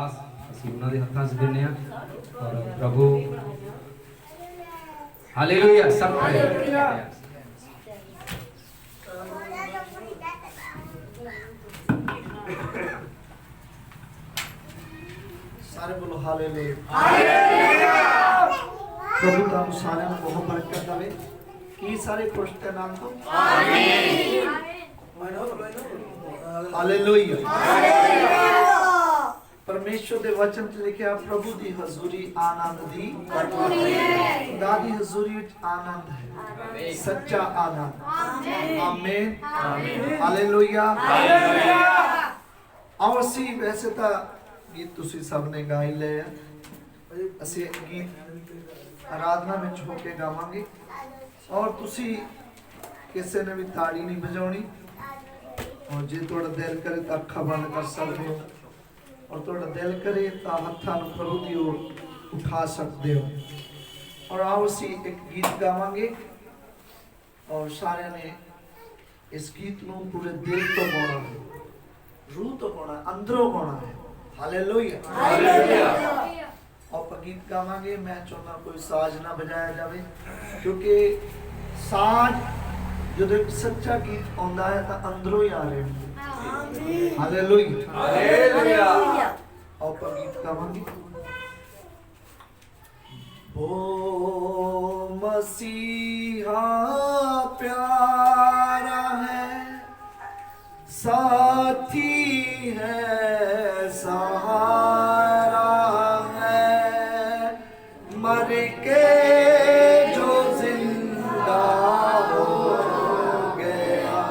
ਅਸੀਂ ਉਹਨਾਂ ਦੇ ਹੱਥਾਂ 'ਚ ਦਿੰਦੇ ਆ ਔਰ ਪ੍ਰਭੂ ਹਾਲੇਲੂਇਆ ਸਭ ਹਾਲੇਲੂਇਆ सारे बोलो हालेलुया हालेलुया। प्रभु तुम सारे ਨੂੰ ਬਹੁਤ ਬਰਕਤ ਦੇਵੇ। ਕੀ ਸਾਰੇ ਖੁਸ਼ ਤੇ ਨਾਮ ਤੋਂ ਆਮੀਨ ਹਾलेलुया ਹਾलेलुया। परमेश्वर ਦੇ ਵਚਨ 'ਚ ਲਿਖਿਆ ਪ੍ਰਭੂ ਦੀ ਹਜ਼ੂਰੀ ਆਨੰਦ ਦੀ ਭਰਪੂਰੀ ਹੈ। ਖੁਦਾ ਦੀ ਹਜ਼ੂਰੀ ਵਿੱਚ ਆਨੰਦ ਹੈ ਸੱਚਾ ਆਨੰਦ। ਆਮੀਨ ਆਮੀਨ ਹਾलेलुया ਹਾलेलुया। ਆਓ ਅਸੀਂ ਵੈਸੇ ਤਾਂ गीत तुसी सब ने गा ही लिया असी गीत आराधना में होके गावांगे और तुसी किसी ने भी ताड़ी नहीं बजानी और जे थोड़ा दिल करे तो अखा बंद कर सकते हो और थोड़ा दिल करे तो हत्थां नूं प्रभु दी ओर उठा सकते हो। और आओ असी एक गीत गावांगे और सारे ने इस गीत नूं पूरे दिल तो गाना है रूह तो गाना अंदरों गाना है। Hallelujah hallelujah. और गीत गावांगे मैं चाहना कोई साज ना बजाया जाए क्योंकि साज जो एक सच्चा गीत आंदा है तो अंदरों ही आ रहे हैं। Hallelujah hallelujah. और गीत गावांगे ओ मसीहा प्यारा है साथी है सहारा है मर के जो जिंदा हो गया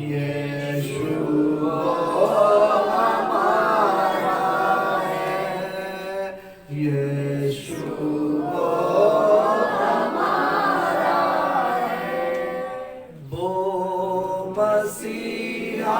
यीशु हमारा है यीशु हमारा है वो मसीहा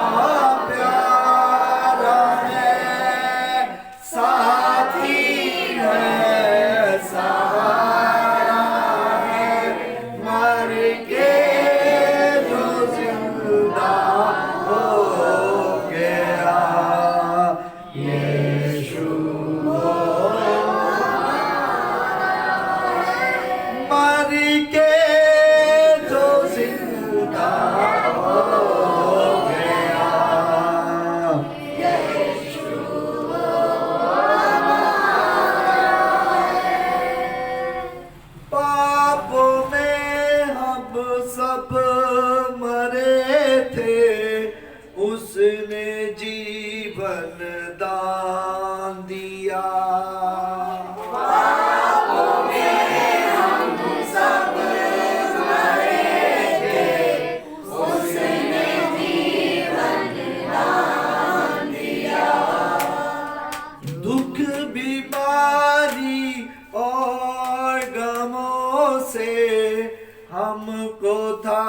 हमको था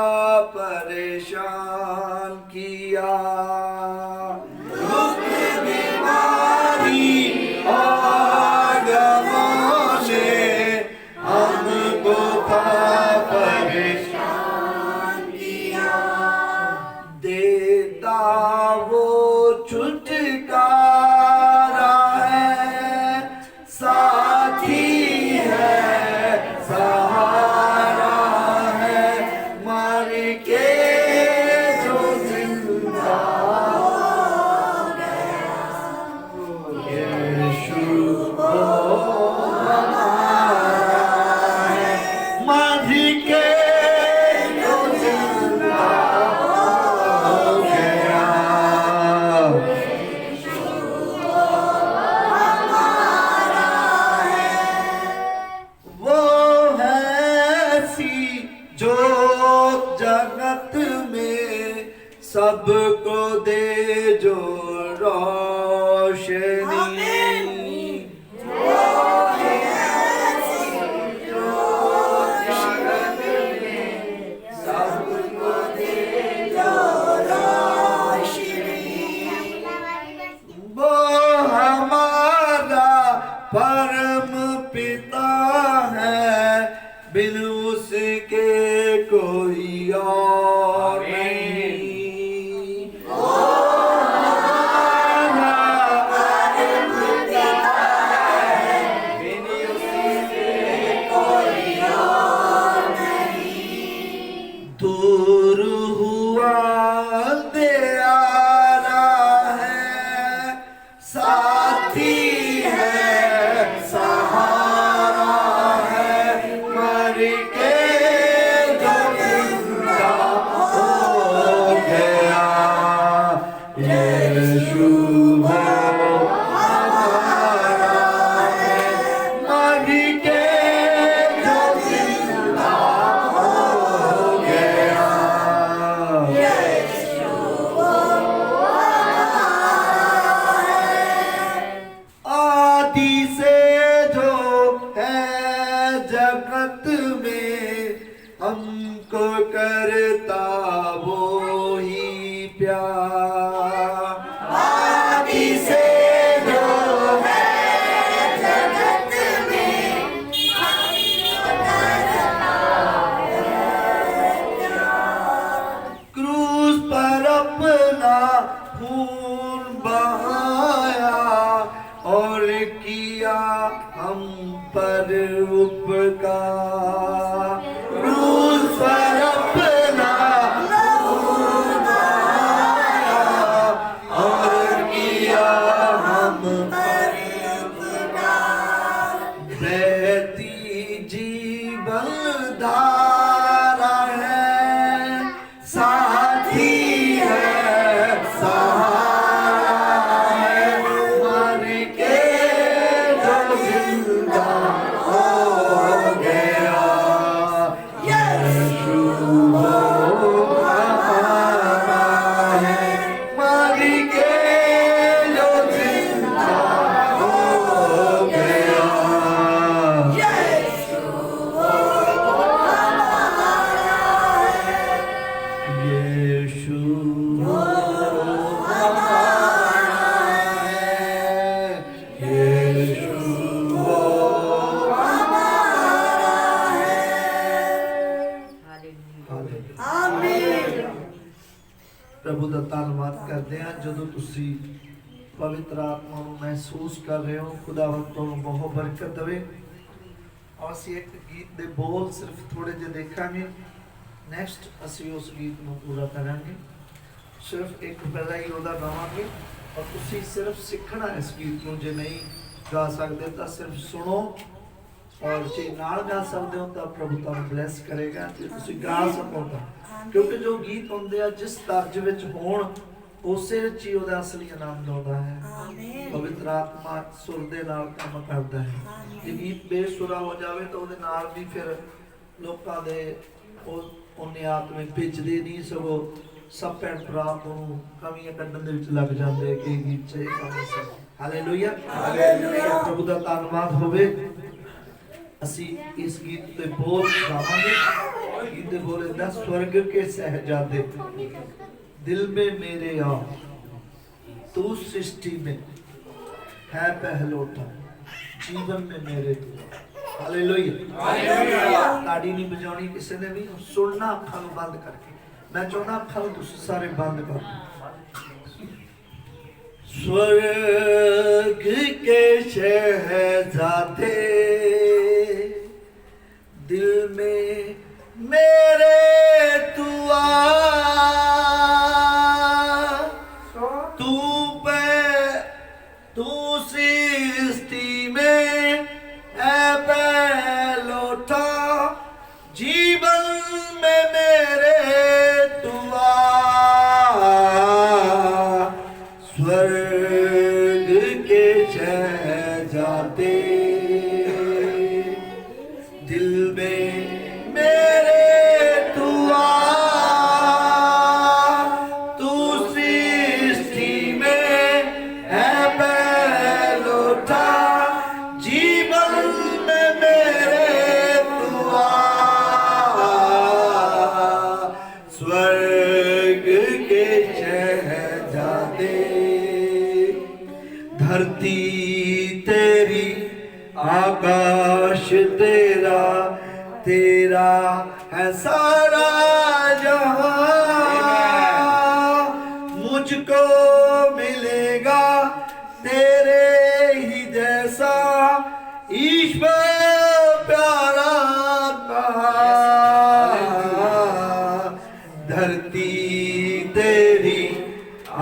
परेशान किया दुख बीमारी और गमों से हमको था परेशान किया देता वो छुटकारा है साथी है सबको दे जो रोशनी सबको दे जो रोशनी वो हमारा परम पिता है बिन उसके कोई और नहीं। किया हम पर उपकार, क्रूस पर अपना और किया हम पर उपकार, बहती जीवन धारा है, साथी है, सहारा है, मर के जो जिंदा हो गया, यीशु हमारा है, मर के जो जिंदा हो गया, यीशु प्रभु ਦਾ ਧੰਨਵਾਦ ਕਰਦੇ ਹਾਂ ਜਦੋਂ ਤੁਸੀਂ ਪਵਿੱਤਰ ਆਤਮਾ ਨੂੰ ਮਹਿਸੂਸ ਕਰ ਰਹੇ ਹੋ। ਖੁਦਾਵੰਦ ਤੁਹਾਨੂੰ ਬਹੁਤ ਬਰਕਤ ਦੇਵੇ। ਔਰ ਅਸੀਂ ਇੱਕ ਗੀਤ ਦੇ ਬੋਲ ਸਿਰਫ ਥੋੜੇ ਜਿਹੇ ਦੇਖਾਂਗੇ, ਨੈਕਸਟ ਅਸੀਂ ਉਸ ਗੀਤ ਨੂੰ ਪੂਰਾ ਕਰਾਂਗੇ। ਸਿਰਫ ਇੱਕ ਪਹਿਲਾ ਹੀ ਉਹਦਾ ਗਾਵਾਂਗੇ ਔਰ ਤੁਸੀਂ ਸਿਰਫ ਸਿੱਖਣਾ ਇਸ ਗੀਤ ਨੂੰ। ਜੇ ਨਹੀਂ ਗਾ ਸਕਦੇ ਤਾਂ ਸਿਰਫ ਸੁਣੋ, ਔਰ ਜੇ ਨਾਲ ਗਾ ਸਕਦੇ ਹੋ ਤਾਂ ਪ੍ਰਭੂ ਤੁਹਾਨੂੰ ਬਲੈਸ ਕਰੇਗਾ। ਜੇ ਤੁਸੀਂ ਗਾ ਸਕੋ ਤਾਂ, ਕਿਉਂਕਿ ਜੋ ਗੀਤ ਹੁੰਦੇ ਆ ਜਿਸ ਤਰਜ ਵਿੱਚ ਹੋਣ ਉਸੇ ਵਿੱਚ ਹੀ ਉਹਦਾ ਅਸਲੀ ਆਨੰਦ ਆਉਂਦਾ ਹੈ। ਪਵਿੱਤਰ ਆਤਮਾ ਸੁਰ ਦੇ ਨਾਲ ਕੰਮ ਕਰਦਾ ਹੈ। ਜੇ ਗੀਤ ਬੇਸੁਰਾ ਹੋ ਜਾਵੇ ਤਾਂ ਉਹਦੇ ਨਾਲ ਵੀ ਫਿਰ ਲੋਕਾਂ ਦੇ ਉਹਨੇ ਆਤਮੇ ਭਿੱਜਦੇ ਨਹੀਂ, ਸਗੋਂ ਸਭ ਭੈਣ ਭਰਾ ਉਹਨੂੰ ਕਮੀਆਂ ਕੱਢਣ ਦੇ ਵਿੱਚ ਲੱਗ ਜਾਂਦੇ ਕਿ ਗੀਤ 'ਚ ਇਹ ਕੰਮ ਸੀ। Hallelujah, hallelujah. ਪ੍ਰਭੂ ਦਾ ਧੰਨਵਾਦ ਹੋਵੇ। ਅਸੀਂ ਇਸ ਗੀਤ ਦੇ ਬੋਲ ਗਾਵਾਂਗੇ। गीत बोले ना, स्वर्ग के सहजादे दिल में मेरे आ, तू सृष्टि में है पहलोटा, जीवन में मेरे तू। Hallelujah, hallelujah. ताड़ी नहीं बजानी किसी ने भी, सुनना अखां नूं बंद करके। मैं चाहना अखां नूं तुसीं सारे बंद कर। स्वर्ग के शहजादे दिल में मेरे तू आ, तू सृष्टि में है पहलोटा, जीवन में मेरे तू आ, स्वर्ग के शहजादे दिल में धरती तेरी आकाश तेरा, तेरा है सारा जहां, मुझको मिलेगा तेरे ही जैसा ईश्वर प्यारा कहा। धरती तेरी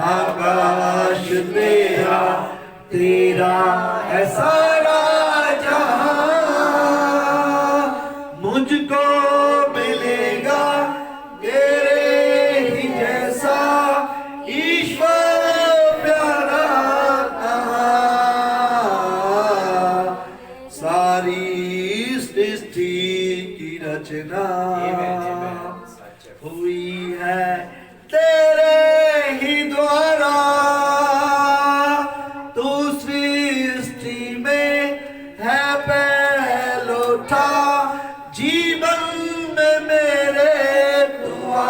आकाश तेरा, तेरा है सारा जहां, मुझको मिलेगा तेरे ही जैसा ईश्वर प्यारा कहा। सारी सृष्टि की रचना हुई है तेरे ही द्वारा, जीवन में मेरे तू आ,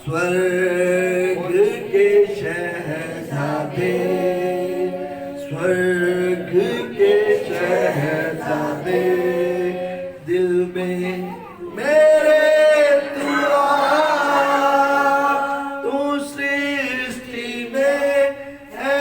स्वर्ग के शहजादे, स्वर्ग के शहजादे दिल में मेरे तू आ, तू सृष्टि में है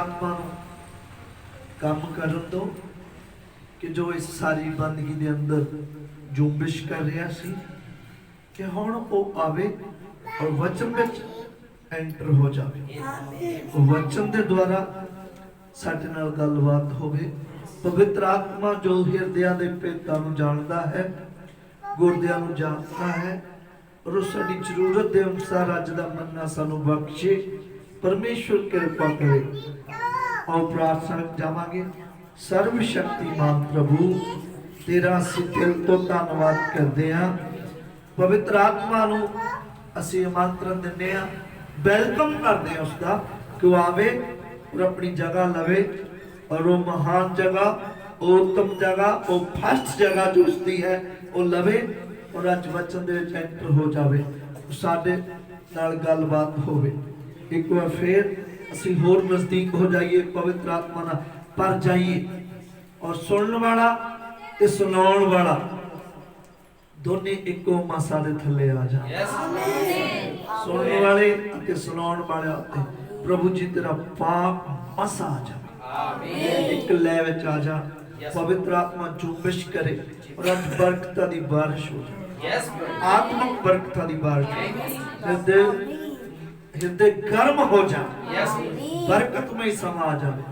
आत्मा नूं काम करन दो कि जो इस सारी बंदगी दे अंदर जुम्बिश कर रहा सी कि हुण वो आवे और वचन विच एंटर हो जाए, वचन दे द्वारा साडे नाल गलबात होवे। पवित्र आत्मा जो हिरदियां दे भेदां नूं जानदा है, गुरदियां नूं जानदा है और उस साडी जरूरत दे अनुसार अज दा मन्ना सानूं बख्शे। परमेश्वर कृपा करे। आओ प्रार्थना जावांगे। सर्वशक्तिमान प्रभु तेरा असीं दिल तो धन्नवाद करदे हां। पवित्र आत्मा नूं असीं आमंत्रण दिंदे हां, वेलकम करदे हां उसका कि वो आवे और अपनी जगह लवे और वो महान जगह, उत्तम जगह, वो फर्स्ट जगह जो उसकी है वो लवे और अज वचन दे विच एंटर हो जावे, साडे नाल गलबात होवे। एक बार फिर असीं होर नजदीक हो जाइए, पवित्र आत्मा नाल पर जाइए और सुनने वाला ते सुनाउण वाला दोने इको मासा दे थल्ले आ जाए। सुनने वाले ते सुनाउण वाले ते प्रभु जी तेरा पाक मसा आ जाए, एक लय विच आ जा। पवित्र आत्मा जुम्बिश करे और अज बरकतां दी बारिश हो जाए, आत्मिक बरकतां दी बारिश, हृदय गर्म हो जाए, बरकतमय समा आ जाए।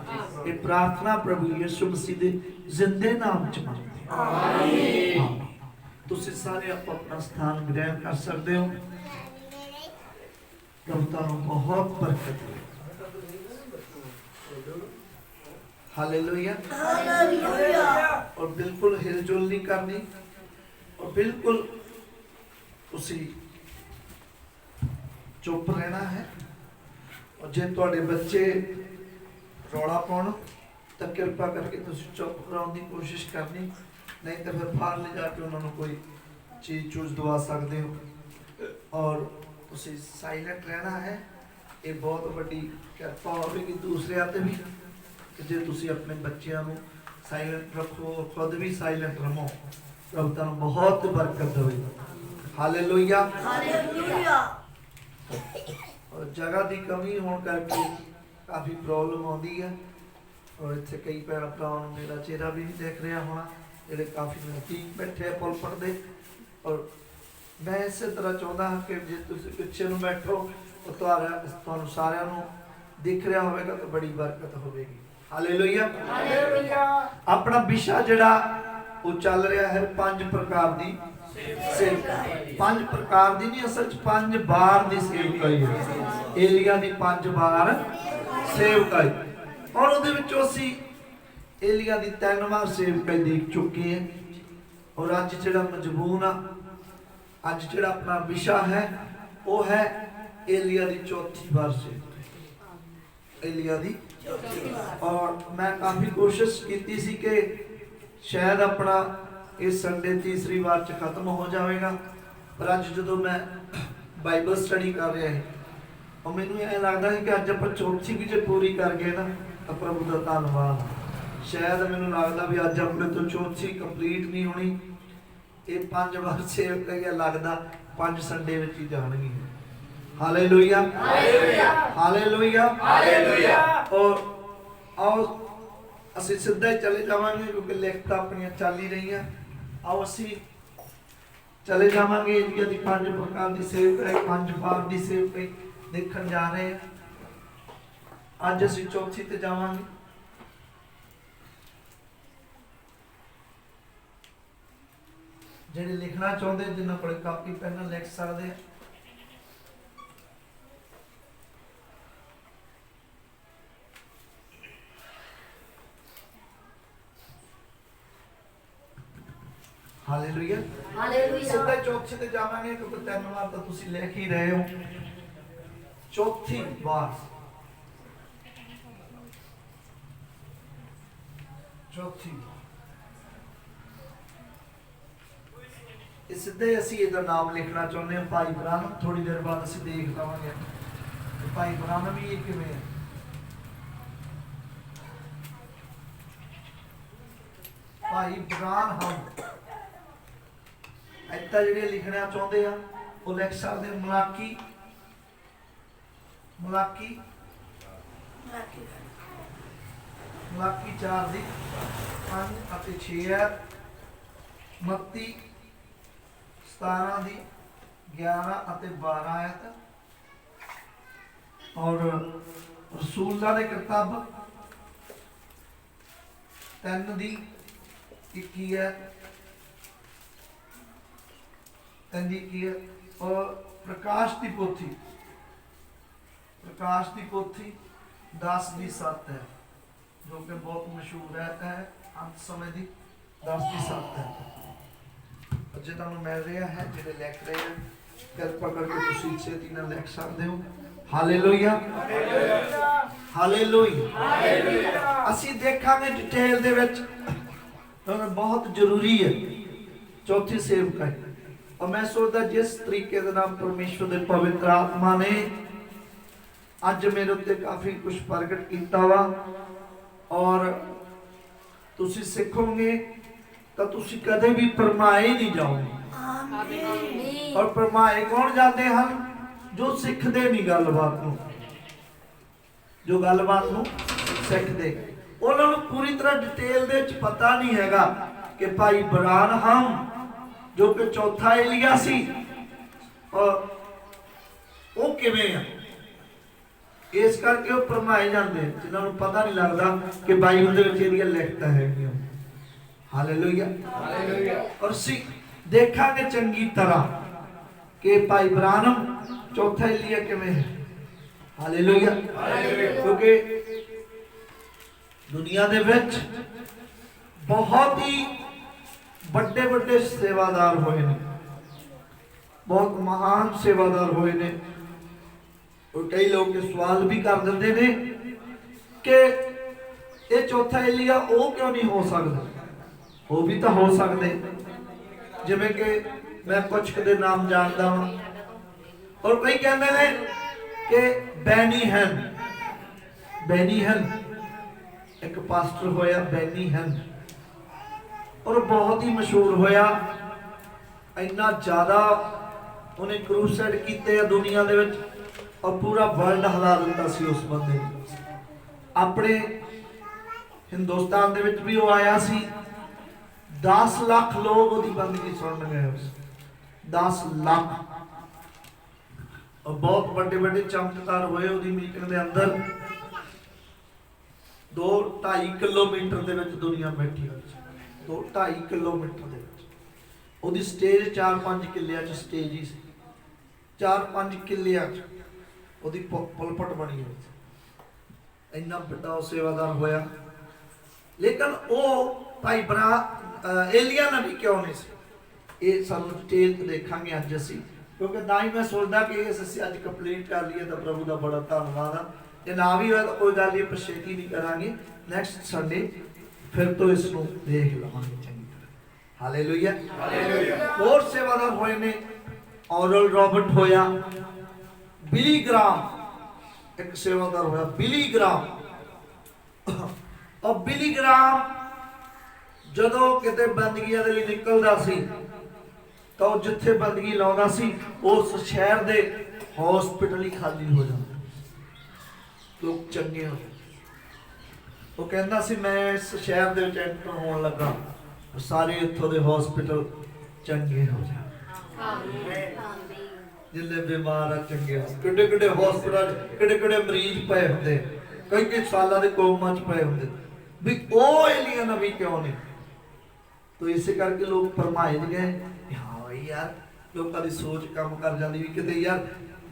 ये प्रार्थना प्रभु यीशु मसीह दे जिंदे नाम च मंगदे हां, आमीन। तुसीं सारे अपना स्थान ग्रहण कर सकते हो। प्रभु तुहानूं बहुत बरकत दे। Hallelujah, hallelujah. और बिल्कुल हिलजुल नहीं करनी और बिल्कुल उसी चुप रहना है। और जे तुहाडे बच्चे रौला पाउण तो कृपा करके तुसीं चुप कराउण दी कोशिश करनी, नहीं तो फिर बाहर ले जाके उन्होंने कोई चीज चूज दवा सकते हो। और तुसीं साइलेंट रहना है। ये बहुत बड़ी कृपा होगी दूसरे आते भी जे तुसीं अपने बच्चों को साइलेंट रखो, खुद भी साइलेंट रहो। प्रभु तुहानूं बहुत बरकत देवे। Hallelujah, hallelujah. और जगह की कमी होने करके काफ़ी प्रॉब्लम आती है और इत्थे कई भैन भरावां नूं मेरा चेहरा भी नहीं देख रहा होना, जिहड़े काफ़ी नज़दीक बैठे पुलपट दे। और मैं इस तरह चाहता हाँ कि जे तुसीं पिछे नूं बैठो तो तुहानूं सारिआं नूं दिख रहा होगा तो बड़ी बरकत होगी। Hallelujah, hallelujah. अपना विषय जिहड़ा वो चल रहा है 5 प्रकार दी सेवकाई। 5 प्रकार दी नहीं, असल 5 बार दी सेवकाई है। एलिया दी 5 बार सेवकाई और उहदे विचों असीं एलिया दी 3 बार सेवकाई देख चुके हैं। और अज जिहड़ा मजबून आ, अज जिहड़ा अपना विषय है वो है एलिया दी 4थी बार सेवकाई। एलिया दी और मैं काफ़ी कोशिश की सी कि शायद अपना इस संडे तीसरी बार च खत्म हो जाएगा, पर अज जो मैं बाइबल स्टडी कर रहा है और मैनू ये लगता है कि अज आप 4थी भी जो पूरी कर गए ना तो प्रभु का धन्यवाद। शायद मैनू लगता भी अज अपने तो 4थी कंप्लीट नहीं होनी। ये 5 बार सेव करिए लगता 5 संडे में ही जाएगी। Hallelujah, hallelujah, hallelujah, hallelujah. और असीं सीधा ही चले जावांगे क्योंकि लिखत अपनियां चल ही रही हैं। आओ असीं चले जावांगे एलिया दी 5 प्रकार दी सेवकाई, 5 बार दी सेवकाई देखण जा रहे हैं। अज असीं 4थी ते जावांगे। जिहड़े लिखना चाहुंदे जिन्हां कोल कापी पेन लिख सकदे हैं। Hallelujah, hallelujah. सीधा 4थी ते जावांगे क्योंकि 3 बार तो तुसीं लिख ही रहे हो। 4थी बार, 4थी इस सीधे असीं इहदा नाम लिखना चाहुंदे हां भाई ब्राह्मण। थोड़ी देर बाद असीं देख लवांगे भाई ब्राह्मण भी ये किवें है। भाई ब्राह्मण हम इतना जिहड़े लिखना चाहते हैं वो लिख सकते हैं। मलाकी, मलाकी, ਮਲਾਕੀ 4 ਦੀ 5 ਅਤੇ 6 ਹੈ, ਮੱਤੀ 17 ਦੀ 11 ਅਤੇ 12 ਆਇਤ, ਔਰ ਰਸੂਲਾਂ ਦੀ ਕਿਤਾਬ 3 ਦੀ 21 ਹੈ, 3 ਦੀ 21 ਹੈ, और प्रकाश की पोथी 10 की 7 है, जो कि बहुत मशहूर रहता है अंत समय की 10 की 7 है। जो तुहानू मिल रहा है जो लिख रहे हैं कृपा करके तुसीं छेती नाल लिख सकते हो। Hallelujah hallelujah. असीं देखांगे डिटेल दे विच, बहुत जरूरी है चौथी सेवकाई। और मैं सोचता जिस तरीके के नाम परमेश्वर के पवित्र आत्मा ने अज मेरे उत्ते काफ़ी कुछ प्रगट किया वा, और तुसी सीखोगे तो तुसी कदे भी भरमाए नहीं जाओगे। और भरमाए कौन जाते हैं? जो सीखते नहीं गलबात नूं, जो गलबात नूं सीखते, उन्होंने पूरी तरह डिटेल दे विच पता नहीं हैगा कि भाई ब्रानहम जो कि चौथा एलिया सी, और वो किवें है, इस करके वो भरमाए जाते हैं जिन्होंने पता नहीं लगता कि बाइबल दे विच एलिया लिखता है क्यों। हालेलुया। और देखांगे चंगी तरह कि भाई ब्रानहम चौथा एलिया किवें है। हालेलुया। क्योंकि दुनिया दे विच बहुत ही बड़े बड़े सेवादार होए ने, बहुत महान सेवादार होए ने, और कई लोग सवाल भी कर देते ने कि ये चौथा एलिया वो क्यों नहीं हो सकता। वो भी तो हो सकते, जिवें कि मैं कुछ के नाम जानता हाँ, और कई कहते हैं कि बैनी हन एक पास्टर होया बैनी हन, और बहुत ही मशहूर होया, इन्ना ज़्यादा उन्हें क्रूसेड किए दुनिया दे विच, और पूरा वर्ल्ड हिला दिता सी उस बंदे ने। अपने हिंदुस्तान दे विच भी वो आया सी, 10 लाख लोग उसकी बंदगी सुन गए, 10 लाख, और बहुत बड़े बड़े चमत्कार हुए उसकी मीटिंग के अंदर। 2-2.5 किलोमीटर दे विच दुनिया बैठी हुई, 2-2.5 किलोमीटर दे विच ਉਹਦੀ स्टेज 4-5 किलियां च स्टेज ही सी, 4-5 किलियां च ਉਹਦੀ पुलपट बनी हुई सी, इन्ना बड़ा सेवादार होया। लेकिन वो भाई एलिया नबी क्यों नहीं सी, ये सानू डिटेल देखांगे अज असीं, क्योंकि ना ही मैं सोचदा कि इस असीं अज कंप्लीट कर लईए तो प्रभु का बड़ा धन्नवाद आ। जे ना भी होया तो कोई गल नहीं, पछेती नहीं करांगे, नैक्सट संडे फिर तो इसनूं देख लवांगे चंगी तरह। हालेलुया। और सेवादार होए ने, ऑरल रॉबर्ट होया, बिली ग्राम एक सेवादार होया, बिली ग्राम। और बिली ग्राम जदों किते बंदगियां दे लई निकलदा सी तो जिथे बंदगी लाउंदा सी उस शहर दे हॉस्पिटल ही खाली हो जांदे, लोग चंगे हो जांदे। वो कहता सी मैं इस शहर दे विच एंटर होण लगा, सारे इत्थों दे हॉस्पिटल चंगे हो जाए, जिन्ने बीमार आ चंगे, किड्डे किड्डे हॉस्पिटल किड्डे किड्डे मरीज पे होंदे, कई सालां दे कोमा च पे होंदे, भी ओ एलिया नबी क्यों नहीं। तो इसे करके लोग फरमाए गए, हाँ भाई यार लोगों की सोच काम कर जाती भी किते यार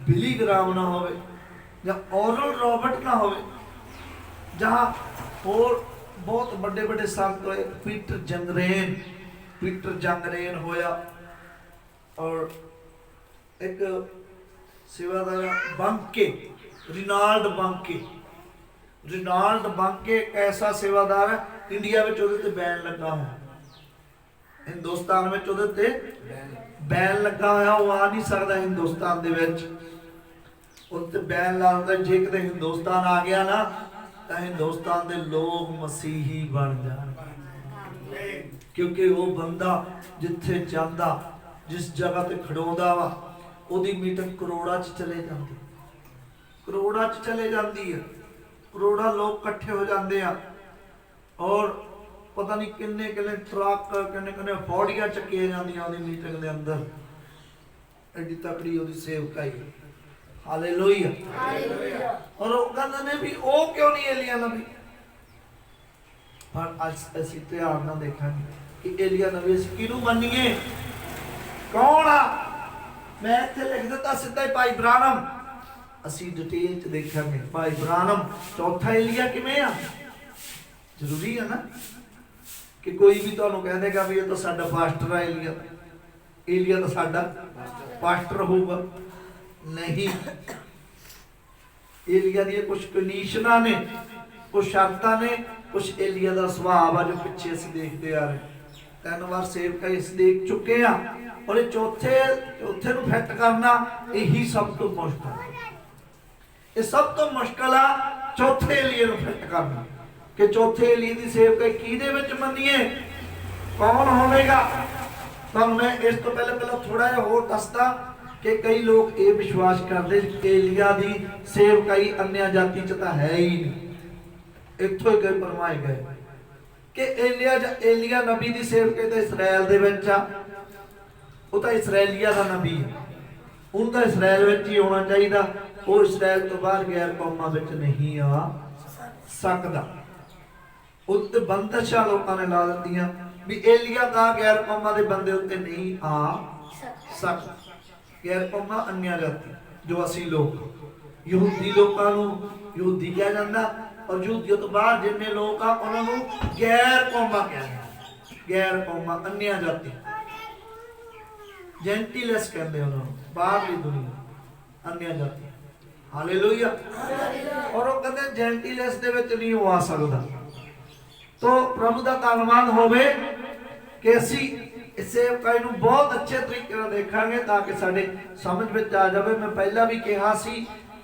बिली ग्राम ना होवे या ऑरल रॉबर्ट ना होवे, जहाँ और बहुत बड़े बड़े संत होए, पीटर जंगरेन होया, और एक सेवादार बांके रिनाल्ड बांके एक ऐसा सेवादार है, इंडिया में उहदे बैन लगा है, हिंदुस्तान में उहदे बैन लगा होया, वो आ नहीं सकता हिंदुस्तान दे विच, उत्ते बैन ला दिंदा। जे किते हिंदुस्तान आ गया ना तो हिंदुस्तान दे लोग मसीही बन जाणगे, क्योंकि वो बंदा जिथे जांदा जिस जगह ते खड़ोंदा वा ਉਹਦੀ मीटिंग करोड़ा च चले जाती, करोड़ा च चले जाती है, करोड़ा लोग इकट्ठे हो जाते हैं। और पता नहीं किन्ने किन्ने ट्रक किन्ने किन्ने फौड़ियां चक्कियां जांदियां ओदी मीटिंग दे अंदर, एडी तकड़ी ओदी सेवकाई। Hallelujah hallelujah. और वो कहंदे ने भी ओ क्यों नहीं एलिया नबी, पर आज असीं ध्यान नाल देखांगे कि एलिया नबी असीं किहनूं मन्नीए, कौन आ। मैं इत्थे लिख दित्ता सीधा ही भाई ब्रानम, असीं डिटेल च देखांगे भाई ब्रानम चौथा एलिया किवें आ। जरूरी है ना कि कोई भी तुहानूं कह देगा भी ये तो साडा पास्टर है एलिया, एलिया तो साडा पास्टर होगा, नहीं। एलिया दी कुछ कंडीशनां ने, कुछ शर्तां ने, कुछ एलिया दा सुभाव आ जो पिछे असीं देखदे आ रहे। 3 बार सेवका इस देख चुके आ, और ये चौथे नूं फिट करना यही सब तो मुश्किल है। ये सब तो मुश्किल आ चौथे एलिया नूं फिट करना कि चौथे एलिया दी सेवकाई किहदे विच मन्नीए, कौन होवेगा। तो मैं इस तो पहले थोड़ा जिहा होर दसदा कि कई लोग ये विश्वास करते कि एलिया दी सेवकाई अन्य जाति च तां है ही नहीं। इत्थों ही कई भरमाए गए कि एलिया नबी दी सेवकाई तां इसराइल दे विच आ, वो तां इसराइलिया दा नबी है, उन तां इसराइल विच ही होना चाहिदा, वो इसराइल तो बाहर गैर कौमां विच नहीं आ सकदा। उत्ते बंदशां लोकां ने ला दित्तियां भी एलिया दा गैर कौमां दे बंदे उत्ते नहीं आ सकदा। गैर कौमां अन्य जाति जो असी लोग यहूदी लोकां नूं यहूदी कहा जांदा, और यहूदियों तो बाहर जिन्ने लोग आ उन्हां नूं गैर कौमां कहा जांदा। गैर कौमां अन्य जाति जेंटिलस कहंदे उन्हां नूं, बाहरली दुनिया अन्य जाति। हालेलुया। और वो कहंदे जेंटिलस दे विच नहीं हो आ सकदा। तो प्रभु दा धन्नवाद होवे कि असी इस सेवकाई नूं बहुत अच्छे तरीके नाल देखांगे ताकि साडे समझ विच आ जावे। मैं पहला भी कहा सी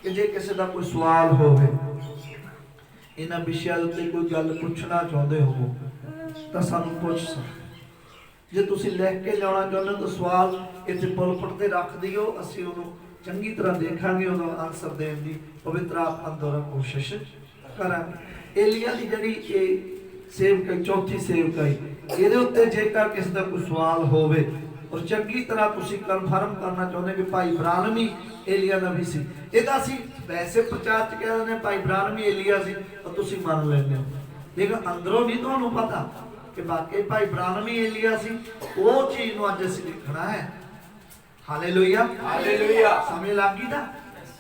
कि जे किसी दा कोई सवाल होवे, इन्हां विषयां उत्ते कोई गल पुछना चाहुंदे हो तां सानूं पुछ सकदे। जे तुसीं लिख के लिआउणा चाहुंदे हो तो सवाल इत्थे पुलपट ते रख दिओ, असीं उहनूं चंगी तरह देखांगे, उहदा आंसर देण दी पवित्र आत्मा द्वारा कोशिश करांगे। एलिया दी जिहड़ी सेवकाई चौथी सेवकाई ਇਹਦੇ ਉੱਤੇ ਜੇਕਰ ਕਿਸੇ ਦਾ ਕੋਈ ਸਵਾਲ ਹੋਵੇ ਔਰ ਚੰਗੀ ਤਰ੍ਹਾਂ ਤੁਸੀਂ ਕਨਫਰਮ ਕਰਨਾ ਚਾਹੁੰਦੇ ਕਿ ਭਾਈ ਇਬਰਾਹਿਮ ਹੀ ਏਲੀਆ ਨਬੀ ਸੀ, ਇਹਦਾ ਅਸੀਂ ਵੈਸੇ ਪ੍ਰਚਾਰ ਚ ਕਹਿੰਦੇ ਨੇ ਭਾਈ ਇਬਰਾਹਿਮ ਹੀ ਏਲੀਆ ਸੀ ਤਾਂ ਤੁਸੀਂ ਮੰਨ ਲੈਂਦੇ ਹੋ, ਲੇਕਿਨ ਅੰਦਰੋਂ ਨਹੀਂ ਤੁਹਾਨੂੰ ਪਤਾ ਕਿ ਵਾਕਈ ਭਾਈ ਇਬਰਾਹਿਮ ਹੀ ਏਲੀਆ ਸੀ। ਉਹ ਚੀਜ਼ ਨੂੰ ਅੱਜ ਅਸੀਂ ਲਿਖਣਾ ਹੈ। Hallelujah hallelujah. ਸਮਝ ਲੱਗ ਗਈ ਨਾ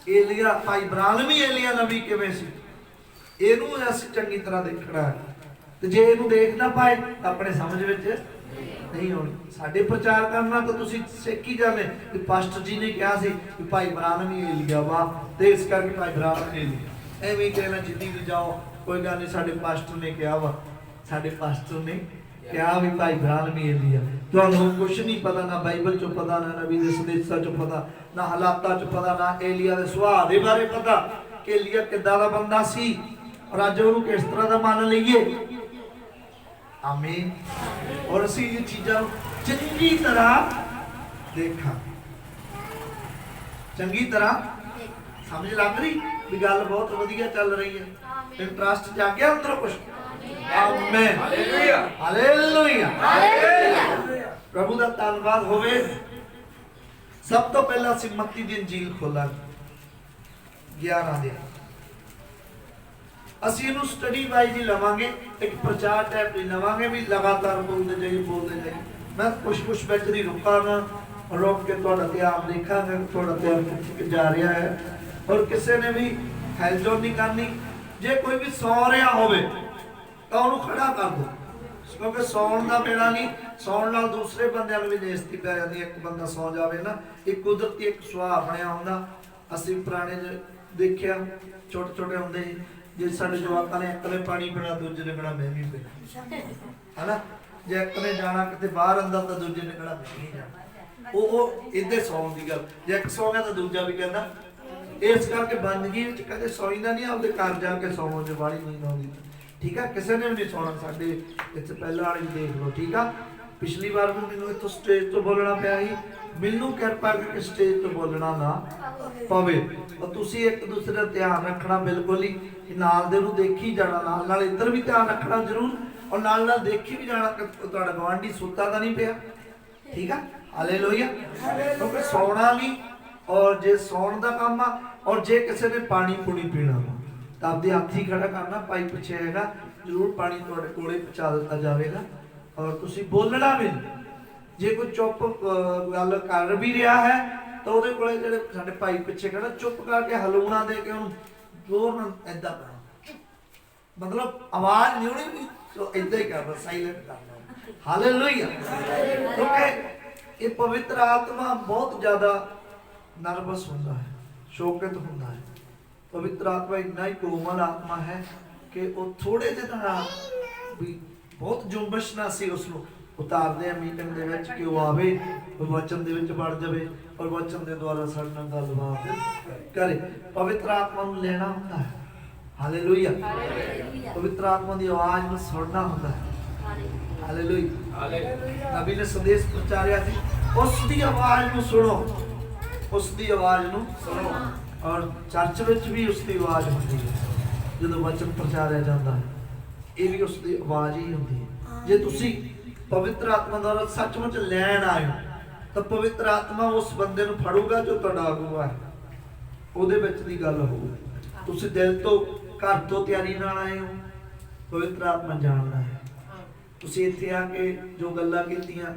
ਏਲੀਆ ਭਾਈ ਇਬਰਾਹਿਮ ਹੀ ਏਲੀਆ ਨਬੀ ਕਿਵੇਂ ਸੀ, ਇਹਨੂੰ ਅਸੀਂ ਚੰਗੀ ਤਰ੍ਹਾਂ ਦੇਖਣਾ ਹੈ। ਤੇ ਜੇ ਇਹਨੂੰ ਦੇਖ ਨਾ ਪਾਏ ਤਾਂ ਆਪਣੇ ਸਮਝ ਵਿੱਚ ਨਹੀਂ ਹੋਣੀ। ਸਾਡੇ ਪ੍ਰਚਾਰ ਕਰਨਾ ਤਾਂ ਤੁਸੀਂ ਸਿੱਖ ਹੀ ਜਾਣੇ ਕਿ ਪਾਸਟਰ ਜੀ ਨੇ ਕਿਹਾ ਸੀ ਕਿ ਭਾਈ ਇਬਰਾਹਿਮ ਹੀ ਏਲੀਆ ਵਾ ਤੇ ਇਸ ਕਰਕੇ ਭਾਈ ਇਬਰਾਹਿਮ ਏਲੀਆ। ਐਵੇਂ ਕਹਿਣਾ ਜਿੱਦੀ ਵੀ ਜਾਓ ਕੋਈ ਗੱਲ ਨਹੀਂ, ਸਾਡੇ ਪਾਸਟਰ ਨੇ ਕਿਹਾ ਵਾ, ਸਾਡੇ ਪਾਸਟਰ ਨੇ ਕਿਹਾ ਵੀ ਭਾਈ ਇਬਰਾਹਿਮ ਹੀ ਏਲੀਆ। ਤੁਹਾਨੂੰ ਕੁਝ ਨਹੀਂ ਪਤਾ, ਨਾ ਬਾਈਬਲ ਚੋਂ ਪਤਾ, ਨਾ ਨਬੀ ਦੇ ਸੰਦੇਸ਼ਾਂ ਚੋਂ ਪਤਾ, ਨਾ ਹਾਲਾਤਾਂ ਚੋਂ ਪਤਾ, ਨਾ ਏਲੀਆ ਦੇ ਸੁਭਾਅ ਦੇ ਬਾਰੇ ਪਤਾ ਕਿ ਏਲੀਆ ਕਿੱਦਾਂ ਦਾ ਬੰਦਾ ਸੀ ਔਰ ਅੱਜ ਉਹਨੂੰ ਕਿਸ ਤਰ੍ਹਾਂ ਦਾ ਮੰਨ ਲਈਏ। आमीन। और असी ये चीज़ां चंगी तरह देखा, चंगी तरह समझ लग रही भी गल बहुत वधिया चल रही है, इंटरेस्ट जागया अंदरों कुछ। आमीन हालेलुया हालेलुया हालेलुया। प्रभु दा धन्नवाद होवे। सब तो पहला असी मत्ती दी इंजील खोलांगे 11 दे, ਅਸੀਂ ਇਹਨੂੰ ਸਟੱਡੀ ਵਾਈਜ਼ ਹੀ ਲਵਾਂਗੇ, ਇੱਕ ਪ੍ਰਚਾਰ ਟਾਈਪ ਨਹੀਂ ਲਵਾਂਗੇ ਵੀ ਲਗਾਤਾਰ ਬੋਲਦੇ ਜਾਈਏ। ਮੈਂ ਕੁਛ ਵਿੱਚ ਨਹੀਂ ਰੁਕਾਂਗਾ, ਰੁਕ ਕੇ ਤੁਹਾਡਾ ਧਿਆਨ ਦੇਖਾਂਗਾ ਤੁਹਾਡਾ ਧਿਆਨ ਕਿੱਥੇ ਜਾ ਰਿਹਾ ਹੈ। ਔਰ ਕਿਸੇ ਨੇ ਵੀ ਹੈਲਜੋਨ ਨਹੀਂ ਕਰਨੀ। ਜੇ ਕੋਈ ਵੀ ਸੌ ਰਿਹਾ ਹੋਵੇ ਤਾਂ ਉਹਨੂੰ ਖੜਾ ਕਰ ਦਿਓ, ਕਿਉਂਕਿ ਸੌਣ ਦਾ ਵੇਲਾ ਨਹੀਂ, ਸੌਣ ਨਾਲ ਦੂਸਰੇ ਬੰਦਿਆਂ ਨੂੰ ਵੀ ਨੇਸਤੀ ਪੈ ਜਾਂਦੀ। ਇੱਕ ਬੰਦਾ ਸੌ ਜਾਵੇ ਨਾ, ਇੱਕ ਕੁਦਰਤੀ ਇੱਕ ਸੁਭਾਅ ਬਣਿਆ ਹੁੰਦਾ। ਅਸੀਂ ਪੁਰਾਣੇ ਦੇਖਿਆ ਛੋਟੇ ਹੁੰਦੇ ਜੇ ਸਾਡੇ ਜਵਾਕਾਂ ਨੇ ਇੱਕ ਨੇ ਪਾਣੀ ਪੀਣਾ ਦੂਜੇ ਨੇ ਕਹਿਣਾ ਮੈਂ ਵੀ ਪੀਣਾ ਹੈ ਨਾ। ਜੇ ਇੱਕ ਨੇ ਜਾਣਾ ਕਿਤੇ ਬਾਹਰ ਅੰਦਰ ਤਾਂ ਦੂਜੇ ਨੇ ਕਹਿਣਾ ਮੈਂ ਨਹੀਂ ਜਾਣਾ। ਉਹ ਇੱਧੇ ਸੌਣ ਦੀ ਗੱਲ, ਜੇ ਇੱਕ ਸੌ ਗਿਆ ਤਾਂ ਦੂਜਾ ਵੀ ਕਹਿੰਦਾ। ਇਸ ਕਰਕੇ ਬੰਦਗੀ ਵਿੱਚ ਕਦੇ ਸੌਂਦਾ ਨਹੀਂ, ਆਪਦੇ ਘਰ ਜਾ ਕੇ ਸੌਣ ਦੀ ਵਾਲੀ ਨੀਂਦ ਆਉਂਦੀ। ਠੀਕ ਆ, ਕਿਸੇ ਨੇ ਵੀ ਨਹੀਂ ਸੌਣਾ। ਸਾਡੇ ਇੱਥੇ ਪਹਿਲਾਂ ਵਾਲੀ ਦੇਖ ਲਓ। ਠੀਕ ਆ, ਪਿਛਲੀ ਵਾਰ ਵੀ ਮੈਨੂੰ ਇੱਥੋਂ ਸਟੇਜ ਤੋਂ ਬੋਲਣਾ ਪਿਆ ਸੀ, ਮੈਨੂੰ ਕਿਰਪਾ ਕਰਕੇ ਸਟੇਜ ਤੋਂ ਬੋਲਣਾ ਨਾ ਪਵੇ। ਔਰ ਤੁਸੀਂ ਇੱਕ ਦੂਸਰੇ ਦਾ ਧਿਆਨ ਰੱਖਣਾ ਬਿਲਕੁਲ ਹੀ, ਕਿ ਨਾਲ ਦੇ ਨੂੰ ਦੇਖੀ ਜਾਣਾ, ਨਾਲ ਨਾਲ ਇੱਧਰ ਵੀ ਧਿਆਨ ਰੱਖਣਾ ਜ਼ਰੂਰ, ਔਰ ਨਾਲ ਨਾਲ ਦੇਖੀ ਵੀ ਜਾਣਾ ਕਿ ਤੁਹਾਡਾ ਗਵਾਂਢੀ ਸੁੱਤਾ ਤਾਂ ਨਹੀਂ ਪਿਆ। ਠੀਕ ਆ, ਹਾਲੇਲੂਇਆ। ਕਿਉਂਕਿ ਸੌਣਾ ਵੀ, ਔਰ ਜੇ ਸੌਣ ਦਾ ਕੰਮ ਆ, ਔਰ ਜੇ ਕਿਸੇ ਨੇ ਪਾਣੀ ਪੂਣੀ ਪੀਣਾ ਵਾ ਤਾਂ ਆਪਦੇ ਹੱਥ ਹੀ ਖੜਾ ਕਰਨਾ, ਪਾਈਪ ਪਿੱਛੇ ਹੈਗਾ, ਜ਼ਰੂਰ ਪਾਣੀ ਤੁਹਾਡੇ ਕੋਲੇ ਪਹੁੰਚਾ ਦਿੱਤਾ ਜਾਵੇਗਾ। ਔਰ ਤੁਸੀਂ ਬੋਲਣਾ ਵੀ, ਜੇ ਕੋਈ ਚੁੱਪ ਗੱਲ ਕਰ ਵੀ ਰਿਹਾ ਹੈ ਤਾਂ ਉਹਦੇ ਕੋਲੇ ਜਿਹੜੇ ਸਾਡੇ ਭਾਈ ਪਿੱਛੇ ਖੜਾ, ਚੁੱਪ ਕਰਕੇ ਹਲੂਣਾ ਦੇ ਕੇ ਉਹਨੂੰ ਜ਼ੋਰ ਨਾਲ ਏਦਾਂ ਕਰਨਾ, ਮਤਲਬ ਆਵਾਜ਼ ਨਹੀਂ ਹੋਣੀ ਵੀ, ਸੋ ਏਦਾਂ ਹੀ ਕਰਨਾ, ਸਾਇਲੈਂਟ ਕਰਨਾ। ਹਾਲੇਲੂਇਆ। ਕਿਉਂਕਿ ਇਹ ਪਵਿੱਤਰ ਆਤਮਾ ਬਹੁਤ ਜ਼ਿਆਦਾ ਨਰਵਸ ਹੁੰਦਾ ਹੈ, ਸ਼ੋਕਿਤ ਹੁੰਦਾ ਹੈ। ਪਵਿੱਤਰ ਆਤਮਾ ਇੰਨਾ ਹੀ ਕੋਮਲ ਆਤਮਾ ਹੈ ਕਿ ਉਹ ਥੋੜੇ ਜਿਹੇ ਨਾਲ ਵੀ ਬਹੁਤ ਜੁੰਬਸ਼ ਨਾਲ ਸੀ ਉਸਨੂੰ ਉਤਾਰਦੇ ਆ ਮੀਟਿੰਗ ਦੇ ਵਿੱਚ, ਕਿ ਉਹ ਆਵੇ, ਵਚਨ ਦੇ ਵਿੱਚ ਵੜ ਜਾਵੇ, ਔਰ ਵਚਨ ਦੇ ਦੁਆਰਾ ਸਾਡੇ ਨਾਲ ਗੱਲਬਾਤ ਕਰੇ। ਪਵਿੱਤਰ ਆਤਮਾ ਨੂੰ ਲੈਣਾ ਹੁੰਦਾ ਹੈ। ਹਾਲੇਲੂਇਆ। ਪਵਿੱਤਰ ਆਤਮਾ ਦੀ ਆਵਾਜ਼ ਨੂੰ ਸੁਣਨਾ ਹੁੰਦਾ ਹੈ। ਹਾਲੇਲੂਇਆ। ਨਬੀ ਨੇ ਸੰਦੇਸ਼ ਪ੍ਰਚਾਰਿਆ ਸੀ, ਉਸ ਦੀ ਆਵਾਜ਼ ਨੂੰ ਸੁਣੋ, ਉਸ ਦੀ ਆਵਾਜ਼ ਨੂੰ ਸੁਣੋ। ਔਰ ਚਰਚ ਵਿੱਚ ਵੀ ਉਸ ਦੀ ਆਵਾਜ਼ ਹੁੰਦੀ ਹੈ ਜਦੋਂ ਵਚਨ ਪ੍ਰਚਾਰਿਆ ਜਾਂਦਾ ਹੈ, ਇਹ ਵੀ ਉਸ ਦੀ ਆਵਾਜ਼ ਹੀ ਹੁੰਦੀ ਹੈ। ਜੇ ਤੁਸੀਂ ਪਵਿੱਤਰ ਆਤਮਾ ਦਾ ਸੱਚਮੁੱਚ ਲੈਣ ਆਏ ਹੋ ਤਾਂ ਪਵਿੱਤਰ ਆਤਮਾ ਉਸ ਬੰਦੇ ਨੂੰ ਫੜੂਗਾ ਜੋ ਤੁਹਾਡਾ ਅਗੁਆ ਹੈ, ਉਹਦੇ ਵਿੱਚ ਦੀ ਗੱਲ ਹੋਊ। ਤੁਸੀਂ ਦਿਲ ਤੋਂ, ਘਰ ਤੋਂ ਤਿਆਰੀ ਨਾਲ ਆਏ ਹੋ, ਪਵਿੱਤਰ ਆਤਮਾ ਜਾਣਦਾ ਹੈ। ਤੁਸੀਂ ਇੱਥੇ ਆ ਕੇ ਜੋ ਗੱਲਾਂ ਕੀਤੀਆਂ,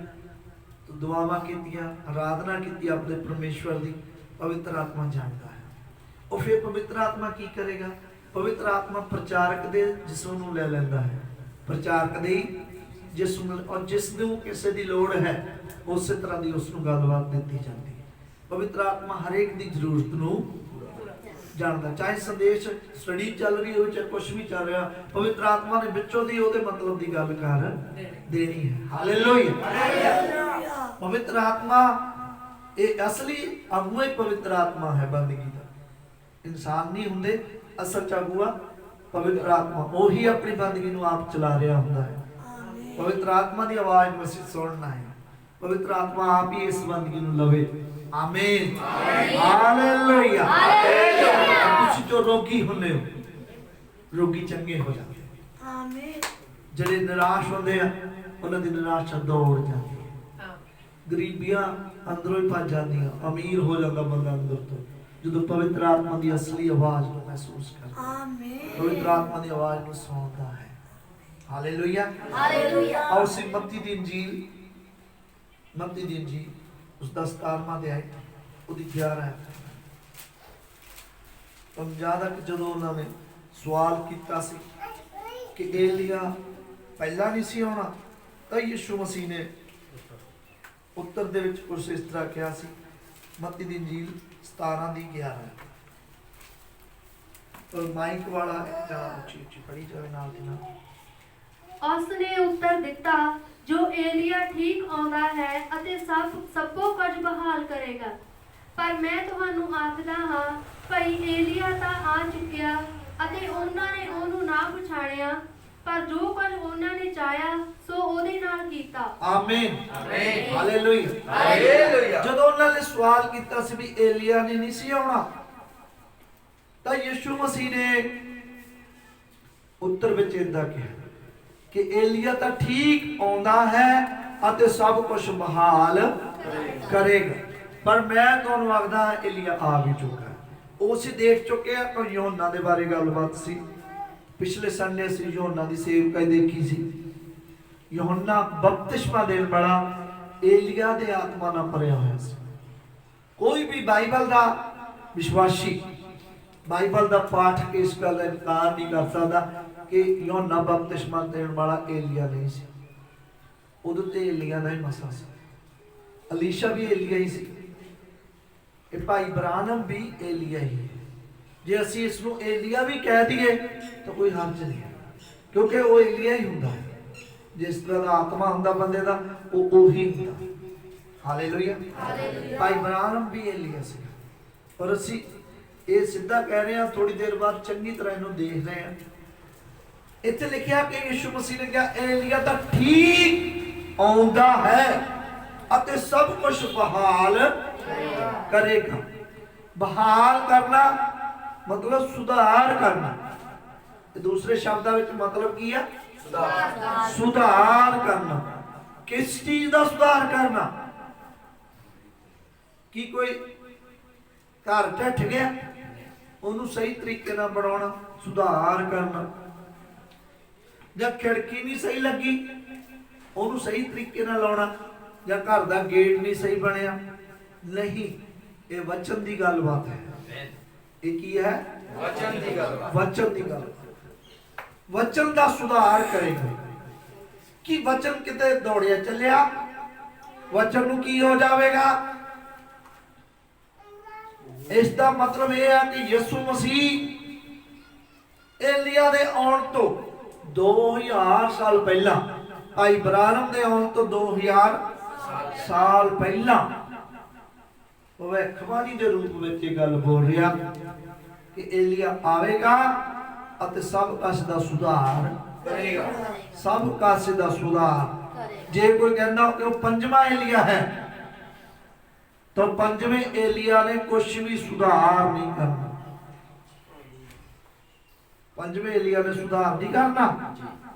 ਦੁਆਵਾਂ ਕੀਤੀਆਂ, ਆਰਾਧਨਾ ਕੀਤੀ ਆਪਣੇ ਪਰਮੇਸ਼ਵਰ ਦੀ, ਪਵਿੱਤਰ ਆਤਮਾ ਜਾਣਦਾ ਹੈ। ਉਹ ਫਿਰ ਪਵਿੱਤਰ ਆਤਮਾ ਕੀ ਕਰੇਗਾ? ਪਵਿੱਤਰ ਆਤਮਾ ਪ੍ਰਚਾਰਕ ਦੇ ਜਿਸਮ ਨੂੰ ਲੈ ਲੈਂਦਾ ਹੈ, ਪ੍ਰਚਾਰਕ ਦੇ ਜਿਸਮ, ਔਰ ਜਿਸ ਨੂੰ ਕਿਸੇ ਦੀ ਲੋੜ ਹੈ ਉਸੇ ਤਰ੍ਹਾਂ ਦੀ ਉਸ ਨੂੰ ਗੱਲਬਾਤ ਦਿੱਤੀ ਜਾਂਦੀ ਹੈ। ਪਵਿੱਤਰ ਆਤਮਾ ਹਰੇਕ ਦੀ ਜ਼ਰੂਰਤ ਨੂੰ ਜਾਣਦਾ, ਚਾਹੇ ਸੰਦੇਸ਼ ਸਟੱਡੀ ਚੱਲ ਰਹੀ ਹੋਵੇ, ਚਾਹੇ ਕੁਛ ਵੀ ਚੱਲ ਰਿਹਾ, ਪਵਿੱਤਰ ਆਤਮਾ ਨੇ ਵਿੱਚੋਂ ਦੀ ਉਹਦੇ ਮਤਲਬ ਦੀ ਗੱਲ ਕਰ ਦੇਣੀ ਹੈ। ਹਾਲੇਲੂਇਆ। ਪਵਿੱਤਰ ਆਤਮਾ ਇਹ ਅਸਲੀ ਆਗੂਆ ਹੀ ਪਵਿੱਤਰ ਆਤਮਾ ਹੈ ਬੰਦਗੀ ਦਾ, ਇਨਸਾਨ ਨਹੀਂ ਹੁੰਦੇ ਅਸਲ ਚ ਆਗੂਆ ਪਵਿੱਤਰ ਆਤਮਾ, ਉਹੀ ਆਪਣੀ ਬੰਦਗੀ ਨੂੰ ਆਪ ਚਲਾ ਰਿਹਾ ਹੁੰਦਾ ਹੈ। ਪਵਿੱਤਰ ਆਤਮਾ ਦੀ ਆਵਾਜ਼ ਨੂੰ ਅਸੀਂ ਸੁਣਨਾ ਹੈ, ਪਵਿੱਤਰ ਆਤਮਾ ਆਪ ਹੀ ਇਸ ਬੰਦਗੀ ਨੂੰ ਲਵੇ। ਆਮੀਨ। ਹਾਲੇਲੂਇਆ। ਤੁਸੀਂ ਜੋ ਰੋਗੀ ਹੁੰਦੇ ਹੋ, ਰੋਗੀ ਚੰਗੇ ਹੋ ਜਾਂਦੇ। ਆਮੀਨ। ਜਿਹੜੇ ਨਿਰਾਸ਼ ਹੁੰਦੇ ਆ, ਉਹਨਾਂ ਦੀ ਨਿਰਾਸ਼ਾ ਦੌੜ ਜਾਂਦੀ ਹੈ, ਗਰੀਬੀਆਂ ਅੰਦਰੋਂ ਹੀ ਭੱਜ ਜਾਂਦੀਆਂ, ਅਮੀਰ ਹੋ ਜਾਂਦਾ ਬੰਦਾ ਅੰਦਰ ਤੋਂ, ਜਦੋਂ ਪਵਿੱਤਰ ਆਤਮਾ ਦੀ ਅਸਲੀ ਆਵਾਜ਼ ਨੂੰ ਮਹਿਸੂਸ ਕਰਦਾ। ਆਮੀਨ। ਪਵਿੱਤਰ ਆਤਮਾ ਦੀ ਆਵਾਜ਼ ਨੂੰ ਸੁਣਦਾ ਹੈ। ਹਾਲੇਲੂਇਆ। ਹਾਲੇਲੂਇਆ। ਆਓ ਅਸੀਂ ਮੱਤੀ ਦੀ ਇੰਜੀਲ, ਮੱਤੀ ਦੀ ਇੰਜੀਲ ਉਸ ਦਾ 17ਵਾਂ ਅਧਿਆਇ, ਉਹਦੀ 11 ਹੈ। ਸਮਝਾਦਾ ਕਿ ਜਦੋਂ ਉਹਨਾਂ ਨੇ ਸਵਾਲ ਕੀਤਾ ਸੀ ਕਿ ਏਲੀਆ ਪਹਿਲਾਂ ਨਹੀਂ ਸੀ ਆਉਣਾ, ਤਾਂ ਯਿਸੂ ਮਸੀਹ ਨੇ ਉੱਤਰ ਦੇ ਵਿੱਚ ਕੁਝ ਇਸ ਤਰ੍ਹਾਂ ਕਿਹਾ ਸੀ। ਮੱਤੀ ਦੀ ਇੰਜੀਲ 17 ਦੀ 11। ਪਰ ਮਾਈਕ ਵਾਲਾ ਜਾਂ ਉੱਚੀ ਉੱਚੀ ਪੜੀ ਜਾਵੇ ਨਾਲ ਦੀ ਨਾਲ। ਉਸ ਨੇ ਉੱਤਰ ਦਿੱਤਾ, ਜੋ ਏਲੀਆ ਠੀਕ ਆਉਂਦਾ ਹੈ ਅਤੇ ਸਭੋ ਕੁਝ ਬਹਾਲ ਕਰੇਗਾ। ਪਰ ਮੈਂ ਤੁਹਾਨੂੰ ਆਖਦਾ ਹਾਂ, ਭਈ ਏਲੀਆ ਤਾਂ ਆ ਚੁੱਕਿਆ ਅਤੇ ਉਹਨਾਂ ਨੇ ਉਹਨੂੰ ਨਾ ਪਛਾਣਿਆ, ਪਰ ਜੋ ਕੁਝ ਉਹਨਾਂ ਨੇ ਚਾਹਿਆ ਸੋ ਉਹਦੇ ਨਾਲ ਕੀਤਾ। ਆਮੀਨ। ਹਾਲੇਲੂਇਆ। ਹਾਲੇਲੂਇਆ। ਜਦੋਂ ਉਹਨਾਂ ਨੇ ਸਵਾਲ ਕੀਤਾ ਸੀ ਵੀ ਏਲੀਆ ਨੇ ਨਹੀਂ ਸੀ ਆਉਣਾ, ਤਾਂ ਯਿਸੂ ਮਸੀਹ ਨੇ ਉੱਤਰ ਵਿੱਚ ਇਦਾਂ ਕਿਹਾ ਕਿ ਏਲੀਆ ਤਾਂ ਠੀਕ ਆਉਂਦਾ ਹੈ ਅਤੇ ਸਭ ਕੁਝ ਬਹਾਲ ਕਰੇਗਾ, ਪਰ ਮੈਂ ਤੁਹਾਨੂੰ ਆਖਦਾ ਏਲੀਆ ਆ ਵੀ ਚੁੱਕਾ। ਉਹ ਅਸੀਂ ਦੇਖ ਚੁੱਕੇ ਆ। ਤਾਂ ਯੋਹੰਨਾ ਦੇ ਬਾਰੇ ਗੱਲਬਾਤ ਸੀ, ਪਿਛਲੇ ਸੰਡੇ ਅਸੀਂ ਯੋਹੰਨਾ ਦੀ ਸੇਵਕਾਈ ਦੇਖੀ ਸੀ। ਯੋਹੰਨਾ ਬਪਤਿਸਮਾ ਦੇਣ ਵਾਲਾ ਏਲੀਆ ਦੇ ਆਤਮਾ ਨਾਲ ਭਰਿਆ ਹੋਇਆ ਸੀ। ਕੋਈ ਵੀ ਬਾਈਬਲ ਦਾ ਵਿਸ਼ਵਾਸੀ ਬਾਈਬਲ ਦਾ ਪਾਠ ਕੇ ਇਸ ਗੱਲ ਦਾ ਇਨਕਾਰ ਨਹੀਂ ਕਰ ਸਕਦਾ ਕਿ ਯੋਹੰਨਾ ਬਪਤਿਸਮਾ ਦੇਣ ਵਾਲਾ ਏਲੀਆ ਨਹੀਂ ਸੀ। ਉਦੋਂ ਤੇ ਏਲੀਆ ਦਾ ਹੀ ਮਸਲਾ ਸੀ। ਅਲੀਸ਼ਾ ਵੀ ਏਲੀਆ ਹੀ ਸੀ, ਇਹ ਭਾਈ ਬਰਾਨਮ ਵੀ ਏਲੀਆ ਹੀ ਹੈ। ਜੇ ਅਸੀਂ ਇਸ ਨੂੰ ਏਲੀਆ ਵੀ ਕਹਿ ਦਈਏ ਤਾਂ ਕੋਈ ਹਰਜ ਨਹੀਂ, ਕਿਉਂਕਿ ਉਹ ਏਲੀਆ ਹੀ ਹੁੰਦਾ ਹੈ। ਜਿਸ ਤਰ੍ਹਾਂ ਦਾ ਆਤਮਾ ਹੁੰਦਾ ਬੰਦੇ ਦਾ, ਉਹ ਉਹੀ ਹੁੰਦਾ। ਹਾਲੇਲੂਇਆ। ਭਾਈ ਬਰਾਨਮ ਵੀ ਏਲੀਆ ਸੀ, ਪਰ ਅਸੀਂ ਇਹ ਸਿੱਧਾ ਕਹਿ ਰਹੇ ਹਾਂ, ਥੋੜੀ ਦੇਰ ਬਾਅਦ ਚੰਗੀ ਤਰ੍ਹਾਂ ਇਹਨੂੰ ਦੇਖ ਰਹੇ ਹਾਂ। ਇੱਥੇ ਲਿਖਿਆ ਕਿ ਯਿਸੂ ਮਸੀਹ ਨੇ ਕਿਹਾ ਏਲੀਆ ਤਾਂ ਠੀਕ ਆਉਂਦਾ ਹੈ ਅਤੇ ਸਭ ਕੁਝ ਬਹਾਲ ਕਰੇਗਾ। ਬਹਾਲ ਕਰਨਾ मतलब सुधार करना। दूसरे शब्दों में मतलब की है सुधार करना। किस चीज का सुधार करना? कि कोई घर ढठ गया उन्होंने सही तरीके नाल बनाना, सुधार करना। या खिड़की नहीं सही लगी उन्होंने सही तरीके नाल लाना, या घर का गेट नहीं सही बनया, नहीं, ये वचन की गलबात है। है वचन दी गल, वचन दी गल, वचन दा सुधार करेगा। कि वचन किते दौड़िया चलिया, वचन नूं की हो जाएगा? इसका मतलब यह है कि यीशु मसीह एलिया दे आउण तो 2000 साल पहला, भाई इब्राहिम दे आउण तो 2000 साल पहला भविष्यवाणी के रूप में ये गल बोल रहा कि एलिया आवेगा और सब कस का सुधार करेगा। सब कस का सुधार। जे कोई कहना कि वो पंजवा एलिया है तो पंजवें एलिया ने कुछ भी सुधार नहीं करना। पंजवें एलिया ने सुधार नहीं करना,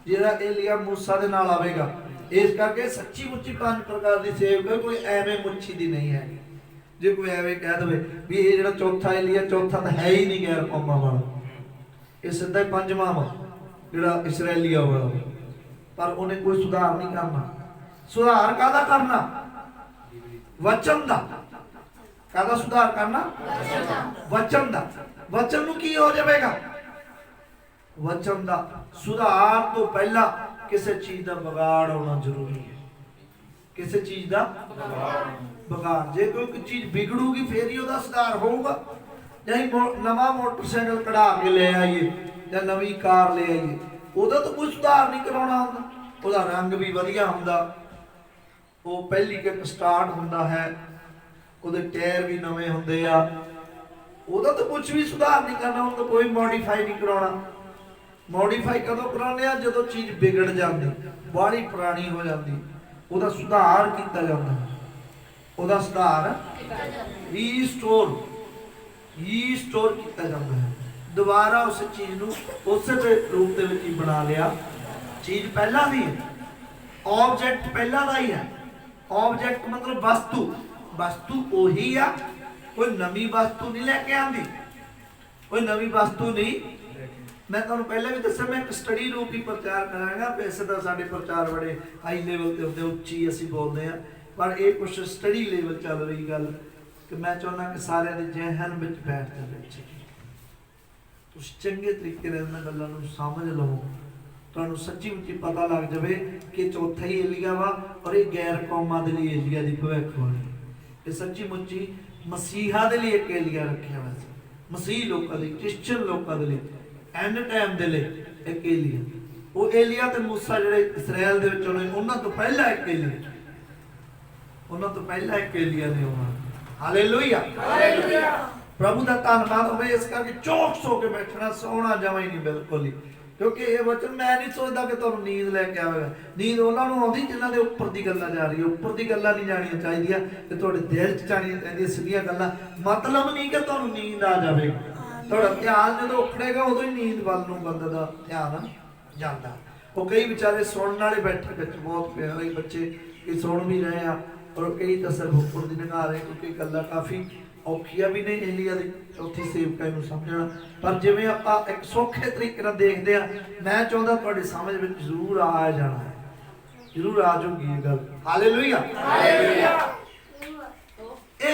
जेड़ा एलिया मूसा दे नाल आवेगा। इस करके सच्ची मुच्ची 5 प्रकार की सेवक कोई एवें मुच्छी दी नहीं है। जे कोई एवें कह दे भी ये जेड़ा चौथा एलिया, चौथा तो है ही नहीं गैर कौमां वाला, ये सीधा ही पंजवां वा जेड़ा इसराइलिया वाला, पर उन्हें कोई सुधार नहीं करना। सुधार कादा करना? वचन दा। कादा सुधार करना? वचन दा। वचन नूं की हो जाएगा? वचन दा सुधार तो पहला किसी चीज का बगाड़ होना जरूरी है। किसी चीज का बगाड़, जे कोई चीज बिगड़ूगी फिर ही उसका सुधार होगा। नहीं नवा मोटरसाइकिल कढ़ा के ले आइए या नवी कार ले आइए, ਉਹਦਾ तो कोई सुधार नहीं कराना ਹੁੰਦਾ। ਉਹਦਾ रंग भी ਵਧੀਆ ਹੁੰਦਾ, वो पहली किक स्टार्ट ਹੁੰਦਾ है, ਉਹਦੇ टायर भी नवे ਹੁੰਦੇ ਆ, ਉਹਦਾ तो कुछ भी सुधार नहीं करना, ਉਹਦਾ कोई मॉडिफाई नहीं कराना। मॉडिफाई कदों कराने आ? जदों चीज बिगड़ जाती, बाहली पुरानी हो जाती, ਉਹਦਾ सुधार किया जाता है। ਉਹਦਾ सुधार रीस्टोर किया जाता है। दोबारा उस चीज नूं उस रूप दे विच ही बना लिया। चीज पहला दी है, ऑब्जेक्ट पहला दा ही है। ऑब्जेक्ट मतलब वस्तु, वस्तु वही आ, कोई नवी वस्तु नहीं लेके आंदी, कोई नवी वस्तु नहीं। मैं तुहानूं पहले भी दस्सिया, मैं एक स्टडी रूप ही प्रचार करांगा। वैसे तो साडे प्रचार बड़े हाई लेवल ते होंदे, उच्ची असीं बोलदे आ, पर ये कुछ स्टडी लेवल चल रही गल कि मैं चाहुंदा कि सारिਆਂ ਦੇ जहन ਵਿੱਚ बैठ जावे, तुसीं चंगे तरीके नाल इन्हां गल्लां नूं समझ लवो, तुहानूं सच्ची मुच्ची पता लग जावे कि चौथा ही एलिया वा और ये गैर कौमां दे लई एलिया दी भविष्यवाणी। ये सच्ची मुच्ची मसीहा दे लई एक एलिया रखिया होया सी, मसीह लोकां दे, क्रिश्चियन लोकां दे लई, एंड टाइम दे लई एक एलिया। वो एलिया ते मूसा जिहड़े इसराइल दे विच होने, उन्हां तो पहला एक एलिया, उन्हां तो पहला एक एलिया ने होना। Hallelujah, hallelujah. प्रभु का धन्यवाद होवे। इस करके चौकस होके बैठना, सोना जावा ही नहीं बिल्कुल ही, क्योंकि ये वचन मैं नहीं सोचता कि तुहानूं नींद लैके आवेगा। नींद उन्हां नूं आउंदी जिन्हां दे उपर दी गल्लां जा रही है। उपर दी गल्लां नहीं जाणियां चाहीदियां, कि तुहाडे दिल च जाणियां चाहीदियां सीधियां गल्लां। मतलब नहीं कि तुहानूं नींद आ जावेगी, तुहाडा ध्यान जदों उखड़ेगा उदों ही नींद वल नूं बंदे दा ध्यान जांदा। वो कई बेचारे सुणन वाले बैठे विच बहुत प्यारे बच्चे कि सुण भी रहे आ, और कई तो सिर्फ उपर दी निगाह रहे, क्योंकि गल्लां काफ़ी औखिया भी नहीं एलिया दी चौथी सेवकाई नूं समझना। पर जिवें आपां एक सौखे तरीके नाल देखदे आ, मैं चाहुंदा तुहाडी समझ विच जरूर आ जाना है, जरूर आ जाऊगी ये गल। Hallelujah, hallelujah. ये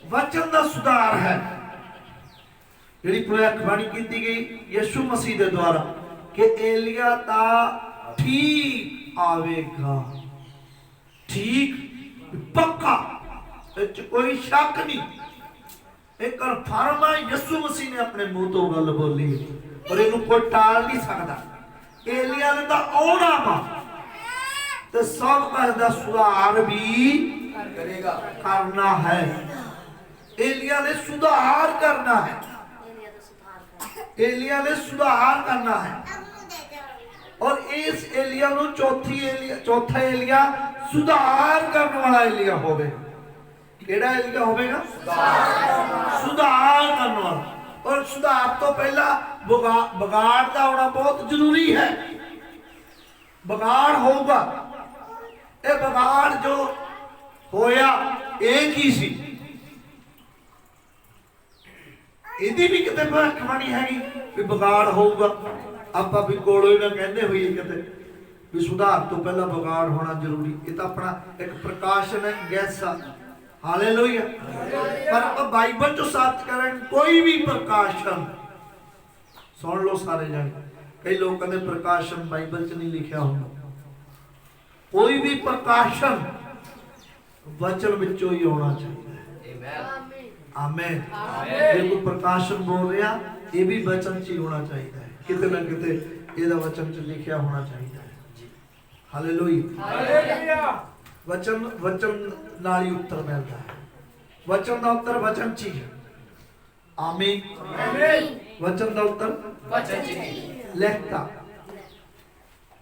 वचन दा सुधार है, जिहड़ी भविष्यवाणी कीती गई यीशु मसीह दे द्वारा कि एलिया ता ठीक आवेगा, ठीक पक्का, कोई शक नहीं। एक कन्फर्म है, यीशु मसीह ने अपने मुंह तो गल बोली और इनू कोई टाल नहीं सकता। एलिया ने तो आना वा तो सब का सुधार भी करेगा, करना है। एलिया ने सुधार करना है, एलिया ने सुधार करना है। और इस एलिया ਨੂੰ चौथा एलिया सुधार करने वाला एलिया होवेगा। केड़ा एलिया होवेगा? सुधार करने वाला। और सुधार तो पहला बगाड़ का होना बहुत जरूरी है। बगाड़ होगा, ये बगाड़ जो होया एक ही सी, ਇਹਦੀ भी किते भविष्यवाणी हैगी भी बगाड़ होगा। ਆਪਾਂ भी कोलों ही ना कहते हुए किते भी सुधार तो पहला बगाड़ होना जरूरी। ये तो अपना एक प्रकाशन है, गैसा। हालेलुया। पर अब बाइबल जो साथ करें कोई भी प्रकाशन, सुन लो सारे जाने, कई लोग कहते प्रकाशन बाइबल च नहीं लिखा होगा। कोई भी प्रकाशन वचन विचों ही होना चाहिए। आमेन। ये कोई प्रकाशन बोल रहा ये भी वचन च ही होना चाहिए, किते ना किते ਇਹਦਾ वचन च लिखा होना चाहिए। हालेलुया। वचन नाल ही उत्तर मिलता है। वचन का उत्तर वचन च ही है। आमीन। वचन का उत्तर वचन च ही लिखता।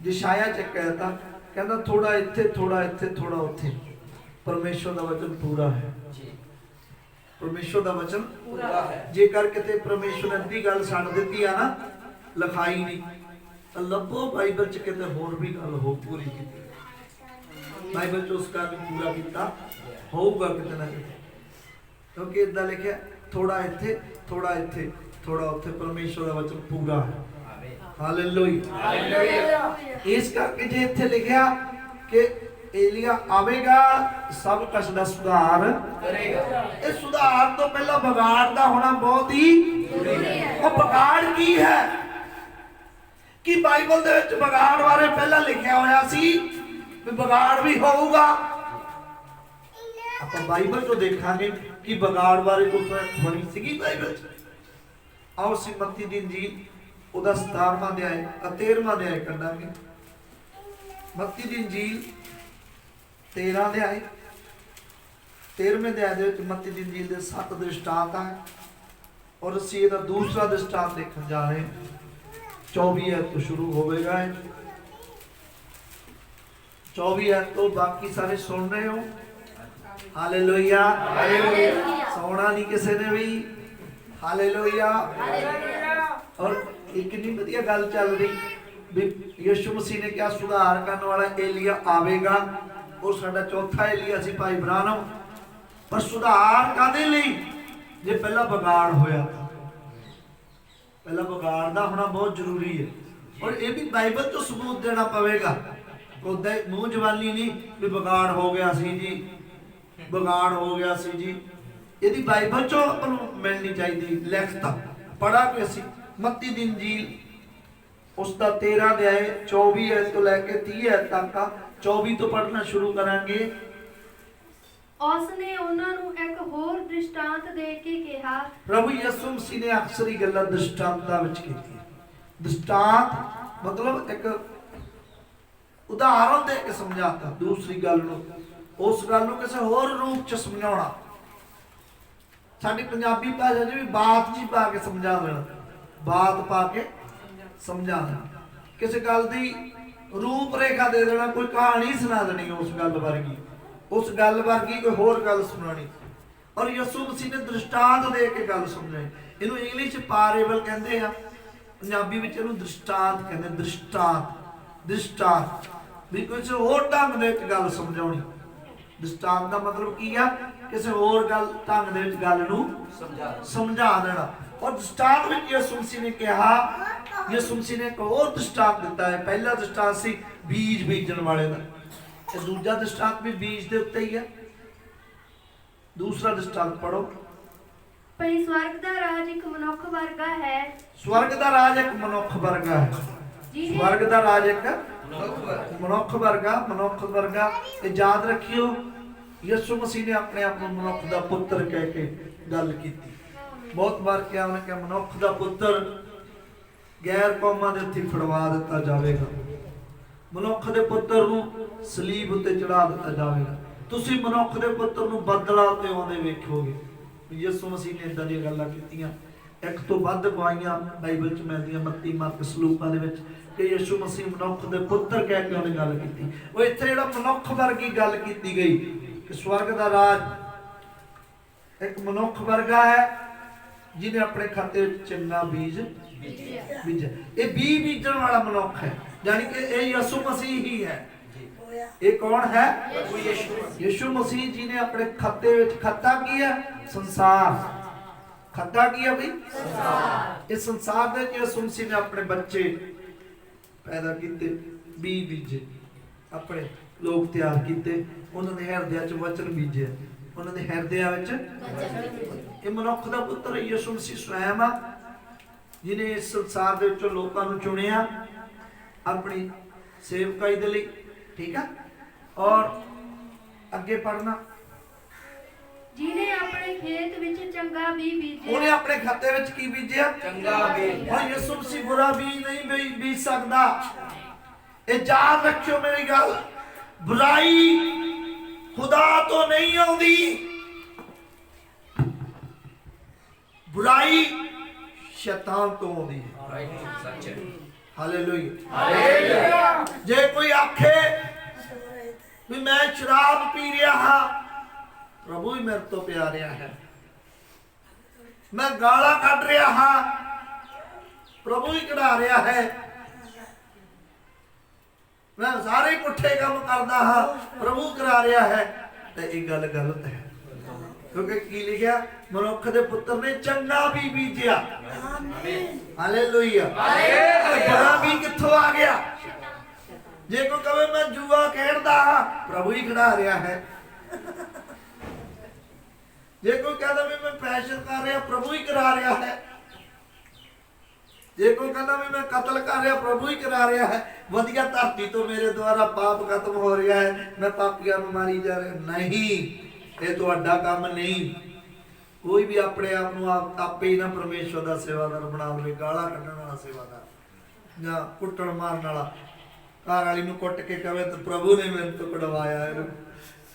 यशायाह च कहता, कहता थोड़ा इत्थे थोड़ा इत्थे थोड़ा उत्थे। परमेश्वर का वचन पूरा है। परमेश्वर का वचन पूरा है। जेकर किते परमेश्वर ने अद्धी गल छड्ड दित्ती है ना, लिखाई नहीं, तो लभो बाइबल च किते होर भी गल हो पूरी की। बाइबल च उस गल पूरा किया होगा किते ना किते, क्योंकि इदा लिखा थोड़ा इत्थे थोड़ा इत्थे थोड़ा उत्थे। परमेश्वर का वचन पूरा है। हालेलुया। इस करके जे इत्थे लिखा कि एलिया आवेगा, सब कुछ दा सुधार करेगा। इस सुधार तो पहला बगाड़ दा होना बहुत ही जरूरी है। वो बगाड़ की है कि बाइबल दे विच बगाड़ बारे पहला लिखा होया सी कि बगाड़ भी होगा। आप बाइबल जो देखांगे कि बगाड़ बारे को बनी सी बाइबल। आओ सी मत्ती दी इंजील ओदा 17वां अध्याय 13वां अध्याय कढांगे। मत्ती दी इंजील 13 अध्याय 13वें अध्याय दे विच मत्ती दी इंजील दे 7 दृष्टांत है और असीं इहदा दूसरा दृष्टांत देखण जा रहे हैं। 24 तो शुरू होवेगा। 24 तो बाकी सारे सुन रहे हो। हालेलुया। सोना नहीं किसी ने भी। हालेलुया। और एक नहीं बढ़िया गल चल रही भी यीशु मसीह ने क्या सुधार करने वाला एलिया आवेगा और साडा चौथा एलिया सी भाई ब्रानम। पर सुधार कादे लई? जे पहला बगाड़ होया, पहला बगाड़ दा होना बहुत जरूरी है। और ये भी बाइबल तो सबूत देना पवेगा। उदा मुंह जवानी नहीं भी बगाड़ हो गया सी जी, बगाड़ हो गया सी जी। यदि बाइबल चो मिलनी चाहिए लिखता पढ़ा के सी मत्ती दी इंजील उसका 13 अध्याय 24 तो लेके 30 तक का 24 तो पढ़ना शुरू करांगे। उसने ਉਹਨਾਂ ਨੂੰ ਇੱਕ ਹੋਰ ਦ੍ਰਿਸ਼ਟਾਂਤ ਦੇ ਕੇ ਕਿਹਾ। प्रभु यीशु मसीह ने अक्सर ही गल्लां दृष्टांतां विच कीती। दृष्टांत मतलब एक उदाहरण दे के समझाता दूसरी गल नूं उस गल नूं किसी होर रूप च समझाउणा। साडी पंजाबी भाषा च भी बात जी पा के समझा देना, बात पा के समझा देना, किसी गल दी रूपरेखा दे देना, कोई कहानी सुना देनी उस गल वर्गी, उस गल वर्गी कोई होर गल सुनानी। और यीशु मसीह ने दृष्टांत दे के गल समझाई। इनू इंग्लिश पारेबल कहते हैं, पंजाबी विच इनू दृष्टांत कहते। दृष्टांत दृष्टांत भी किसी होर ढंग दे गल समझाउणी। दृष्टांत का मतलब की है किसी होर गल ढंग दे गल नू समझा देना। और दृष्टांत में यीशु मसीह ने कहा, यीशु मसीह ने एक और दृष्टांत दिता है। पहला दृष्टांत सी बीज बीजन वाले दा, ते दूजा दृष्टांत भी बीज दे उत्ते ही है। दूसरा दृष्टांत पढ़ो। ਭਈ स्वर्ग दा राज एक मनुख वर्गा है। स्वर्ग दा राज एक मनुख वर्गा है। स्वर्ग दा राज एक मनुख वर्गा। ये याद रखियो यीशु मसीह ने अपने आप को मनुख दा पुत्र कह के गल की। बहुत बार क्या उन्हें कहा मनुख दा पुत्र गैर कौमां दे उत्ते फड़वा दिता जाएगा, मनुख दे पुत्र नूं सलीब उत्ते चढ़ा दिता जाएगा। तुसी मनुख दे पुत्र नूं बदला ते आउंदे वेखोगे। यीशु मसीह ने इदां दी गल्लां कीतियां। ਇੱਕ ਤੋਂ ਵੱਧ ਗਵਾਹੀਆਂ ਬਾਈਬਲ 'ਚ ਮਿਲਦੀਆਂ, ਮੱਤੀ, ਮਾਰਕਸ, ਲੂਕਾ ਦੇ ਵਿੱਚ, ਕਿ ਯਿਸੂ ਮਸੀਹ ਮਨੁੱਖ ਦੇ ਪੁੱਤਰ ਕਹਿ ਕੇ ਉਹਨੇ ਗੱਲ ਕੀਤੀ। ਉਹ ਇੱਥੇ ਜਿਹੜਾ ਮਨੁੱਖ ਵਰਗੀ ਗੱਲ ਕੀਤੀ ਗਈ ਕਿ ਸਵਰਗ ਦਾ ਰਾਜ ਇੱਕ ਮਨੁੱਖ ਵਰਗਾ ਹੈ ਜਿਹਨੇ ਆਪਣੇ ਖਾਤੇ ਵਿੱਚ ਚੰਗਾ ਬੀਜ ਬੀਜਿਆ। ਇਹ ਬੀਜਣ ਵਾਲਾ ਮਨੁੱਖ ਹੈ, ਯਾਨੀ कि ये यीशु मसीह ही है। ये कौन है? यीशु मसीह जी ने अपने खत्ते विच खत्ता किया संसार, खत्ता किया भाई संसार। इस संसार दे यीशु मसीह ने अपने बच्चे पैदा किए, बीजे, अपने लोग तैयार किए, उन्होंने हृदय च वचन बीजे, उन्होंने हृदय विच ये मनुख दा पुत्र यीशु मसीह स्वयं आ जिन्हें इस संसार दे विचों लोकां नूं चुनिया अपनी सेवकाई दे लई। ठीक है, और अगे पढ़ना, जिन्हें अपने खेत विच चंगा बीज बीजिया, उन्हें अपने खाते विच की बीजिया? चंगा बीज। और यीशु मसीह बुरा बीज नहीं बीज सकदा। ये याद रखियो मेरी गल, बुराई खुदा तो नहीं आउंदी, बुराई शैतान तो आउंदी है। सच है, हालेलुया। जे कोई आखे भी मैं शराब पी रहा हाँ, प्रभु ही मेरे तो पिया रहा है, मैं गाला कट रहा हाँ, प्रभु ही कढ़ा रहा है, मैं सारे पुठे काम करता हाँ, प्रभु करा रहा है, तो ये गल गलत है। क्योंकि की लिखा, मनुख दे पुत्र ने चंगा भी बीजिया। हालेलुया। बुरा भी कित्थों आ गया? जे कोई कहे मैं जुआ खेलता हाँ, प्रभु ही खिड़ा रहा है। जे कोई कहता भी मैं फैशन कर रहा, प्रभु ही करा रहा है। जे कोई कहता भी मैं कत्ल कर रहा, प्रभु ही करा रहा है। वधिया धरती तो मेरे द्वारा पाप खत्म हो रहा है, मैं पापियां नूं मारी जा रहा। नहीं, ये तो अड्डा काम नहीं। कोई भी अपने आप नूं आपे ही ना परमेश्वर दा सेवादार बना लवे, गाला कड्ढण वाला सेवादार या कुट्टण मारन वाला, घर वाली नूं कुट के कहे तो प्रभु ने मेरे तो कटवाया,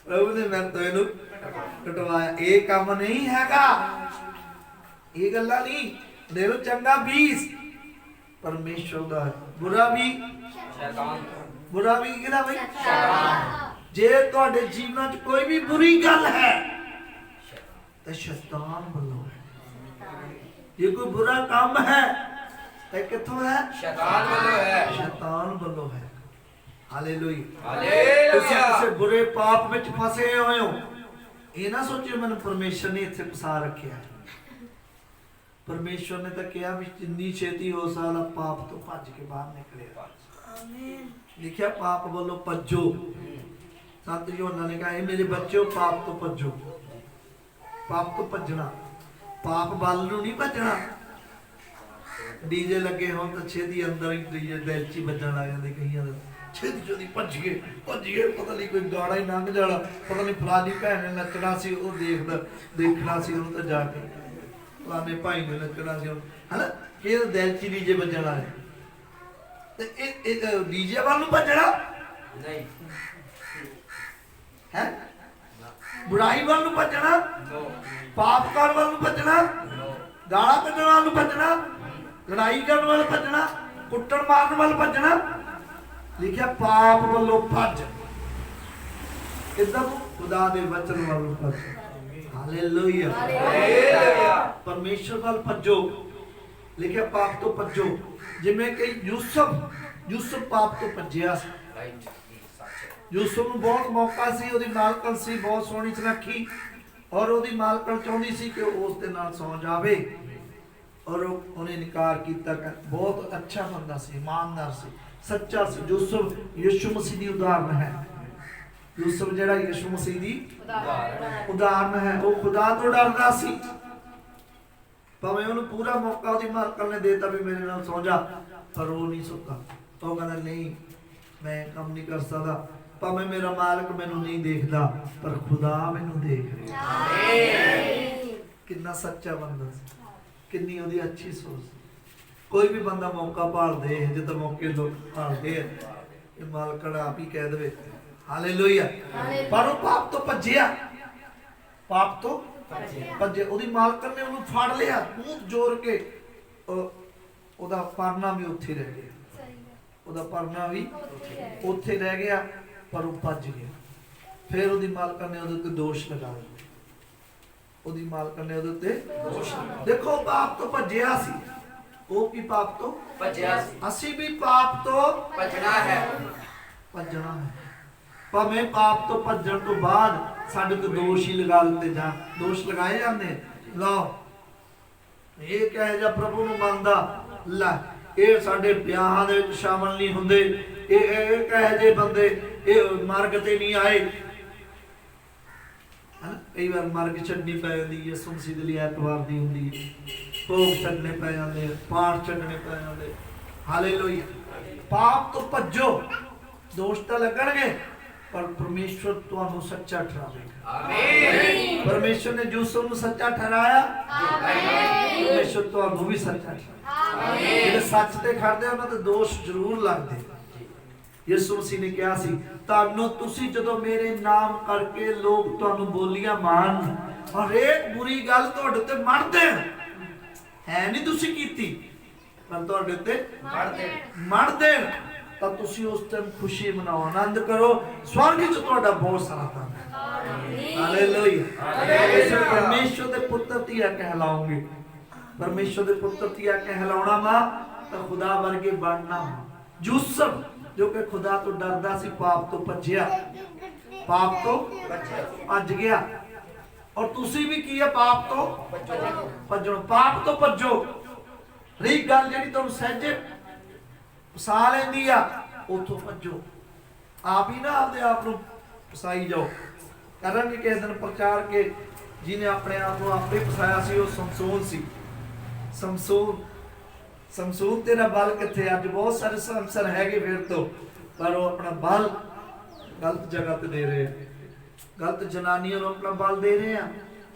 प्रभु ने मेरे तो इहनूं कटवाया। ये काम नहीं हैगा, ये गल्लां नहीं। देखो चंगा बीज परमेश्वर दा है, बुरा भी शैतान, बुरा भी किहदा भाई? शैतान। जे तुहाडे जीवन च कोई भी बुरी गल है तो शैतान वालों है। ये कोई बुरा काम है तो कित्थों है? शैतान वालों है, शैतान वालों है। हालेलुया। हालेलुया। किसी बुरे पाप विच फसे होए हो, ये ना सोचियो मैंने परमेश्वर ने इत्थे फसा रखिया है। परमेश्वर ने तो कहा भी जिन्नी छेती हो सकदा पाप तो भज के बाहर निकले। आमीन। लिखिया पाप वालों भजो। संत यूहन्ना ने कहा मेरे बच्चों पाप तो भजो। पाप तो भजना, पाप वाल नूं नहीं भजना। डीजे लगे हो तो छेती अंदर ही डीजे दिलची बजन लग जाते, कईयां दे छेती छेती भजिए पता नहीं कोई गाना ही लंघ जाना, पता नहीं फलानी भैन ने नचना सी, वो देखना सी उन्होंने तो जाके फलाने भाई ने नचना सी, है ना, कि दिलची डीजे बजन आए तो डीजे वाल नूं भजना नहीं है, बुराई वाल नूं भजना, पाप करन वाल नूं भजना, गाला कड्ढण वाल नूं भजना, लड़ाई करन वाल भजना, कुट्टण मारन वाल भजना। लिखिया पाप वालों भज, इधर खुदा दे वचन वालों भज। हालेलुया। परमेश्वर वाल भजो। लिखिया पाप तो भजो, जिवें कि यूसुफ पाप तो भजिया। यूसुफ नूं बहुत मौका सी, ओदी मालकन सी बहुत सोहनी सुनखी, और ओदी मालकन चाहुंदी सी कि उस दे नाल सौ जावे, और उन्हें इनकार किया। बहुत अच्छा बंदा सी, ईमानदार सी, सच्चा सी। यूसुफ यीशु मसीह दी उदाहरण है। यूसुफ जिहड़ा यीशु मसीह दी उदाहरण है, वो खुदा तो डरदा सी, भावें उन्हें पूरा मौका ओदी मालकन ने देता भी मेरे नाल सौ जा, पर वो नहीं सुता। तो कहना नहीं मैं काम नहीं कर सकता, भावें मेरा मालिक मैनू नहीं देखता, पर खुदा मैनू देख रहा। कितना सच्चा बंदा, कितनी ओदी अच्छी सोच। कोई भी बंदा मौका भाल दे, जिद्दां मौके लोग भालदे है, मालकन आप ही कह दे हालेलुया। पर वो पाप तो भजिया, पाप तो ਭੱਜੇ। ਉਹਦੀ ਮਾਲਕਣ ਨੇ ਉਹਨੂੰ ਫੜ ਲਿਆ, ਮੂੰਹ ਜੋੜ ਕੇ। ਉਹਦਾ ਪਰਨਾ ਵੀ ਉੱਥੇ ਰਹਿ ਗਿਆ, ਉਹਦਾ ਪਰਨਾ ਵੀ ਉੱਥੇ ਰਹਿ ਗਿਆ, ਪਰ ਉਹ ਭੱਜ ਗਿਆ। ਫਿਰ ਉਹਦੀ ਮਾਲਕਣ ਨੇ ਉਹਦੇ ਉੱਤੇ ਦੋਸ਼ ਲਗਾਇਆ, ਉਹਦੀ ਮਾਲਕਣ ਨੇ ਉਹਦੇ ਉੱਤੇ ਦੋਸ਼। ਦੇਖੋ, ਪਾਪ ਤੋਂ ਭੱਜਿਆ ਸੀ। ਉਹ ਕੀ ਪਾਪ ਤੋਂ ਭੱਜਿਆ ਸੀ? ਅਸੀਂ ਵੀ ਪਾਪ ਤੋਂ ਭੱਜਣਾ ਹੈ, ਭੱਜਣਾ ਹੈ। ਭਾਵੇਂ ਪਾਪ ਤੋਂ ਭੱਜਣ ਤੋਂ ਬਾਅਦ ਸਾਡੇ ਤੇ ਦੋਸ਼ ਹੀ ਲਗਾ ਦਿੱਤੇ ਜਾਂ ਦੋਸ਼ ਲਗਾਏ ਜਾਂਦੇ। ਲਓ, ਇਹ ਕਹੇ ਜਾਂ ਪ੍ਰਭੂ ਨੂੰ ਮੰਨਦਾ, ਲੈ ਇਹ ਸਾਡੇ ਵਿਆਹਾਂ ਦੇ ਵਿੱਚ ਸ਼ਾਮਲ ਨਹੀਂ ਹੁੰਦੇ, ਇਹ ਕਹੇ ਜੇ ਬੰਦੇ ਇਹ ਮਾਰਗ ਤੇ ਨਹੀਂ ਆਏ। ਕਈ ਵਾਰ ਮਾਰਗ ਛੱਡਣੀ ਪੈ ਜਾਂਦੀ ਹੈ, ਸੁਨਸੀ ਦੇ ਲਈ ਐਤਵਾਰ ਦੀ ਹੁੰਦੀ ਹੈ, ਭੋਗ ਛੱਡਣੇ ਪੈ ਜਾਂਦੇ, ਪਾਠ ਛੱਡਣੇ ਪੈ ਜਾਂਦੇ। ਹਾਲੇਲੂਇਆ। ਪਾਪ ਤੋਂ ਭੱਜੋ, ਦੋਸ਼ ਤਾਂ ਲੱਗਣਗੇ, ਪਰ ਪਰਮੇਸ਼ਵਰ ਤੁਹਾਨੂੰ ਸੱਚਾ ਠਹਿਰਾਵੇਗਾ। ਆਮੀਨ। ਪਰਮੇਸ਼ਵਰ ਨੇ ਯੂਸੁਫ ਨੂੰ ਸੱਚਾ ਠਹਿਰਾਇਆ, ਪਰਮੇਸ਼ਵਰ ਤੁਹਾਨੂੰ ਵੀ ਸੱਚਾ ਠਹਿਰਾਏਗਾ। ਜਿਹੜੇ ਸੱਚ ਤੇ ਖੜਦੇ ਉਹਨਾਂ ਤੇ ਦੋਸ਼ ਜ਼ਰੂਰ ਲੱਗਦੇ। ਯਿਸੂ ਮਸੀਹ ਨੇ ਕਿਹਾ ਸੀ, ਤੁਹਾਨੂੰ ਤੁਸੀਂ ਜਦੋਂ ਮੇਰੇ ਨਾਮ ਕਰਕੇ ਲੋਕ ਤੁਹਾਨੂੰ ਬੋਲੀਆਂ ਮਾਰਨ, ਹਰੇਕ ਬੁਰੀ ਗੱਲ ਤੁਹਾਡੇ ਤੇ ਮੜਦੇ ਹੈ ਨਹੀਂ ਤੁਸੀਂ ਕੀਤੀ, ਪਰ ਤੁਹਾਡੇ ਤੇ ਮੜਦੇ, ਤਾਂ ਤੁਸੀਂ ਉਸ ਟਾਈਮ ਖੁਸ਼ੀ ਮਨਾਓ, ਆਨੰਦ ਕਰੋ, ਸਵਰਗ ਵਿੱਚ ਤੁਹਾਡਾ ਬਹੁਤ ਸਾਰਾ ਧਨ ਹੈ। ਹਾਲੇਲੂਇਆ। ਇਸ ਪਰਮੇਸ਼ਵਰ ਦੇ ਪੁੱਤਰ ਧੀਆ ਕਹਿਲਾਓਗੇ। ਪਰਮੇਸ਼ਵਰ ਦੇ ਪੁੱਤਰ ਧੀਆ ਕਹਿਲਾਉਣਾ ਵਾ ਤਾਂ ਖੁਦਾ ਵਰਗੇ ਬਣਨਾ। ਯੂਸੁਫ ਜੋ ਕਿ ਖੁਦਾ ਤੋਂ ਡਰਦਾ ਸੀ, ਪਾਪ ਤੋਂ ਭੱਜਿਆ, ਪਾਪ ਤੋਂ ਭੱਜ ਗਿਆ। ਔਰ ਤੁਸੀਂ ਵੀ ਕੀ ਹੈ? ਪਾਪ ਤੋਂ ਭੱਜੋ, ਪਾਪ ਤੋਂ ਭੱਜੋ। ਰਹੀ ਗੱਲ ਜਿਹੜੀ ਤੁਹਾਨੂੰ ਸਹਿਜੇ ਫਸਾ ਲੈਂਦੀ ਆ, ਉਥੋਂ ਭੱਜੋ। ਆਪ ਹੀ ਨਾ ਆਪਦੇ ਆਪ ਨੂੰ ਫਸਾਈ ਜਾਓ। ਕਰਾਂਗੇ ਕਿਸੇ ਦਿਨ ਪ੍ਰਚਾਰ ਕੇ ਜਿਹਨੇ ਆਪਣੇ ਆਪ ਨੂੰ ਆਪੇ ਫਸਾਇਆ ਸੀ, ਉਹ ਸਮਸੋਨ ਸੀ। ਸਮਸੂਨ ਤੇਰਾ ਬਲ ਕਿੱਥੇ? ਅੱਜ ਬਹੁਤ ਸਾਰੇ ਸੰਸਰ ਹੈਗੇ ਫਿਰ ਤੋਂ, ਪਰ ਉਹ ਆਪਣਾ ਬਲ ਗਲਤ ਜਗ੍ਹਾ ਤੇ ਦੇ ਰਹੇ ਆ, ਗਲਤ ਜਨਾਨੀਆਂ ਨੂੰ ਆਪਣਾ ਬਲ ਦੇ ਰਹੇ ਆ,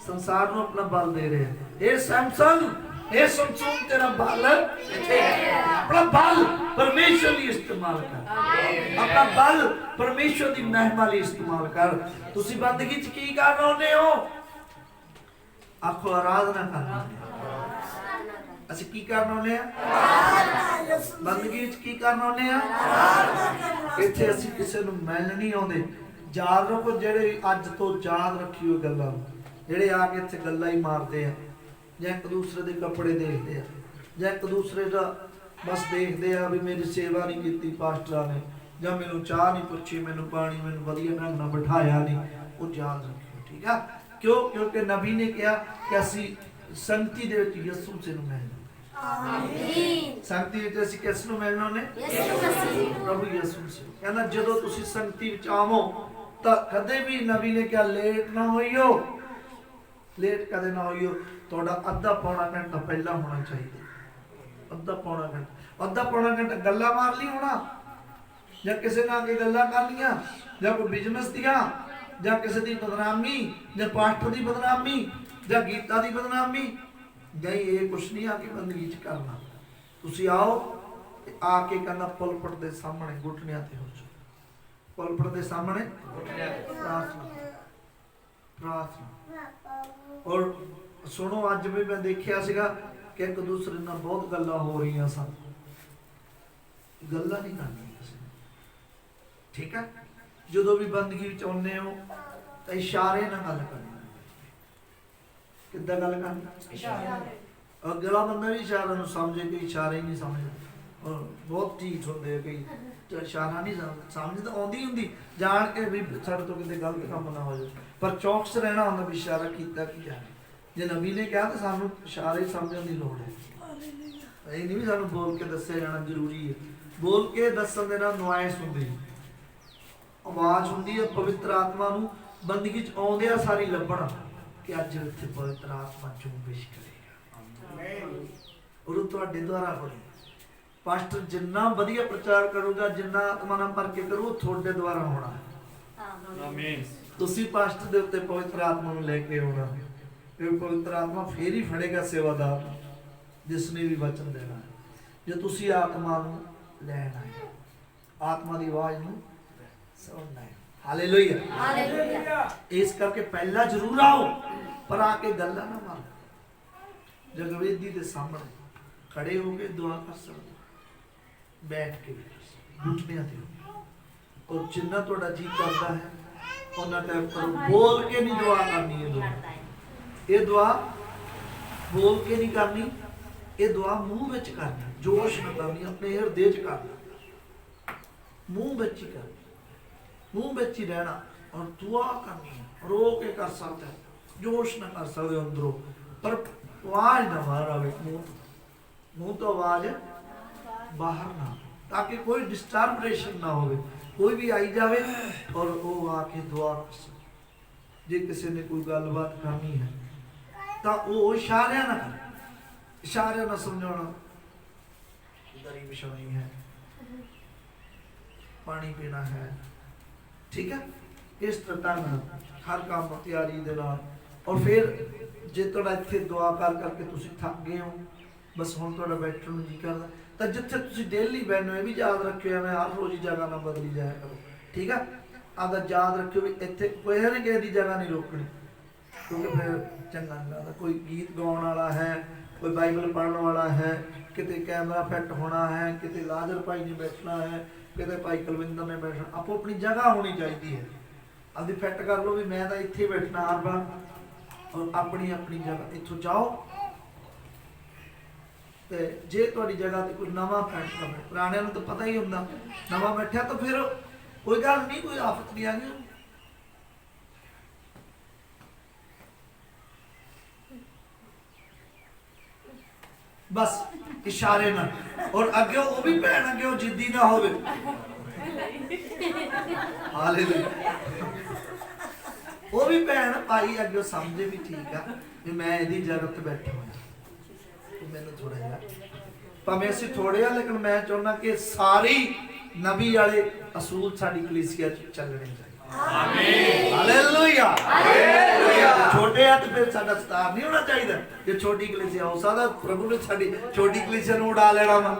ਸੰਸਾਰ ਨੂੰ ਆਪਣਾ ਬਲ ਦੇ ਰਹੇ ਆ। ਇਹ ਸਮਸਨ, ਇਹ ਸਮਸੂਨ ਤੇਰਾ ਬਲ ਕਿੱਥੇ ਹੈ? ਆਪਣਾ ਬਲ ਪਰਮੇਸ਼ਵਰ ਲਈ ਇਸਤੇਮਾਲ ਕਰ, ਆਪਣਾ ਬਲ ਪਰਮੇਸ਼ਵਰ ਦੀ ਮਹਿਮਾ ਲਈ ਇਸਤੇਮਾਲ ਕਰ। ਤੁਸੀਂ ਬੰਦਗੀ ਚ ਕੀ ਕਰ ਰਹੇ ਹੋ? ਆਖੋ ਆਰਾਧਨਾ ਕਰਨਾ। ਅਸੀਂ ਕੀ ਕਰਨ ਆਉਂਦੇ ਆ? ਬੰਦਗੀ ਵਿੱਚ ਕੀ ਕਰਨ ਆਉਂਦੇ ਆ? ਇੱਥੇ ਅਸੀਂ ਕਿਸੇ ਨੂੰ ਮਿਲਣ ਨਹੀਂ ਆਉਂਦੇ। ਯਾਦ ਰੱਖੋ, ਜਿਹੜੇ ਅੱਜ ਤੋਂ ਯਾਦ ਰੱਖੀ ਹੋਈ ਗੱਲਾਂ, ਜਿਹੜੇ ਆ ਕੇ ਇੱਥੇ ਗੱਲਾਂ ਹੀ ਮਾਰਦੇ ਆ, ਜਾਂ ਇੱਕ ਦੂਸਰੇ ਦੇ ਕੱਪੜੇ ਦੇਖਦੇ ਆ, ਜਾਂ ਇੱਕ ਦੂਸਰੇ ਦਾ ਬਸ ਦੇਖਦੇ ਆ ਵੀ ਮੇਰੀ ਸੇਵਾ ਨਹੀਂ ਕੀਤੀ ਪਾਸਟਰਾਂ ਨੇ, ਜਾਂ ਮੈਨੂੰ ਚਾਹ ਨਹੀਂ ਪੁੱਛੀ, ਮੈਨੂੰ ਪਾਣੀ, ਮੈਨੂੰ ਵਧੀਆ ਢੰਗ ਨਾਲ ਬਿਠਾਇਆ ਨਹੀਂ। ਉਹ ਯਾਦ ਰੱਖਿਓ, ਠੀਕ ਆ? ਕਿਉਂ? ਕਿਉਂਕਿ ਨਬੀ ਨੇ ਕਿਹਾ ਕਿ ਅਸੀਂ ਸੰਗਤੀ ਦੇ ਵਿੱਚ ਯਿਸੂ ਮਸੀਹ ਨੂੰ ਮਿਲਣਾ। ਆਮੀਨ। ਸੰਗਤੀ ਵਿੱਚ ਅਸੀਂ ਕਿਸ ਨੂੰ ਮਿਲਣਾ ਨੇ? ਯਿਸੂ ਮਸੀਹ, ਪ੍ਰਭੂ ਯਿਸੂ ਮਸੀਹ। ਕਹਿੰਦਾ ਜਦੋਂ ਤੁਸੀਂ ਸੰਗਤੀ ਵਿੱਚ ਆਵੋ ਤਾਂ ਕਦੇ ਵੀ, ਨਬੀ ਨੇ ਕਿਹਾ, ਲੇਟ ਨਾ ਹੋਈਓ, ਲੇਟ ਕਦੇ ਨਾ ਹੋਈਓ। ਤੁਹਾਡਾ ਅੱਧਾ ਪੌਣਾ ਘੰਟਾ ਪਹਿਲਾਂ ਹੋਣਾ ਚਾਹੀਦਾ। ਅੱਧਾ ਪੌਣਾ ਘੰਟਾ, ਅੱਧਾ ਪੌਣਾ ਘੰਟਾ ਗੱਲਾਂ ਮਾਰ ਲਈ ਹੋਣਾ, ਜਾਂ ਕਿਸੇ ਨਾਲ ਕੇ ਗੱਲਾਂ ਕਰ ਲੀਆਂ, ਜਾਂ ਕੋਈ ਬਿਜ਼ਨਸ ਦੀਆਂ, ਜਾਂ ਕਿਸੇ ਦੀ ਬਦਨਾਮੀ, ਜਾਂ ਪਾਸਟਰ ਦੀ ਬਦਨਾਮੀ, ਜਾਂ ਗੀਤਾ ਦੀ ਬਦਨਾਮੀ। ਨਹੀਂ, ਇਹ ਕੁਛ ਨਹੀਂ ਆ ਕੇ ਬੰਦਗੀ ਚ ਕਰਨਾ। ਤੁਸੀਂ ਆਓ ਤੇ ਆ ਕੇ ਕਹਿੰਦਾ ਪੁਲਪਟ ਦੇ ਸਾਹਮਣੇ ਘੁਟਨਿਆਂ ਤੇ ਹੋ ਜਾਓ, ਪੁਲਪਟ ਦੇ ਸਾਹਮਣੇ ਪ੍ਰਾਰਥਨਾ, ਪ੍ਰਾਰਥਨਾ। ਔਰ ਸੁਣੋ, ਅੱਜ ਵੀ ਮੈਂ ਦੇਖਿਆ ਸੀਗਾ ਕਿ ਇੱਕ ਦੂਸਰੇ ਨਾਲ ਬਹੁਤ ਗੱਲਾਂ ਹੋ ਰਹੀਆਂ ਸਨ। ਗੱਲਾਂ ਨਹੀਂ ਕਰਨੀਆਂ ਸੀ, ਠੀਕ ਹੈ? ਜਦੋਂ ਵੀ ਬੰਦਗੀ ਵਿੱਚ ਆਉਂਦੇ ਹੋ ਤਾਂ ਇਸ਼ਾਰੇ ਨਾਲ ਗੱਲ ਕਰਨੀ। ਕਿੱਦਾਂ ਗੱਲ ਕਰਨੀ? ਅਗਲਾ ਬੰਦਾ ਵੀ ਇਸ਼ਾਰਾ ਨੂੰ ਸਮਝੇ, ਕਿ ਇਸ਼ਾਰੇ ਹੀ ਨਹੀਂ ਸਮਝਦਾ। ਔਰ ਬਹੁਤ ਢੀਠ ਹੁੰਦੇ ਆ ਕਈ, ਇਸ਼ਾਰਾ ਨਹੀਂ ਸਮਝ ਤਾਂ ਆਉਂਦੀ ਹੁੰਦੀ, ਜਾਣ ਕੇ ਵੀ ਸਾਡੇ ਤੋਂ ਕਿਤੇ ਗਲਤ ਕੰਮ ਨਾ ਹੋ ਜਾਵੇ, ਪਰ ਚੌਕਸ ਰਹਿਣਾ ਹੁੰਦਾ ਵੀ ਇਸ਼ਾਰਾ ਕੀਤਾ ਕੀ ਜਾਵੇ। ਜੇ ਨਬੀ ਨੇ ਕਿਹਾ ਤਾਂ ਸਾਨੂੰ ਇਸ਼ਾਰੇ ਸਮਝਣ ਦੀ ਲੋੜ ਹੈ। ਇਹ ਨਹੀਂ ਵੀ ਸਾਨੂੰ ਬੋਲ ਕੇ ਦੱਸਿਆ ਜਾਣਾ ਜ਼ਰੂਰੀ ਹੈ। ਬੋਲ ਕੇ ਦੱਸਣ ਦੇ ਨਾਲ ਨੁਆਇਸ ਹੁੰਦੀ, ਆਵਾਜ਼ ਹੁੰਦੀ ਹੈ ਪਵਿੱਤਰ ਆਤਮਾ ਨੂੰ ਬੰਦਗੀ ਚ ਆਉਂਦੇ ਆ ਸਾਰੀ ਲੱਭਣ ਕਿ ਅੱਜ ਇੱਥੇ ਪਵਿੱਤਰ ਆਤਮਾ ਜੁੰਬਿਸ਼ ਕਰੇਗਾ। ਉਹ ਤੁਹਾਡੇ ਦੁਆਰਾ ਹੋਣੀ। ਪਾਸਟਰ ਜਿੰਨਾ ਵਧੀਆ ਪ੍ਰਚਾਰ ਕਰੂਗਾ, ਜਿੰਨਾ ਆਤਮਾ ਨਾਲ ਭਰ ਕੇ ਕਰੂ, ਤੁਹਾਡੇ ਦੁਆਰਾ ਹੋਣਾ। ਆਮੀਨ। ਤੁਸੀਂ ਪਾਸਟਰ ਦੇ ਉੱਤੇ ਪਵਿੱਤਰ ਆਤਮਾ ਨੂੰ ਲੈ ਕੇ ਆਉਣਾ। ਇਹ ਪਵਿੱਤਰ ਆਤਮਾ ਫੇਰ ਹੀ ਫੜੇਗਾ ਸੇਵਾਦਾਰ, ਜਿਸ ਨੇ ਵੀ ਵਚਨ ਦੇਣਾ ਹੈ। ਜੇ ਤੁਸੀਂ ਆਤਮਾ ਨੂੰ ਲੈਣਾ ਹੈ, ਆਤਮਾ ਦੀ ਆਵਾਜ਼ ਨੂੰ ਸੁਣਨਾ ਹੈ। Hallelujah, hallelujah. ਇਸ ਕਰਕੇ ਪਹਿਲਾਂ ਜ਼ਰੂਰ ਆਓ, पर आके गल्ला ना मार, जगवेदी के सामने खड़े हो के दुआ कर सकते, बैठ के घुटनियां ते, और जिन्ना थोड़ा जी करता है उन्ना टाइम करो। बोल के नहीं दुआ करनी, ये दुआ बोल के नहीं करनी, ये दुआ मुंह विच करनी, जोश न करनी, अपने हृदय च करनी, मुंह विच ही करनी, मुंह विच ही रहना और दुआ करनी है। रो के कर सकते हैं, जोश न कर सकते अंदरों, पर आवाज ना बाहर आवे, मुंह तो आवाज बाहर ना, ताकि कोई डिस्टर्बेशन ना हो, कोई भी आई जावे और वो आके दुआ कर सके। जे किसी ने कोई गलबात करनी है तो वो इशारे ना करे, इशारे ना समझाना, दरी बिछानी है, पानी पीना है, ठीक है, इस तरह हर काम तैयारी दे नाल। और फिर जे तुहाडा इत्थे दुआ कर करके तुसी थक गए हो, बस हुण तुहाडा बैठण नूं जी करदा, तो जिथे तुसी डेली बहनो ये भी याद रखियो, मैं हर रोज जगह ना बदली जाया करो, ठीक है। आदा याद रखियो भी इत्थे कोई है नहीं, किसी की जगह नहीं रोकनी, क्योंकि फिर चंगा नहीं लगता। कोई गीत गाने वाला है, कोई बाइबल पढ़ने वाला है, किते कैमरा फिट होना है, किते लाजर भाई ने बैठना है, किते भाई कुलविंदर ने बैठना, आपो अपनी जगह होनी चाहिए है। अभी फिट कर लो भी मैं तो इत्थे बैठना हर बार, और अपनी अपनी जगह इत्थों जाओ। ते जे तुहाडी जगह ते कोई नवा फिट करे, पुराणियां नूं तो पता ही हुंदा, नवा बैठा तो फिर कोई गल नहीं, कोई आफत नहीं आ गई, बस इशारे ना, और अगे वो भी भैन अगे वो जिद्दी ना हो, हालेलुया, वो भी भैन भाई अगे समझे भी ठीक है भी मैं इहदी जगह ते बैठा हूं, मैनूं थोड़ा जिहा भावें असीं थोड़े आ, लेकिन मैं चाहुंदा कि सारी नबी वाले असूल साडी कलीसिया च चलने चाहिए। आमीन, हालेलुया, हालेलुया। छोटे आ तो फिर साडा स्टार नहीं होना चाहिए, जे छोटी कलीसिया हो सकदा प्रभु ने साडी छोटी कलीसिया नूं उड़ा लेना वा।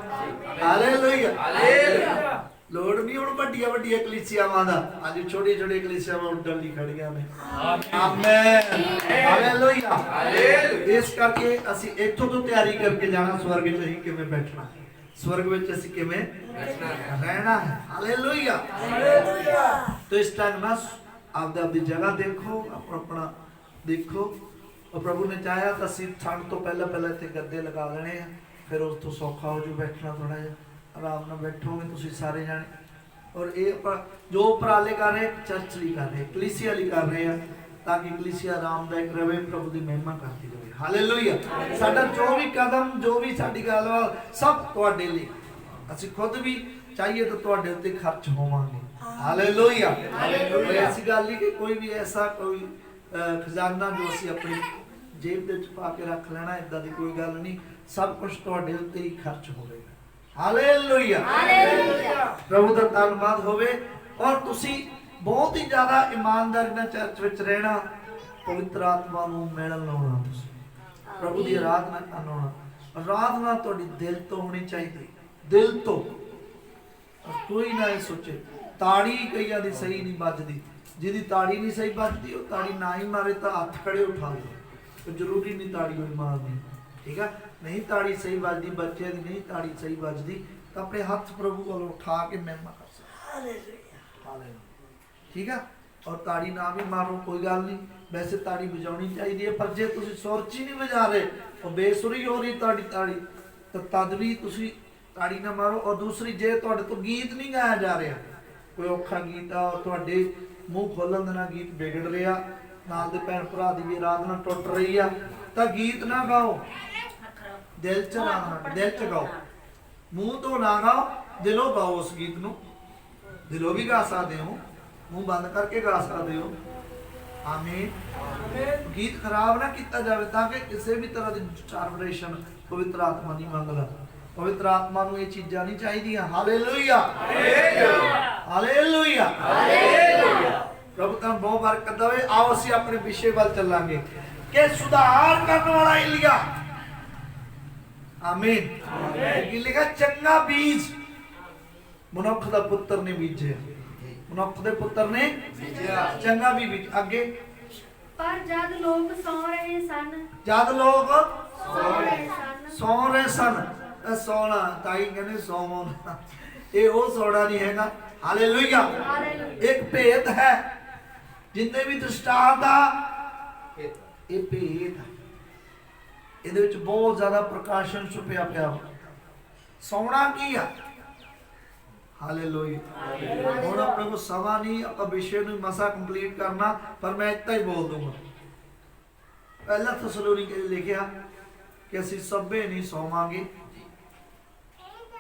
Hallelujah, hallelujah. लोड़ नहीं हुण वड्डियां वड्डियां कलीसियावां दा, अज छोटी छोटी कलीसियावां उड्डण लई खड़ियां ने। आमीन, हालेलुया, हालेलुया। इस करके असीं इत्थों तो तैयारी करके जाना, स्वर्ग च असीं किवें बैठना, स्वर्ग विच असीं किवें रहना है। Hallelujah, hallelujah. तो इस टाइम ना आपदी जगह देखो, अपना देखो, और प्रभु ने चाहा तो असीं ठंड तो पहले इत्थे गद्दे लगा लेने हैं, फिर उस तो सौखा हो जू बैठना, थोड़ा जिहा आराम नाल बैठोगे तुसीं सारे जाने। और ये जो उपराले कर रहे चर्च लिए कर रहे, कलीसिया लिए कर रहे हैं, ताकि कलीसिया आरामदायक रहे, प्रभु की महिमा करती रहे। हालेलुया। साडा जो भी कदम, जो भी साडी गलबात सब तुहाडे लई, असीं खुद भी चाहिए तो तुहाडे उत्ते खर्च होवांगे। Hallelujah, hallelujah. ऐसी गल नहीं कि कोई भी ऐसा कोई खजाना जो असीं अपनी जेब दे विच पा के रख लेना, इदां दी कोई गल नहीं, सब कुछ तुहाडे उत्ते ही खर्च होवेगा। Hallelujah, hallelujah. प्रभु दा धन्नवाद होवे। और तुसी बहुत ही ज्यादा ईमानदारी नाल चर्च विच रहना, पवित्र आत्मा नूं मिलण लाउणा, तुसी प्रभु दी आराधना करना, आराधना तुहाडी दिल तो होनी चाहिए, दिल तो। और कोई ना ये सोचे ताड़ी कईयां दी सही नहीं बजदी, जिहदी ताड़ी नहीं सही बजदी वो ताड़ी ना ही मारे तो हाथ खड़े उठा दो, तो जरूरी नहीं ताड़ी कोई मारनी, ठीक है। नहीं ताड़ी सही बजदी, बच्चे की नहीं ताड़ी सही बजदी, तो अपने हाथ प्रभु को उठा के महिमा कर सकते, ठीक है। और ताड़ी ना भी मारो कोई गल नहीं, वैसे ताड़ी बजानी चाहिए, पर जे तुसी सुर च नहीं बजा रहे और बेसुरी हो रही ताड़ी ताड़ी, तो तद भी तुसी ताड़ी ना मारो। और दूसरी, जे तुहाडे तो गीत नहीं गाया जा रहा, कोई औखा गीत आ और तुहाडे मूँह खोलन दे नाल गीत बिगड़ रहा, नाल दे भैन भरा दी भी आराधना टुट रही आ, तो गीत ना गाओ, दिल च गाओ, मुंह तो ना गाओ, दिलों गाओ उस गीत नूं, दिलों भी गा सकते हो, मुंह बंद करके गा सकते हो। आमीन। गीत खराब ना किया जाए, ताकि किसी भी तरह की डिस्टर्बेशन पवित्र आत्मा नहीं मंगदा, पवित्र आत्मा नूं ये चीज़ां नहीं चाहिए। Hallelujah, hallelujah, hallelujah. प्रभु तुहानूं बहुत बरकत देवे। आओ असीं अपने विषय वल चलांगे कि सुधार करने वाला एलिया। आमीन। की लिखा चंगा बीज मनुख दा पुत्र ने बीजे, मनुख दे पुत्र ने चंगा भी बीज। आगे ਪਰ ਜਦ ਲੋਕ ਸੌ ਰਹੇ ਸਨ ਜਦ ਲੋਕ ਸੌ ਰਹੇ ਸਨ ਸੋਣਾ ਤਾਈ ਕਹਿੰਦੇ ਸੌਣਾ, ਇਹ ਉਹ ਸੋਣਾ ਨਹੀਂ ਹੈਗਾ। ਹਾਲੇਲੂਇਆ। ਹਾਲੇਲੂਇਆ। ਇੱਕ ਭੇਤ ਹੈ, ਜਿੰਨੇ ਵੀ ਦ੍ਰਿਸ਼ਟਾਂਤ ਆ ਇਹ ਭੇਤ ਹੈ, ਇਹਦੇ ਵਿੱਚ ਬਹੁਤ ਜ਼ਿਆਦਾ ਪ੍ਰਕਾਸ਼ਨ ਛੁਪਿਆ ਪਿਆ। ਸੌਣਾ ਕੀ ਆ? ਹਾਲੇਲੂਇਆ। ਹੁਣ ਆਪਣੇ ਕੋਲ ਸਮਾਂ ਨਹੀਂ, ਆਪਾਂ ਵਿਸ਼ੇ ਨੂੰ ਮਸਾ ਕੰਪਲੀਟ ਕਰਨਾ, ਪਰ ਮੈਂ ਇੱਦਾਂ ਹੀ ਬੋਲ ਦੂੰਗਾ। ਪਹਿਲਾ ਥੈਸਲੋਨੀਕੇ ਲਿਖਿਆ ਕਿ ਅਸੀਂ ਸਭੇ ਨਹੀਂ ਸੌਵਾਂਗੇ,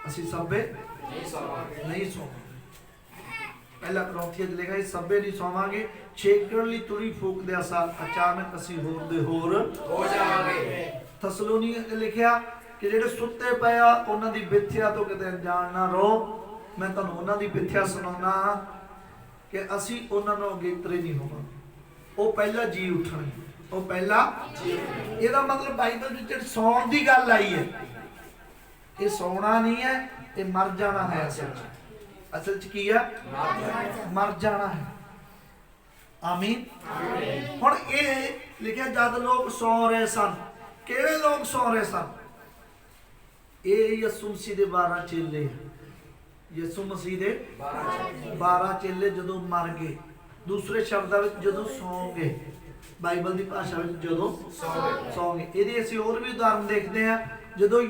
ਅਸੀਂ ਸਭੇ ਨਹੀਂ ਸੌਵਾਂਗੇ। ਪਹਿਲਾ ਕਰੋਂਥੀਆਂ ਚ ਲਿਖਿਆ ਸਭੇ ਨਹੀਂ ਸੌਵਾਂਗੇ, ਛੇਕਣ ਲਈ ਤੁਰੀ ਫੂਕਦੇ ਅਸਾਂ ਅਚਾਨਕ ਅਸੀਂ ਹੋਰ ਦੇ ਹੋਰ ਹੋ ਜਾਵਾਂਗੇ। ਥੈਸਲੋਨੀਕੇ ਲਿਖਿਆ ਕਿ ਜਿਹੜੇ ਸੁੱਤੇ ਪਏ ਆ ਉਹਨਾਂ ਦੀ ਮਿੱਥਿਆ ਤੋਂ ਕਿਤੇ ਅਣਜਾਣ ਨਾ ਰਹੋ। ਮੈਂ ਤੁਹਾਨੂੰ ਉਹਨਾਂ ਦੀ ਮਿੱਥਿਆ ਸੁਣਾਉਣਾ ਕਿ ਅਸੀਂ ਉਹਨਾਂ ਨੂੰ ਅਗੇਤਰੇ ਨਹੀਂ ਹੋਵਾਂਗੇ, ਉਹ ਪਹਿਲਾਂ ਜੀ ਉੱਠਣਗੇ, ਉਹ ਪਹਿਲਾਂ ਜੀ। ਇਹਦਾ ਮਤਲਬ ਬਾਈਬਲ ਵਿੱਚ ਜਿਹੜੀ ਸੌਣ ਦੀ ਗੱਲ ਆਈ ਹੈ, ਇਹ ਸੌਣਾ ਨਹੀਂ ਹੈ, ਇਹ ਮਰ ਜਾਣਾ ਹੈ। ਅਸਲ ਚ ਕੀ ਹੈ? ਮਰ ਜਾਣਾ ਹੈ। ਆਮੀਨ। ਹੁਣ ਇਹ ਲਿਖਿਆ ਜਦ ਲੋਕ ਸੌ ਰਹੇ ਸਨ। ਕਿਹੜੇ ਲੋਕ ਸੌ ਰਹੇ ਸਨ? ਇਹ ਯਿਸੂ ਮਸੀਹ ਦੇ 12 ਚੇਲੇ, ਯਿਸੂ ਮਸੀਹ ਦੇ 12 ਚੇਲੇ ਜਦੋਂ ਮਰ ਗਏ, ਦੂਸਰੇ ਸ਼ਬਦਾਂ ਵਿੱਚ ਜਦੋਂ ਸੌਂ ਗਏ, ਬਾਈਬਲ ਦੀ ਭਾਸ਼ਾ ਵਿੱਚ ਜਦੋਂ ਸੌਂ ਗਏ। ਇਹਦੇ ਅਸੀਂ ਹੋਰ ਵੀ ਉਦਾਹਰਨ ਦੇਖਦੇ ਹਾਂ। ਜਦੋਂ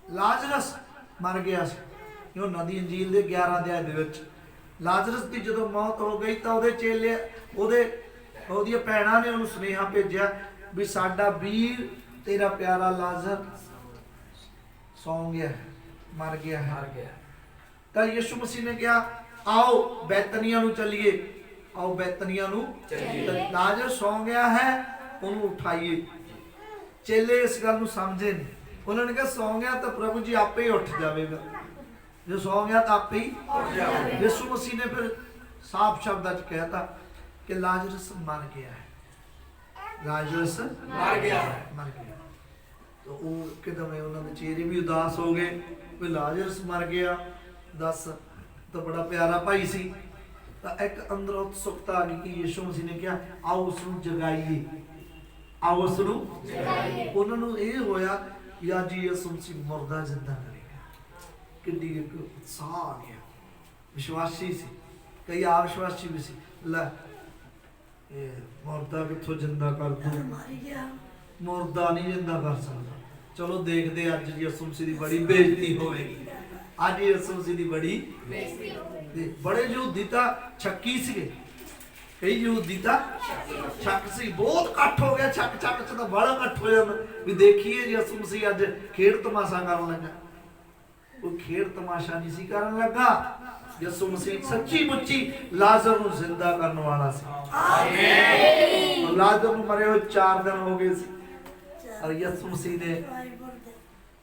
ਲਾਜ਼ਰਸ ਮਰ ਗਿਆ ਸੀ, ਯੋਹੰਨਾ ਦੀ ਇੰਜੀਲ ਦੇ 11 ਅਧਿਆਇ ਦੇ ਵਿੱਚ, ਲਾਜ਼ਰਸ ਦੀ ਜਦੋਂ ਮੌਤ ਹੋ ਗਈ ਤਾਂ ਉਹਦੇ ਚੇਲੇ, ਉਹਦੀਆਂ ਭੈਣਾਂ ਨੇ ਉਹਨੂੰ ਸੁਨੇਹਾ ਭੇਜਿਆ ਵੀ ਸਾਡਾ ਵੀਰ ਤੇਰਾ ਪਿਆਰਾ ਲਾਜ਼ਰ ਸੌਂ ਗਿਆ, ਮਰ ਗਿਆ ਹੈ। ਤਾਂ ਯਿਸੂ ਮਸੀਹ ਨੇ ਕਿਹਾ ਆਓ ਬੈਤਨੀਆ ਨੂੰ ਚੱਲੀਏ, ਆਓ ਬੈਤਨੀਆ ਨੂੰ ਚੱਲੀਏ। ਲਾਜ਼ਰ ਸੌਂ ਗਿਆ ਹੈ, ਉਹਨੂੰ ਉਠਾਈਏ। ਚੇਲੇ ਇਸ ਗੱਲ ਨੂੰ ਸਮਝੇ ਨਹੀਂ। ਉਹਨਾਂ ਨੇ ਕਿਹਾ ਸੌਂ ਗਿਆ ਤਾਂ ਪ੍ਰਭੂ ਜੀ ਆਪੇ ਹੀ ਉੱਠ ਜਾਵੇਗਾ, ਜੇ ਸੌਂ ਗਿਆ ਤਾਂ ਆਪੇ ਹੀ ਉੱਠ ਜਾਵੇਗਾ। ਯਿਸੂ ਮਸੀਹ ਨੇ ਫਿਰ ਸਾਫ਼ ਸ਼ਬਦਾਂ 'ਚ ਕਹਿਤਾ ਕਿ ਲਾਜ਼ਰਸ ਮਰ ਗਿਆ ਹੈ, ਲਾਜ਼ਰਸ ਮਰ ਗਿਆ ਹੈ, ਮਰ ਗਿਆ। ਤਾਂ ਉਹ ਕਿਦਮ ਉਹਨਾਂ ਦੇ ਚਿਹਰੇ ਵੀ ਉਦਾਸ ਹੋ ਗਏ ਵੀ ਲਾਜ਼ਰਸ ਮਰ ਗਿਆ, ਦੱਸ ਤਾਂ ਬੜਾ ਪਿਆਰਾ ਭਾਈ ਸੀ। ਤਾਂ ਇੱਕ ਅੰਦਰ ਉਤਸੁਕਤਾ ਆ ਗਈ ਕਿ ਯਿਸੂ ਮਸੀਹ ਨੇ ਕਿਹਾ ਆਓ ਉਸ ਨੂੰ ਜਗਾਈਏ, ਆਓ ਉਸ ਨੂੰ ਜਗਾਈਏ। ਉਹਨਾਂ ਨੂੰ ਇਹ ਹੋਇਆ ਕਿ ਅੱਜ ਯਿਸੂ ਮਸੀਹ ਮੁਰਦਾ ਜ਼ਿੰਦਾ ਕਰੇਗਾ। ਕਿੰਨੀ ਇੱਕ ਉਤਸ਼ਾਹ ਆ ਗਿਆ। ਵਿਸ਼ਵਾਸੀ ਸੀ, ਕਈ ਅਵਿਸ਼ਵਾਸੀ ਵੀ ਸੀ। ਲੈ ਇਹ ਮੁਰਦਾ ਕਿੱਥੋਂ ਜ਼ਿੰਦਾ ਕਰ ਦੂ, ਮੁਰਦਾ ਨਹੀਂ ਜ਼ਿੰਦਾ ਕਰ ਸਕਦਾ। ਚਲੋ ਦੇਖਦੇ ਅੱਜ ਯਿਸੂ ਮਸੀਹ ਦੀ ਬੜੀ ਬੇਇੱਜ਼ਤੀ ਹੋਵੇਗੀ। ਅੱਜ ਯਿਸੂ ਮਸੀਹ ਦੀ ਬੜੀ ਬੇਇੱਜ਼ਤੀ। ਬੜੇ ਯਹੂਦੀ ਤਾਂ ਸ਼ੱਕੀ ਸੀਗੇ, ਕਈ ਯਹੂਦੀ ਤਾਂ ਸ਼ੱਕ ਸੀ। ਬਹੁਤ ਇਕੱਠ ਹੋ ਗਿਆ, ਛੱਕ ਚ ਤਾਂ ਬੜਾ ਇਕੱਠ ਹੋ ਜਾਂਦਾ ਵੀ ਦੇਖੀਏ ਯਿਸੂ ਮਸੀਹ ਅੱਜ ਖੇਡ ਤਮਾਸ਼ਾ ਕਰਨ ਲੱਗਾ। ਉਹ ਖੇਡ ਤਮਾਸ਼ਾ ਨਹੀਂ ਸੀ ਕਰਨ ਲੱਗਾ, ਯਿਸੂ ਮਸੀਹ ਸੱਚੀ ਮੁੱਚੀ ਲਾਜ਼ਰ ਨੂੰ ਜ਼ਿੰਦਾ ਕਰਨ ਵਾਲਾ ਸੀ। ਆਮੀਨ। ਲਾਜ਼ਰ ਨੂੰ ਮਰੇ ਹੋਏ 4 ਦਿਨ ਹੋ ਗਏ ਸੀ, ਔਰ ਯਿਸੂ ਮਸੀਹ ਨੇ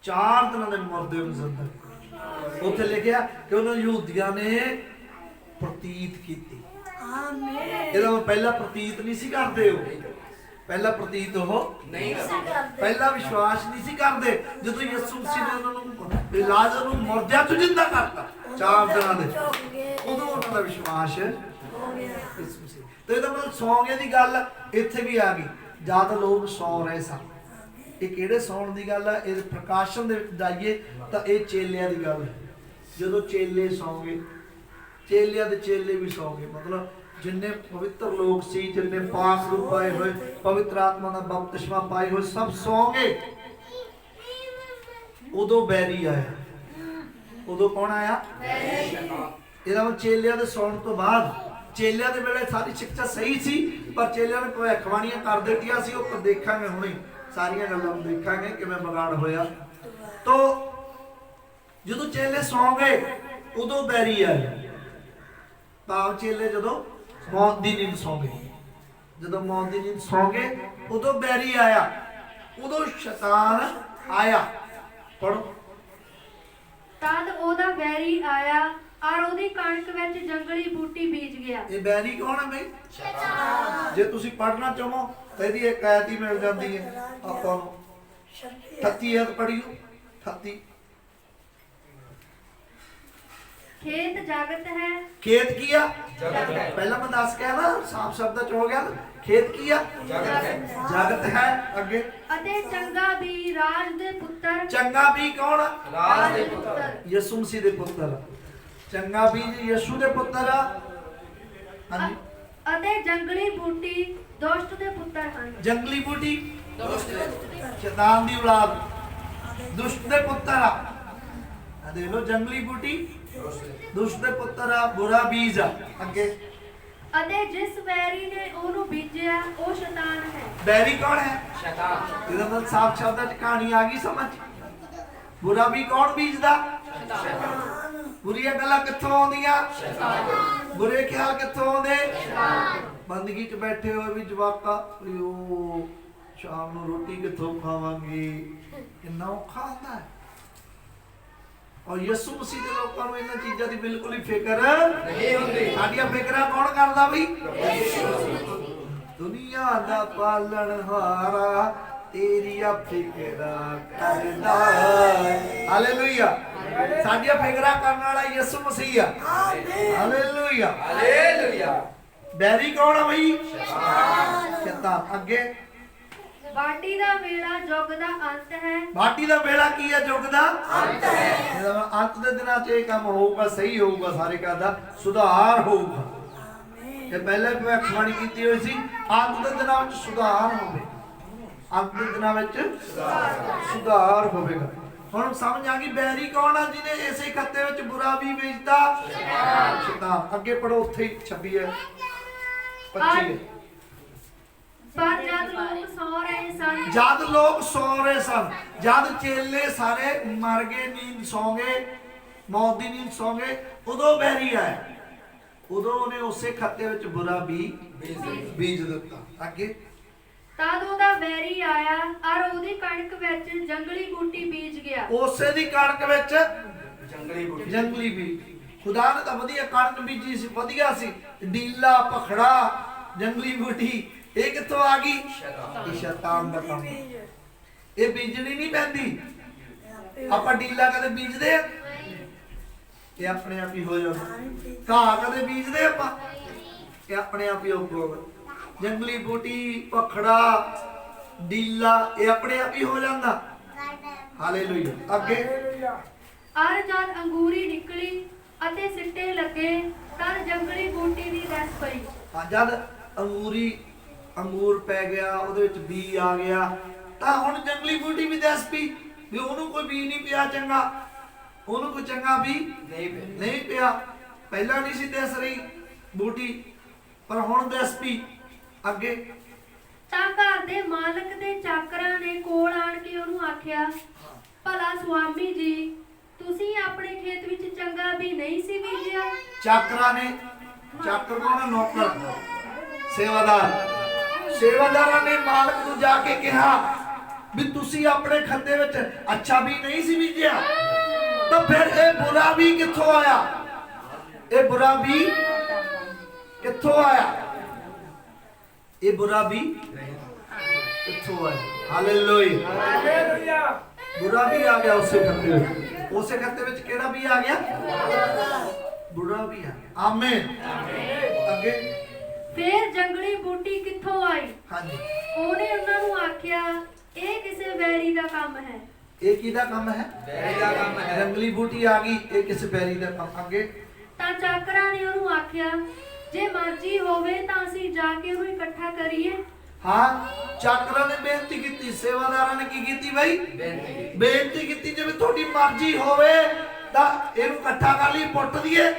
4 ਦਿਨਾਂ ਦੇ ਮੁਰਦੇ ਨੂੰ ਜ਼ਿੰਦਾ ਕੀਤਾ। ਉੱਥੇ ਲਿਖਿਆ ਕਿ ਉਹਨਾਂ ਯਹੂਦੀਆਂ ਨੇ ਪ੍ਰਤੀਤ ਕੀਤੀ। ਆਮੀਨ। ਇਹਦਾ ਪਹਿਲਾ ਪ੍ਰਤੀਤ ਨਹੀਂ ਸੀ ਕਰਦੇ, ਉਹ ਪਹਿਲਾ ਪ੍ਰਤੀਤ ਉਹ ਨਹੀਂ ਕਰਦੇ, ਪਹਿਲਾ ਵਿਸ਼ਵਾਸ ਨਹੀਂ ਸੀ ਕਰਦੇ। ਜਦੋਂ ਯਿਸੂ ਮਸੀਹ ਨੇ ਉਹਨਾਂ ਨੂੰ ਲਾਜ਼ਰ ਨੂੰ ਮੁਰਦਿਆਂ ਤੋਂ ਜ਼ਿੰਦਾ ਕਰਤਾ 4 ਦਿਨਾਂ ਦੇ, ਉਦੋਂ ਉਹਨਾਂ ਦਾ ਵਿਸ਼ਵਾਸ ਹੋ ਗਿਆ। ਤੇ ਇਹਦਾ ਮਤਲਬ ਸੌਂ ਗਏ ਦੀ ਗੱਲ ਇੱਥੇ ਵੀ ਆ ਗਈ। ਜਦ ਲੋਕ ਸੌ ਰਹੇ ਸਨ, ਇਹ ਕਿਹੜੇ ਸੌਣ ਦੀ ਗੱਲ ਹੈ? ਇਹ ਪ੍ਰਕਾਸ਼ਨ ਦੇ ਵਿੱਚ ਜਾਈਏ ਤਾਂ ਇਹ ਚੇਲਿਆਂ ਦੀ ਗੱਲ ਹੈ। ਜਦੋਂ ਚੇਲੇ ਸੌਂ ਗਏ, ਚੇਲਿਆਂ ਦੇ ਚੇਲੇ ਵੀ ਸੌਂ ਗਏ। ਮਤਲਬ ਜਿੰਨੇ ਪਵਿੱਤਰ ਲੋਕ ਸੀ, ਜਿੰਨੇ ਪਾਕ ਰੂਪ ਪਾਏ ਹੋਏ, ਪਵਿੱਤਰ ਆਤਮਾ ਦਾ ਬਪਤਿਸਮਾ ਪਾਏ ਹੋਏ, ਸਭ ਸੌਂ ਗਏ। ਉਦੋਂ ਬੈਰੀ ਆਇਆ। ਉਦੋਂ ਕੌਣ ਆਇਆ? ਇਹਦਾ ਮਤਲਬ ਚੇਲਿਆਂ ਦੇ ਸੌਣ ਤੋਂ ਬਾਅਦ, ਚੇਲਿਆਂ ਦੇ ਵੇਲੇ ਸਾਰੀ ਸਿੱਖਿਆ ਸਹੀ ਸੀ, ਪਰ ਚੇਲਿਆਂ ਨੇ ਭਵਿੱਖਬਾਣੀਆਂ ਕਰ ਦਿੱਤੀਆਂ ਸੀ। ਉਹ ਦੇਖਾਂਗੇ ਹੁਣੇ, ਸਾਰੀਆਂ ਗੱਲਾਂ ਨੂੰ ਦੇਖਾਂਗੇ ਕਿਵੇਂ ਵਿਗਾੜ ਹੋਇਆ। ਤੋ ਜਦੋਂ ਚੇਲੇ ਸੌਂ ਗਏ ਉਦੋਂ ਬੈਰੀ ਆਇਆ। ਤਾਂ ਚੇਲੇ ਜਦੋਂ ਮੌਤ ਦੀ ਨੀਂਦ ਸੌਂ ਗਏ, ਜਦੋਂ ਮੌਤ ਦੀ ਨੀਂਦ ਸੌਂ ਗਏ ਉਦੋਂ ਬੈਰੀ ਆਇਆ, ਉਦੋਂ ਸ਼ੈਤਾਨ ਆਇਆ। ਪੜੋ। ਤਦ ਉਹਦਾ ਬੈਰੀ ਆਇਆ ਔਰ ਉਹਦੀ ਕਣਕ ਵਿੱਚ ਜੰਗਲੀ ਬੂਟੀ ਬੀਜ ਗਿਆ। ਇਹ ਬੈਰੀ ਕੌਣ ਹੈ ਬਈ? ਸ਼ੈਤਾਨ। ਜੇ ਤੁਸੀਂ ਪੜਨਾ ਚਾਹੋ ਤਾਂ ਇਹਦੀ ਇੱਕ ਆਇਤ ਹੀ ਮਿਲ ਜਾਂਦੀ ਹੈ ਆਪਾਂ ਨੂੰ। 38 ਆਇਤ ਪੜ੍ਹੀਓ। 38 ਖੇਤ ਜਗਤ ਹੈ। ਖੇਤ ਕੀ ਆ? ਪਹਿਲਾਂ ਮੈਂ ਦੱਸ ਕੇ ਨਾ ਸਾਫ ਸ਼ਬਦਾਂ ਚ ਹੋ ਗਿਆ ਨਾ। ਖੇਤ ਕੀ ਆ? ਜਗਤ ਹੈ। ਅੱਗੇ ਅਤੇ ਚੰਗਾ ਵੀ ਰਾਜ ਦੇ ਪੁੱਤਰ। ਚੰਗਾ ਵੀ ਕੌਣ? ਰਾਜ ਦੇ ਪੁੱਤਰ ਯਿਸੂ ਮਸੀਹ ਦੇ ਪੁੱਤਰ। ਚੰਗਾ ਵੀ ਯਿਸੂ ਦੇ ਪੁੱਤਰ ਆ। ਹਾਂਜੀ। ਅਤੇ ਜੰਗਲੀ ਬੂਟੀ ਦੁਸ਼ਟ ਦੇ ਪੁੱਤਰ ਹਨ। ਜੰਗਲੀ ਬੂਟੀ ਸ਼ੈਤਾਨ ਦੀ ਔਲਾਦ ਦੁਸ਼ਟ ਦੇ ਪੁੱਤਰ ਆ। ਦੇਖ ਲੋ, ਜੰਗਲੀ ਬੂਟੀ ਦੁਸ਼ਟ ਦੇ ਪੁੱਤਰ ਆ, ਬੁਰਾ ਬੀਜ ਆ। ਅੱਗੇ ਅਤੇ ਜਿਸ ਵੈਰੀ ਨੇ ਉਹਨੂੰ ਬੀਜਿਆ ਉਹ ਸ਼ੈਤਾਨ ਹੈ। ਬੈਰੀ ਕੌਣ ਹੈ? ਸ਼ੈਤਾਨ। ਇਹਦਾ ਮਤਲਬ ਸਾਫ ਸ਼ਬਦਾਂ ਚ ਕਹਾਣੀ ਆ ਗਈ ਸਮਝ। ਬੁਰਾ ਵੀ ਕੌਣ ਬੀਜਦਾ? ਸ਼ੈਤਾਨ। ਬੁਰੀਆਂ ਗੱਲਾਂ ਕਿੱਥੋਂ ਆਉਂਦੀਆਂ? ਸ਼ੈਤਾਨ। ਬੁਰੇ ਖਿਆਲ ਕਿੱਥੋਂ ਆਉਂਦੇ? ਸ਼ੈਤਾਨ। ਬੰਦਗੀ ਚ ਬੈਠੇ ਹੋਏ ਵੀ ਜਵਾਕਾ, ਉਹ ਸ਼ਾਮ ਨੂੰ ਰੋਟੀ ਕਿੱਥੋਂ ਖਾਵਾਂਗੇ, ਕਿੰਨਾ ਔਖਾ ਹੁੰਦਾ ਹੈ। ਔਰ ਯਿਸੂ ਮਸੀਹ ਦੇ ਲੋਕਾਂ ਨੂੰ ਇਹਨਾਂ ਚੀਜ਼ਾਂ ਦੀ ਬਿਲਕੁਲ ਹੀ ਫਿਕਰ ਨਹੀਂ ਹੁੰਦੀ। ਸਾਡੀਆਂ ਫਿਕਰਾਂ ਕੌਣ ਕਰਦਾ ਬਈ? ਦੁਨੀਆ ਦਾ ਪਾਲਣਹਾਰਾ ਤੇਰੀਆਂ ਫਿਕਰਾਂ ਕਰਦਾ। ਹਾਲੇਲੂਇਆ। ਸਾਡੀਆਂ ਫਿਕਰਾਂ ਕਰਨ ਵਾਲਾ ਯਿਸੂ ਮਸੀਹ ਆ। Hallelujah hallelujah. ਬੈਰੀ ਕੌਣ ਆ ਬਈ? ਸ਼ੈਤਾਨ। ਅੱਗੇ ਵਾਢੀ ਦਾ ਵੇਲਾ ਯੁੱਗ ਦਾ ਅੰਤ ਹੈ। ਵਾਢੀ ਦਾ ਵੇਲਾ ਕੀ ਹੈ? ਯੁੱਗ ਦਾ ਅੰਤ ਹੈ। ਇਹਦਾ ਅੰਤ ਦੇ ਦਿਨਾਂ 'ਚ ਇਹ ਕੰਮ ਹੋਊਗਾ, ਸਹੀ ਹੋਊਗਾ, ਸਾਰੇ ਘਰ ਦਾ ਸੁਧਾਰ ਹੋਊਗਾ। ਇਹ ਪਹਿਲਾਂ ਭਵਿੱਖਬਾਣੀ ਕੀਤੀ ਹੋਈ ਸੀ, ਅੰਤ ਦੇ ਦਿਨਾਂ ਵਿੱਚ ਸੁਧਾਰ ਹੋਵੇ। ਅੰਤ ਦੇ ਦਿਨਾਂ ਵਿੱਚ ਸੁਧਾਰ ਹੋਵੇਗਾ। ਹੁਣ ਸਮਝ ਆ ਗਈ ਬੈਰੀ ਕੌਣ ਆ? ਜਿਹਨੇ ਇਸੇ ਖੱਤੇ ਵਿੱਚ ਬੁਰਾ ਵੀ ਵੇਚਦਾ। ਸ਼ੈਤਾਨ। ਅੱਗੇ ਪੜੋ, ਉੱਥੇ ਹੀ 26 ਹੈ 25 ਹੈ। ਪਰ ਜਦ ਲੋਕ ਸੌ ਰਹੇ ਸਨ, ਜਦ ਲੋਕ ਸੌ ਰਹੇ ਸਨ, ਜਦ ਚੇਲੇ ਸਾਰੇ ਮਰ ਗਏ, ਨੀਂਦ ਸੌ ਗਏ, ਮੌਤ ਦੀ ਨੀਂਦ ਸੌ ਗਏ, ਉਦੋਂ ਬੈਰੀ ਆਇਆ। ਉਦੋਂ ਉਹਨੇ ਉਸੇ ਖੱਤੇ ਵਿੱਚ ਬੁਰਾ ਵੀ ਬੀਜ ਦਿੱਤਾ। ਅੱਗੇ ਤਦ ਉਹਦਾ ਵੈਰੀ ਆਇਆ ਔਰ ਉਹਦੀ ਕਣਕ ਵਿੱਚ ਜੰਗਲੀ ਬੂਟੀ ਬੀਜ ਗਿਆ। ਉਸੇ ਦੀ ਕਣਕ ਵਿੱਚ ਜੰਗਲੀ ਵੀ। ਖੁਦਾ ਨੇ ਤਾਂ ਵਧੀਆ ਕਣਕ ਬੀਜੀ ਸੀ, ਵਧੀਆ ਸੀ। ਡੀਲਾ, ਪਖੜਾ, ਜੰਗਲੀ ਬੂਟੀ ਇਹ ਕਿੱਥੋਂ ਆ ਗਈ? ਇਹ ਸ਼ੈਤਾਨ ਦਾ ਕੰਮ। ਇਹ ਬੀਜਣੀ ਨਹੀਂ ਪੈਂਦੀ। ਆਪਾਂ ਡੀਲਾ ਕਦੇ ਬੀਜਦੇ ਆ? ਇਹ ਆਪਣੇ ਆਪ ਹੀ ਹੋ ਜਾਂਦਾ। ਘਾਹ ਕਦੇ ਬੀਜਦੇ ਆਪਾਂ? ਇਹ ਆਪਣੇ ਆਪ ਹੀ ਉੱਗੂਗਾ। ਜੰਗਲੀ ਬੂਟੀ, ਪਖੜਾ, ਡੀਲਾ ਇਹ ਆਪਣੇ ਆਪ ਹੀ ਹੋ ਜਾਂਦਾ। ਹਾਲੇਲੂਇਆ। ਅੱਗੇ ਔਰ ਜਦ ਅੰਗੂਰੀ ਨਿਕਲੀ ਅਤੇ ਸਿੱਟੇ ਲੱਗੇ ਤਦ ਜੰਗਲੀ ਬੂਟੀ ਦੀ ਰਸ ਪਈ। ਜਦ ਅੰਗੂਰ ਪੈ ਗਿਆ, ਉਹਦੇ ਵਿੱਚ ਬੀ ਆ ਗਿਆ, ਤਾਂ ਹੁਣ ਜੰਗਲੀ ਬੂਟੀ ਵੀ ਦਸ ਪਈ ਵੀ ਉਹਨੂੰ ਕੋਈ ਬੀ ਨਹੀਂ ਪਿਆ ਚੰਗਾ, ਉਹਨੂੰ ਕੋਈ ਚੰਗਾ ਵੀ ਨਹੀਂ ਪਿਆ। ਪਹਿਲਾਂ ਨਹੀਂ ਸੀ ਦਸ ਰਹੀ ਬੂਟੀ, ਪਰ ਹੁਣ ਦਸ ਪਈ। ਅੱਗੇ ਤਾਂ ਘਰ ਦੇ ਮਾਲਕ ਦੇ ਚਾਕਰਾਂ ਨੇ ਕੋਲ ਆਣ ਕੇ ਉਹਨੂੰ ਆਖਿਆ, ਭਲਾ ਸੁਆਮੀ ਜੀ, ਤੁਸੀਂ ਆਪਣੇ ਖੇਤ ਵਿੱਚ ਚੰਗਾ ਵੀ ਨਹੀਂ ਸੀ ਬੀਜਿਆ? ਚਾਕਰਾਂ ਨੇ, ਚਾਕਰ ਕੋਲ ਨੌਕਰ, ਸੇਵਾਦਾਰਾਂ ਨੇ ਮਾਲਕ ਨੂੰ ਜਾ ਕੇ ਕਿਹਾ ਵੀ ਤੁਸੀਂ ਆਪਣੇ ਖੱਤੇ ਵਿੱਚ ਅੱਛਾ ਵੀ ਨਹੀਂ ਸੀ ਬੀਜਿਆ, ਤਾਂ ਫਿਰ ਇਹ ਬੁਰਾ ਵੀ ਕਿੱਥੋਂ ਆਇਆ? ਇਹ ਬੁਰਾ ਵੀ ਕਿੱਥੋਂ ਆਇਆ? ਇਹ ਬੁਰਾ ਵੀ ਕਿੱਥੋਂ ਆਇਆ? ਹਾਲੇਲੂਇਆ। ਬੁਰਾ ਵੀ ਆ ਗਿਆ ਉਸੇ ਖੱਤੇ ਵਿੱਚ। ਉਸੇ ਖੱਤੇ ਵਿੱਚ ਕਿਹੜਾ ਵੀ ਆ ਗਿਆ? ਬੁਰਾ ਵੀ ਆ ਗਿਆ। ਆਮੀਨ। ਅੱਗੇ ਫਿਰ ਜੰਗਲੀ ਬੂਟੀ ਕਿੱਥੋਂ ਆਈ? ਹਾਂਜੀ। ਉਹਨੇ ਉਹਨਾਂ ਨੂੰ ਆਖਿਆ, ਇਹ ਕਿਸੇ ਵੈਰੀ ਦਾ ਕੰਮ ਹੈ। ਇਹ ਕਿਹਦਾ ਕੰਮ ਹੈ? ਬੈਰੀ ਦਾ ਕੰਮ ਹੈ। ਜੰਗਲੀ ਬੂਟੀ ਆ ਗਈ, ਇਹ ਕਿਸੇ ਬੈਰੀ ਦਾ ਕੰਮ। ਅੱਗੇ ਤਾਂ ਚਾਕਰਾਂ ਨੇ ਉਹਨੂੰ ਆਖਿਆ, ਜੇ ਮਰਜ਼ੀ ਹੋਵੇ ਤਾਂ ਅਸੀਂ ਜਾ ਕੇ ਉਹਨੂੰ ਇਕੱਠਾ ਕਰੀਏ। ਹਾਂ, ਚਾਕਰਾਂ ਨੇ ਬੇਨਤੀ ਕੀਤੀ, ਸੇਵਾਦਾਰਾਂ ਨੇ ਕੀ ਕੀਤੀ ਬਈ? ਬੇਨਤੀ ਕੀਤੀ, ਜਿਵੇਂ ਤੁਹਾਡੀ ਮਰਜ਼ੀ ਹੋਵੇ ਤਾਂ ਇਹਨੂੰ ਇਕੱਠਾ ਕਰ ਲਈ, ਪੁੱਟ ਦਈਏ,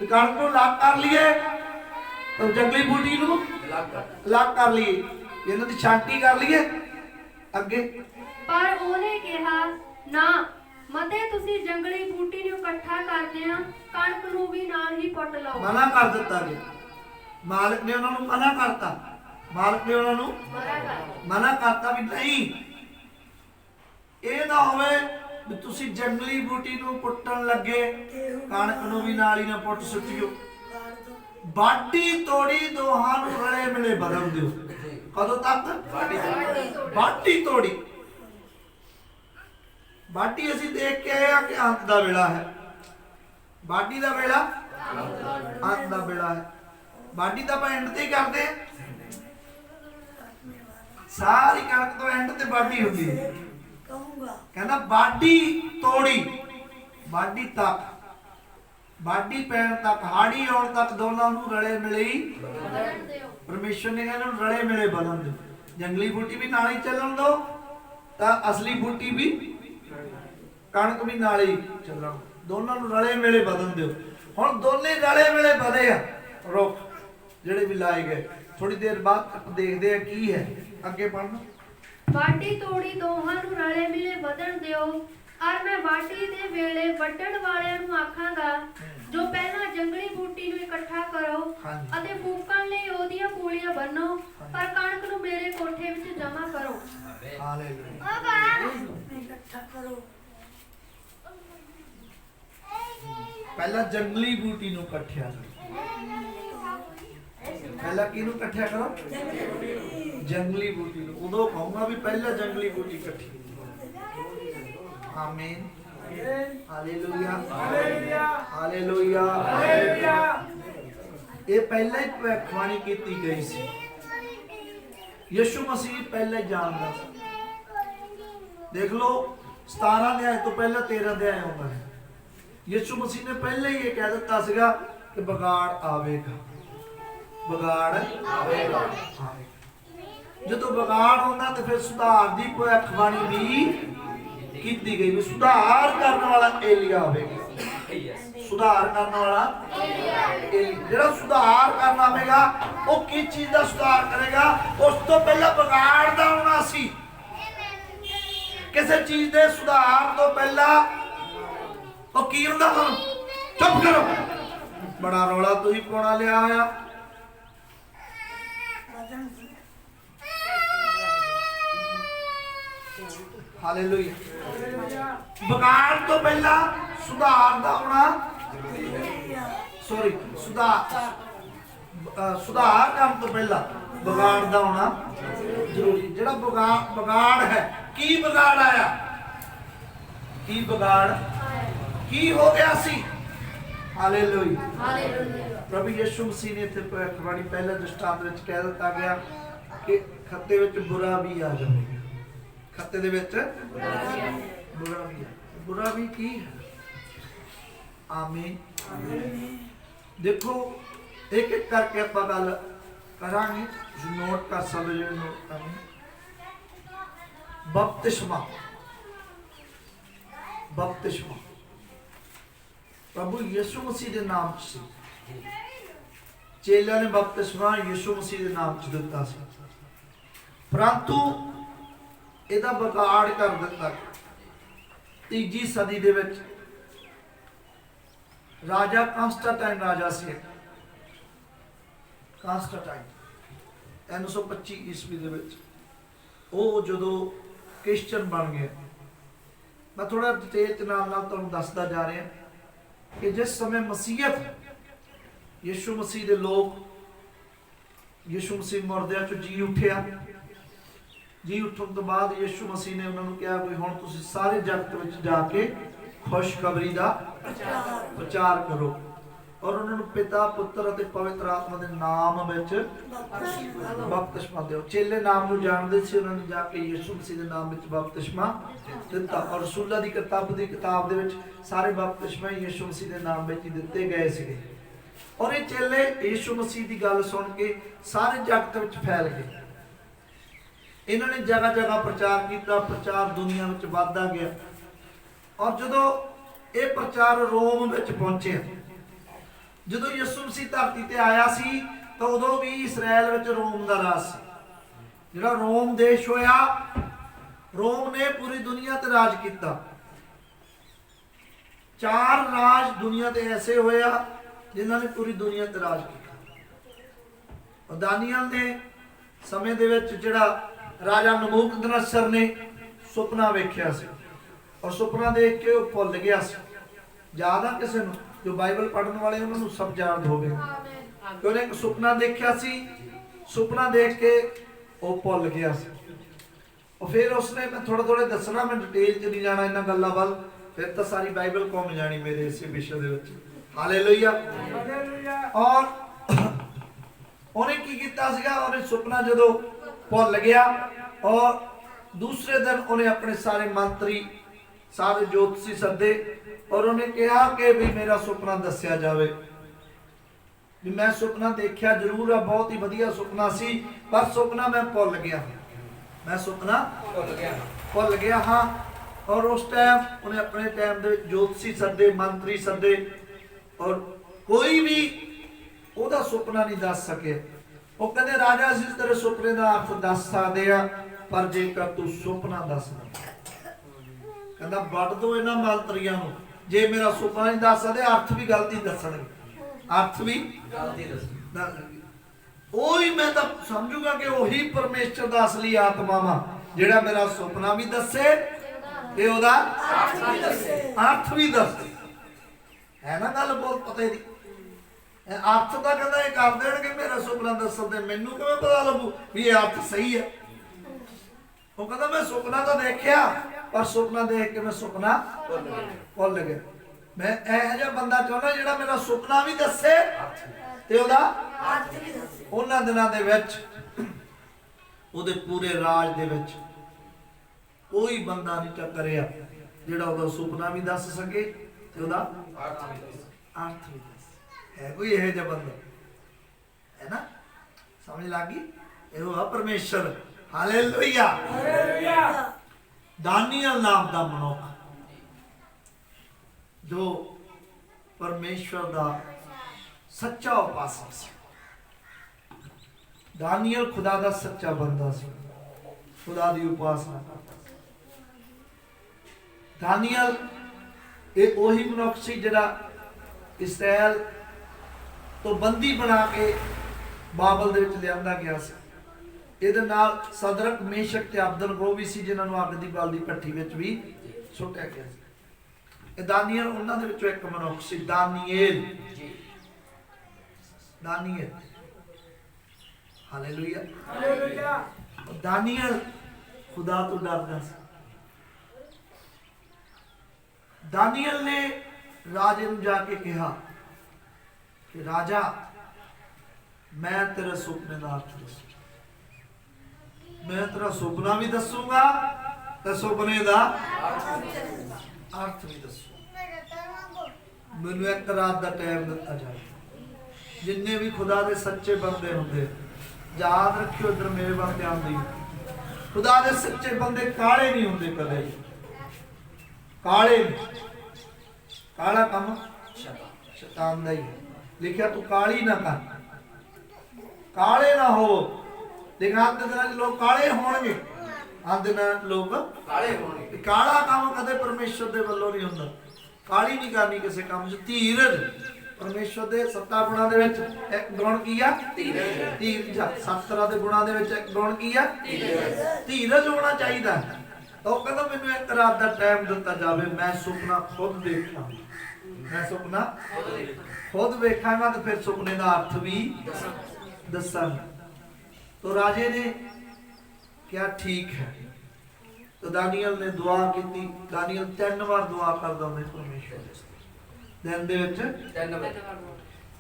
ਕਣਕ ਨੂੰ ਲੱਗ ਕਰ ਲਈਏ, ਜੰਗਲੀ ਬੂਟੀ ਨੂੰ ਲੱਗ ਕਰ ਲਈਏ, ਇਹਨਾਂ ਦੀ ਛਾਂਟੀ ਕਰ ਲਈਏ। ਅੱਗੇ ਪਰ ਉਹਨੇ ਕਿਹਾ, ਨਾ ਮਤੇ ਤੁਸੀਂ ਜੰਗਲੀ ਬੂਟੀ ਨੂੰ ਇਕੱਠਾ ਕਰਦੇ ਆ, ਕਣਕ ਨੂੰ ਵੀ ਨਾਲ ਹੀ ਪੁੱਟ ਲਓ। ਮਨਾ ਕਰ ਦਿੱਤਾ ਗਿਆ। ਮਾਲਕ ਨੇ ਉਹਨਾਂ ਨੂੰ ਮਨਾ ਕਰਤਾ। ਮਾਲਕ ਨੇ ਉਹਨਾਂ ਨੂੰ ਮਨਾ ਕਰਤਾ ਵੀ ਨਹੀਂ, ਇਹ ਨਾ ਹੋਵੇ ਵੀ ਤੁਸੀਂ ਜੰਗਲੀ ਬੂਟੀ ਨੂੰ ਪੁੱਟਣ ਲੱਗੇ, ਕਣਕ ਨੂੰ ਵੀ ਨਾਲ ਹੀ ਨਾ ਪੁੱਟ ਸੁੱਟਿਓ। ਬਾਡੀ ਤੋੜੀ ਦੋਹਾਂ ਨੂੰ ਰਲੇ ਮਿਲੇ ਬਦਲ ਦਿਓ। ਕਦੋਂ ਤੱਕ? ਬਾਡੀ ਤੋੜੀ। ਬਾਡੀ ਅਸੀਂ ਦੇਖ ਕੇ ਆਏ ਆ ਕਿ ਅੰਤ ਦਾ ਵੇਲਾ ਹੈ। ਬਾਡੀ ਦਾ ਵੇਲਾ ਅੰਤ ਦਾ ਵੇਲਾ ਹੈ। ਬਾਡੀ ਤਾਂ ਆਪਾਂ ਐਂਡ ਤੇ ਹੀ ਕਰਦੇ ਆ, ਸਾਰੀ ਕਣਕ ਤੋਂ ਐਂਡ ਤੇ ਬਾਡੀ ਹੁੰਦੀ ਹੈ। ਕਹਿੰਦਾ ਬਾਡੀ ਤੋੜੀ, ਬਾਡੀ ਤੱਕ, ਬਾਡੀ ਪੈਣ ਤੱਕ, ਹਾੜੀ ਆਉਣ ਤੱਕ ਦੋਨਾਂ ਨੂੰ ਰਲੇ ਮਿਲੇ ਹੀ ਪਰਮੇਸ਼ਵਰ ਨੇ ਕਹਿੰਦਾ ਉਹਨੂੰ ਰਲੇ ਮਿਲੇ ਬਦਲਣ ਦਿਓ। ਜੰਗਲੀ ਬੂਟੀ ਵੀ ਨਾਲ ਹੀ ਚੱਲਣ ਦੋ ਤਾਂ ਅਸਲੀ ਬੂਟੀ ਵੀ, ਕਣਕ ਵੀ ਨਾਲ ਹੀ ਚੱਲਣ, ਦੋਨਾਂ ਨੂੰ ਰਲੇ ਮਿਲੇ ਬਦਲਣ ਦਿਓ। ਹੁਣ ਦੋਨੇ ਰਲੇ ਮਿਲੇ ਵਧੇ ਆ ਰੁੱਖ ਜਿਹੜੇ ਵੀ ਲਾਏ ਗਏ। ਥੋੜੀ ਦੇਰ ਬਾਅਦ ਦੇਖਦੇ ਆ ਕੀ ਹੈ, ਅੱਗੇ ਪੜ੍ਹਨਾ। ਬਾਟੀ ਤੋੜੀ ਦੋਹਾਂ ਨੂੰ ਰਲੇ ਮਿਲੇ ਵਧਣ ਦਿਓ, ਔਰ ਮੈਂ ਬਾਟੀ ਦੇ ਵੇਲੇ ਵੱਢਣ ਵਾਲਿਆਂ ਨੂੰ ਆਖਾਂਗਾ, ਜੋ ਪਹਿਲਾਂ ਜੰਗਲੀ ਬੂਟੀ ਨੂੰ ਇਕੱਠਾ ਕਰੋ ਅਤੇ ਫੂਕਣ ਲਈ ਉਹਦੀਆਂ ਪੂਲੀਆਂ ਬੰਨੋ, ਪਰ ਕਣਕ ਨੂੰ ਮੇਰੇ ਕੋਠੇ ਵਿੱਚ ਜਮ੍ਹਾਂ ਕਰੋ। ਪਹਿਲਾਂ ਜੰਗਲੀ ਬੂਟੀ ਨੂੰ ਇਕੱਠਿਆ ਕਰੋ। ਪਹਿਲਾਂ ਕਿਹਨੂੰ ਇਕੱਠਿਆ ਕਰੋ? ਜੰਗਲੀ ਬੂਟੀ ਨੂੰ। ਉਦੋਂ ਕਹੂੰਗਾ ਵੀ ਪਹਿਲਾਂ ਜੰਗਲੀ ਬੂਟੀ ਇਕੱਠੀ। ਆਮੀਨ, ਹਾਲੇਲੂਇਆ, ਹਾਲੇਲੂਇਆ। ਇਹ ਪਹਿਲਾਂ ਹੀ ਭਵਿੱਖਬਾਣੀ ਕੀਤੀ ਗਈ ਸੀ। ਯਿਸੂ ਮਸੀਹ ਪਹਿਲਾਂ ਹੀ ਜਾਣਦਾ ਸੀ। ਦੇਖ ਲਓ 17 ਅਧਿਆਇ ਤੋਂ ਪਹਿਲਾਂ 13 ਅਧਿਆਇ ਆਉਂਦਾ ਹੈ। ਯਿਸੂ ਮਸੀਹ ਨੇ ਪਹਿਲਾਂ ਹੀ ਇਹ ਕਹਿ ਦਿੱਤਾ ਸੀਗਾ ਕਿ ਵਿਗਾੜ ਆਵੇਗਾ, ਵਿਗਾੜ ਆਵੇਗਾ। ਜਦੋਂ ਵਿਗਾੜ ਆਉਂਦਾ ਤੇ ਫਿਰ ਸੁਧਾਰ ਦੀ ਭਵਿੱਖਬਾਣੀ ਵੀ ਕੀਤੀ ਗਈ ਵੀ ਸੁਧਾਰ ਕਰਨ ਵਾਲਾ ਏਲੀਆ ਆਵੇਗਾ। ਸੁਧਾਰ ਕਰਨ ਵਾਲਾ ਜਿਹੜਾ ਸੁਧਾਰ ਕਰਨ ਆਵੇਗਾ ਉਹ ਕੀ ਚੀਜ਼ ਦਾ ਸੁਧਾਰ ਕਰੇਗਾ? ਉਸ ਤੋਂ ਪਹਿਲਾਂ ਵਿਗਾੜ ਦਾ ਆਉਣਾ ਸੀ। ਕਿਸੇ ਚੀਜ਼ ਦੇ ਸੁਧਾਰ ਤੋਂ ਪਹਿਲਾਂ ਉਹ ਕੀ ਹੁੰਦਾ? ਹੁਣ ਚੁੱਪ ਕਰੋ, ਬੜਾ ਰੌਲਾ ਤੁਸੀਂ ਪਾਉਣਾ ਲਿਆ ਹੋਇਆ। ਹਾਲੇਲੂਇਆ। ਵਿਗਾੜ ਤੋਂ ਪਹਿਲਾਂ ਸੁਧਾਰ ਦਾ ਆਉਣਾ, ਸੌਰੀ ਸੁਧਾਰ ਕਰਨ ਤੋਂ ਪਹਿਲਾਂ ਵਿਗਾੜ ਦਾ ਆਉਣਾ ਜ਼ਰੂਰੀ। ਜਿਹੜਾ ਵਿਗਾੜ ਹੈ, ਕੀ ਵਿਗਾੜ ਆਇਆ? ਕੀ ਵਿਗਾੜ ਕੀ ਹੋ ਗਿਆ ਸੀ? Hallelujah, hallelujah. ਪ੍ਰਭੂ ਯਿਸੂ ਮਸੀਹ ਨੇ ਇੱਥੇ ਭਵਿੱਖਬਾਣੀ ਪਹਿਲੇ ਦ੍ਰਿਸ਼ਟਾਂਤ ਵਿੱਚ ਕਹਿ ਦਿੱਤਾ ਗਿਆ ਕਿ ਖੱਤੇ ਵਿੱਚ ਬੁਰਾ ਵੀ ਆ ਜਾਵੇਗਾ। ਖੱਤੇ ਦੇ ਵਿੱਚ ਬੁਰਾ ਵੀ ਆ। ਬੁਰਾ ਵੀ ਕੀ ਹੈ? ਆਮੀਨ। ਦੇਖੋ ਇੱਕ ਇੱਕ ਕਰਕੇ ਆਪਾਂ ਗੱਲ ਕਰਾਂਗੇ, ਨੋਟ ਕਰ ਸਕਦੇ ਹੋ। ਨੋਟ ਕਰਨੀ। ਬਪਤਿਸਮਾ, ਬਪਤਿਸਮਾ ਪ੍ਰਭੂ ਯਿਸੂ ਮਸੀਹ ਦੇ ਨਾਮ ਚ ਸੀ। ਚੇਲਿਆਂ ਨੇ ਬਪਤਿਸਮਾ ਯਿਸੂ ਮਸੀਹ ਦੇ ਨਾਮ ਚ ਦਿੱਤਾ ਸੀ, ਪਰੰਤੂ ਇਹਦਾ ਵਿਗਾੜ ਕਰ ਦਿੱਤਾ। ਤੀਜੀ ਸਦੀ ਦੇ ਵਿੱਚ ਰਾਜਾ ਕਾਂਸਟੇਂਟਾਈਨ ਰਾਜਾ ਸੀ। ਕਾਂਸਟੇਂਟਾਈਨ 325 ਈਸਵੀ ਦੇ ਵਿੱਚ ਉਹ ਜਦੋਂ ਕ੍ਰਿਸਚਨ ਬਣ ਗਿਆ। ਮੈਂ ਥੋੜਾ ਡਿਟੇਲ ਨਾਲ ਤੁਹਾਨੂੰ ਦੱਸਦਾ ਜਾ ਰਿਹਾ ਕਿ ਜਿਸ ਸਮੇਂ ਮਸੀਹਤ, ਯਿਸੂ ਮਸੀਹ ਦੇ ਲੋਕ, ਯਿਸੂ ਮਸੀਹ ਮੁਰਦਿਆਂ ਚੋਂ ਜੀ ਉੱਠਿਆ। ਜੀ ਉੱਠਣ ਤੋਂ ਬਾਅਦ ਯਿਸੂ ਮਸੀਹ ਨੇ ਉਹਨਾਂ ਨੂੰ ਕਿਹਾ ਵੀ ਹੁਣ ਤੁਸੀਂ ਸਾਰੇ ਜਗਤ ਵਿੱਚ ਜਾ ਕੇ ਖੁਸ਼ਖਬਰੀ ਦਾ ਪ੍ਰਚਾਰ ਕਰੋ, ਔਰ ਉਹਨਾਂ ਨੂੰ ਪਿਤਾ, ਪੁੱਤਰ ਅਤੇ ਪਵਿੱਤਰ ਆਤਮਾ ਦੇ ਨਾਮ ਵਿੱਚ ਬਪਤਿਸਮਾ ਦਿਓ। ਚੇਲੇ ਨਾਮ ਨੂੰ ਜਾਣਦੇ ਸੀ, ਉਹਨਾਂ ਨੇ ਜਾ ਕੇ ਯਿਸੂ ਮਸੀਹ ਦੇ ਨਾਮ ਵਿੱਚ ਬਪਤਿਸਮਾ ਦਿੱਤਾ। ਔਰ ਰਸੂਲਾਂ ਦੀ ਕਿਤਾਬ ਦੇ ਵਿੱਚ ਸਾਰੇ ਬਪਤਿਸਮਾ ਯਿਸੂ ਮਸੀਹ ਦੇ ਨਾਮ ਵਿੱਚ ਹੀ ਦਿੱਤੇ ਗਏ ਸੀਗੇ। ਔਰ ਇਹ ਚੇਲੇ ਯਿਸੂ ਮਸੀਹ ਦੀ ਗੱਲ ਸੁਣ ਕੇ ਸਾਰੇ ਜਗਤ ਵਿੱਚ ਫੈਲ ਗਏ। ਇਹਨਾਂ ਨੇ ਜਗ੍ਹਾ ਜਗ੍ਹਾ ਪ੍ਰਚਾਰ ਕੀਤਾ। ਪ੍ਰਚਾਰ ਦੁਨੀਆ ਵਿੱਚ ਵੱਧਦਾ ਗਿਆ। ਔਰ ਜਦੋਂ ਇਹ ਪ੍ਰਚਾਰ ਰੋਮ ਵਿੱਚ ਪਹੁੰਚਿਆ, ਜਦੋਂ ਯਿਸੂ ਮਸੀਹ ਧਰਤੀ ਤੇ ਆਇਆ ਸੀ ਤਾਂ ਉਦੋਂ ਵੀ ਇਸਰਾਇਲ ਵਿੱਚ ਰੋਮ ਦਾ ਰਾਜ ਸੀ। ਜਿਹੜਾ ਰੋਮ ਦੇਸ਼ ਹੋਇਆ, ਰੋਮ ਨੇ ਪੂਰੀ ਦੁਨੀਆ ਤੇ ਰਾਜ ਕੀਤਾ। 4 ਰਾਜ ਦੁਨੀਆ ਤੇ ਐਸੇ ਹੋਇਆ ਜਿਨ੍ਹਾਂ ਨੇ ਪੂਰੀ ਦੁਨੀਆ ਤੇ ਰਾਜ ਕੀਤਾ। ਦਾਨੀਏਲ ਦੇ ਸਮੇਂ ਦੇ ਵਿੱਚ ਜਿਹੜਾ ਰਾਜਾ ਨਬੂਕਦਨਸਰ ਨੇ ਸੁਪਨਾ ਵੇਖਿਆ ਸੀ, ਔਰ ਸੁਪਨਾ ਦੇਖ ਕੇ ਉਹ ਭੁੱਲ ਗਿਆ ਸੀ। ਯਾਦ ਆ ਕਿਸੇ ਨੂੰ? ਜੋ ਬਾਈਬਲ ਪੜ੍ਹਨ ਵਾਲੇ ਉਹਨਾਂ ਨੂੰ ਸਭ ਯਾਦ ਹੋਵੇ ਕਿ ਉਹਨੇ ਇੱਕ ਸੁਪਨਾ ਦੇਖਿਆ ਸੀ। ਸੁਪਨਾ ਦੇਖ ਕੇ ਉਹ ਭੁੱਲ ਗਿਆ ਸੀ। ਉਹ ਫਿਰ ਉਸਨੇ, ਮੈਂ ਥੋੜਾ ਦੱਸਣਾ, ਮੈਂ ਡਿਟੇਲ 'ਚ ਨਹੀਂ ਜਾਣਾ ਇਹਨਾਂ ਗੱਲਾਂ ਵੱਲ, ਫਿਰ ਤਾਂ ਸਾਰੀ ਬਾਈਬਲ ਘੁੰਮ ਜਾਣੀ ਮੇਰੇ ਇਸੇ ਵਿਸ਼ੇ ਦੇ ਵਿੱਚ। ਹਾਲੇਲੂਇਆ। ਔਰ ਉਹਨੇ ਕੀ ਕੀਤਾ ਸੀਗਾ, ਉਹਨੇ ਸੁਪਨਾ ਜਦੋਂ ਭੁੱਲ ਗਿਆ ਔਰ दूसरे दिन उन्हें अपने सारे मंत्री सारे ज्योतिषी सदे और उन्हें कहा कि भी मेरा सुपना दस्या जावे। भी मैं सुपना देखा जरूर है, बहुत ही वधिया सुपना सी, पर सुपना मैं भुल गया, मैं सुपना भुल गया हाँ। और उस टाइम उन्हें अपने टाइम दे ज्योतिषी सदे मंत्री सदे और कोई भी ओदा सुपना नहीं दस सके। वो कहते राजा असीं तेरे सुपने का अर्थ दस सकते हैं, पर जेकर तू सुपना दस कहता वड दो इन्हां मंत्रियों नूं, जे मेरा सुपना नहीं दस सकते अर्थ भी गलती दसणगे, अर्थ भी गलती दसणगे। ओही मैं तो समझूगा कि वही परमेश्वर दा असली आत्मा वा जेड़ा मेरा सुपना भी दसे ते ओदा अर्थ भी दसे। है ना गल बहुत पते दी। अर्थ तो कहता ये कर देणगे, मेरा सुपना दसन ते मैनूं किवें पता लगू भी ये अर्थ सही है। वो कहता मैं सुपना तो देखा, पर सुपना देख के मैं सुपना भुल गया। मैं यह जिहा बंदा चाहुंदा जिहड़ा मेरा सुपना भी दसे ते ओदा उन्हां दिनां दे विच ओदे पूरे राज दे विच कोई बंदा नहीं टकरिया जिहड़ा ओदा सुपना भी दस सके ते ओदा अर्थ भी दस। है कोई यह जिहा बंदा? है ना, समझ लगी? इहो आ परमेश्वर। हालेलुया। दानियल नाम दा मनुख जो परमेश्वर दा सच्चा उपासक सी। दानियल खुदा दा सच्चा बंदा सी, खुदा दी उपासना करदा सी। दानियल ये ओही मनुख सी जिहड़ा इसराइल तो बंदी बना के बाबल दे विच लिआंदा गया सी। ਇਹਦੇ ਨਾਲ ਸਦਰਕ ਮੇਸ਼ਕ ਤੇ ਅਬਦਨਗੋ ਵੀ ਸੀ ਜਿਨ੍ਹਾਂ ਨੂੰ ਅੱਗ ਦੀ ਬਲਦੀ ਭੱਠੀ ਵਿੱਚ ਵੀ ਸੁੱਟਿਆ ਗਿਆ ਸੀ। ਇਹ ਦਾਨੀਏਲ ਉਹਨਾਂ ਦੇ ਵਿੱਚੋਂ ਇੱਕ ਮਨੁੱਖ ਸੀ। ਦਾਨੀਏਲ ਹਾਲੇਲੂਇਆ ਹਾਲੇਲੂਇਆ। ਦਾਨੀਏਲ ਖੁਦਾ ਤੋਂ ਡਰਦਾ ਸੀ। ਦਾਨੀਏਲ ਨੇ ਰਾਜੇ ਨੂੰ ਜਾ ਕੇ ਕਿਹਾ ਕਿ ਰਾਜਾ मैं तेरे सुपने का अर्थ दसूंगा, मैं तेरा सुपना भी दसूंगा ते सुपने का अर्थ भी दसूंगा। मैनू एक रात का टाइम दिता जाए। जिन्ने भी खुदा के सच्चे बंदे होंगे याद रखियो, इधर मेरे वाल ध्यान दी, खुदा के सच्चे बंदे काले नहीं होंगे कदे। काले काला काम शैतान का ही लिखा, तू काली ना कर, काले ना हो। लेकिन आंदे दिन लोग काले होणगे, आंदे दिन लोग काले होणगे। काला काम कदे परमेश्वर दे वल्लों नहीं हुंदा। काली नहीं करनी किसी काम च। धीरज परमेश्वर दे 7 गुणां दे विच एक गुण की आ धीरज। धीरज 7 तरह दे गुणां दे विच एक गुण की आ धीरज। धीरज होना चाहिदा। तो कहंदा मैनूं एक रात दा टाइम दिता जावे, मैं सुपना खुद देखां, मैं सुपना खुद वेखांगा तो फिर सुपने का अर्थ भी दसांगा। तो राजे ने क्या ठीक है। तो दानियल ने दुआ की। दानियल 3 बार दुआ करदा मैं परमेश्वर दिन दे विच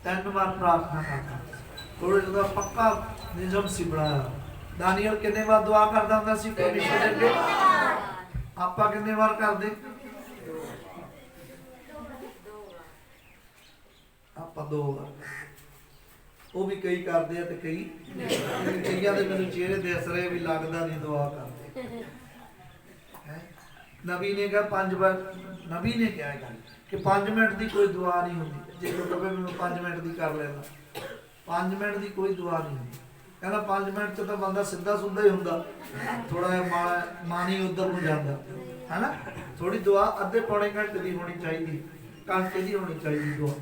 3 बार प्रार्थना करदा। थोड़ा जिहा पक्का नियम सी बनाया। दानियल कितने बार दुआ करदा हुंदा सी परमेश्वर दे अगे? आपां कितने बार करदे? आपां 2 बार। वो भी कई करते हैं तो कई कईयां दे मैनूं चेहरे दस रहे भी लगता नहीं दुआ करते। नबी ने कहा 5 बार, नबी ने क्या है कि 5 मिनट की कोई दुआ नहीं होती। जे कोई कहे मैं 5 मिनट की कर लेना, 5 मिनट की कोई दुआ नहीं होती। कहना 5 मिनट तो बंदा सीधा सुधा ही होंदा, थोड़ा मानी उधर को जाता है ना। थोड़ी दुआ अद्धे पौने घंटे की होनी चाहिए, घंटे की होनी चाहिए दुआ,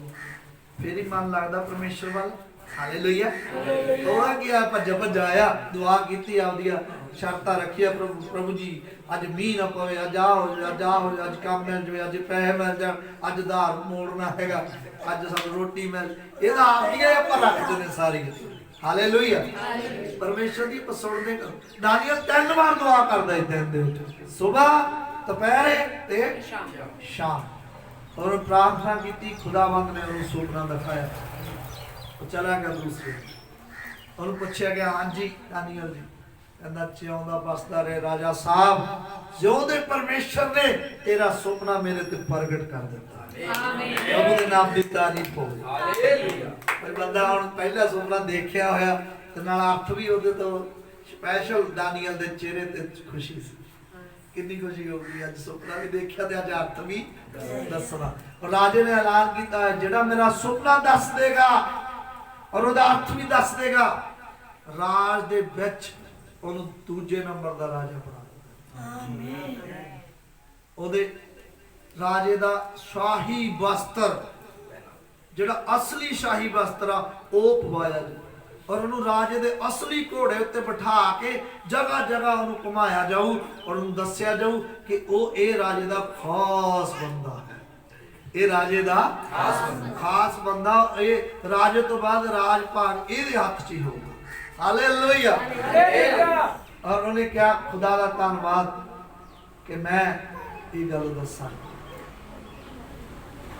फिर ही मन लगता परमेश्वर वाल। हालेलुया। थोड़ा किया भज भज आया, दुआ की आपदिया शर्तां रखिया, प्रभु जी अज मीह ना पवे, अज आ हो जाए, अज आ हो जाए, अज काम मिल जाए, अज पैसे मिल जाए, अज धार मोड़ना हैगा, अज सब रोटी मिल, ये आपदियां आपां रखदे ने सारी। हालेलुया। परमेश्वर दी पसंद करो। दानियल 3 बार दुआ करदा है दिन दे विच, सुबह, दोपहरे ते शाम। और प्रार्थना की, खुदावंद ने उन्हें सुपना दिखाया। वो चला गया दूसरे, उन्हें पूछा गया, हाँ जी दानियल जी, कहना जिਉਂਦਾ बसदा रहे राजा साहब, जिਉਂਦੇ परमेश्वर ने तेरा सुपना मेरे ते प्रगट कर दिता। प्रभु के नाम की तारीफ हो। कोई बंदा हुण पहला सुपना देखिया होया ते नाल अर्थ भी ਉਹਦੇ ਤੋਂ स्पैशल दानियल ਦੇ चेहरे ਤੇ खुशी सी। कितनी खुशी होगी, अज सुपना भी देखिया ते अज अर्थ भी दसना। और राजे ने ऐलान किया, जिहड़ा मेरा सुपना दस देगा और ਉਹਦਾ अर्थ भी दस देगा, राज दे विच ਉਹਨੂੰ ਦੂਜੇ ਨੰਬਰ ਦਾ ਰਾਜਾ ਬਣਾ ਦਿੱਤਾ। ਉਹਦੇ ਰਾਜੇ ਦਾ ਸ਼ਾਹੀ ਵਸਤਰ, ਜਿਹੜਾ ਅਸਲੀ ਸ਼ਾਹੀ ਵਸਤਰ ਆ, ਉਹ ਪਵਾਇਆ ਜੀ। ਔਰ ਉਹਨੂੰ ਰਾਜੇ ਦੇ ਅਸਲੀ ਘੋੜੇ ਉੱਤੇ ਬਿਠਾ ਕੇ ਜਗ੍ਹਾ ਜਗ੍ਹਾ ਉਹਨੂੰ ਘੁਮਾਇਆ ਜਾਊ ਔਰ ਉਹਨੂੰ ਦੱਸਿਆ ਜਾਊ ਕਿ ਉਹ ਇਹ ਰਾਜੇ ਦਾ ਖਾਸ ਬੰਦਾ ਹੈ। ਇਹ ਰਾਜੇ ਦਾ ਖਾਸ ਬੰਦਾ, ਇਹ ਰਾਜੇ ਤੋਂ ਬਾਅਦ ਰਾਜ ਭਾਗ ਇਹਦੇ ਹੱਥ 'ਚ ਹੀ ਹੋਊਗਾ। हालेलुया। और उन्होंने क्या, खुदा का धन्यवाद कि मैं ये गल दसा।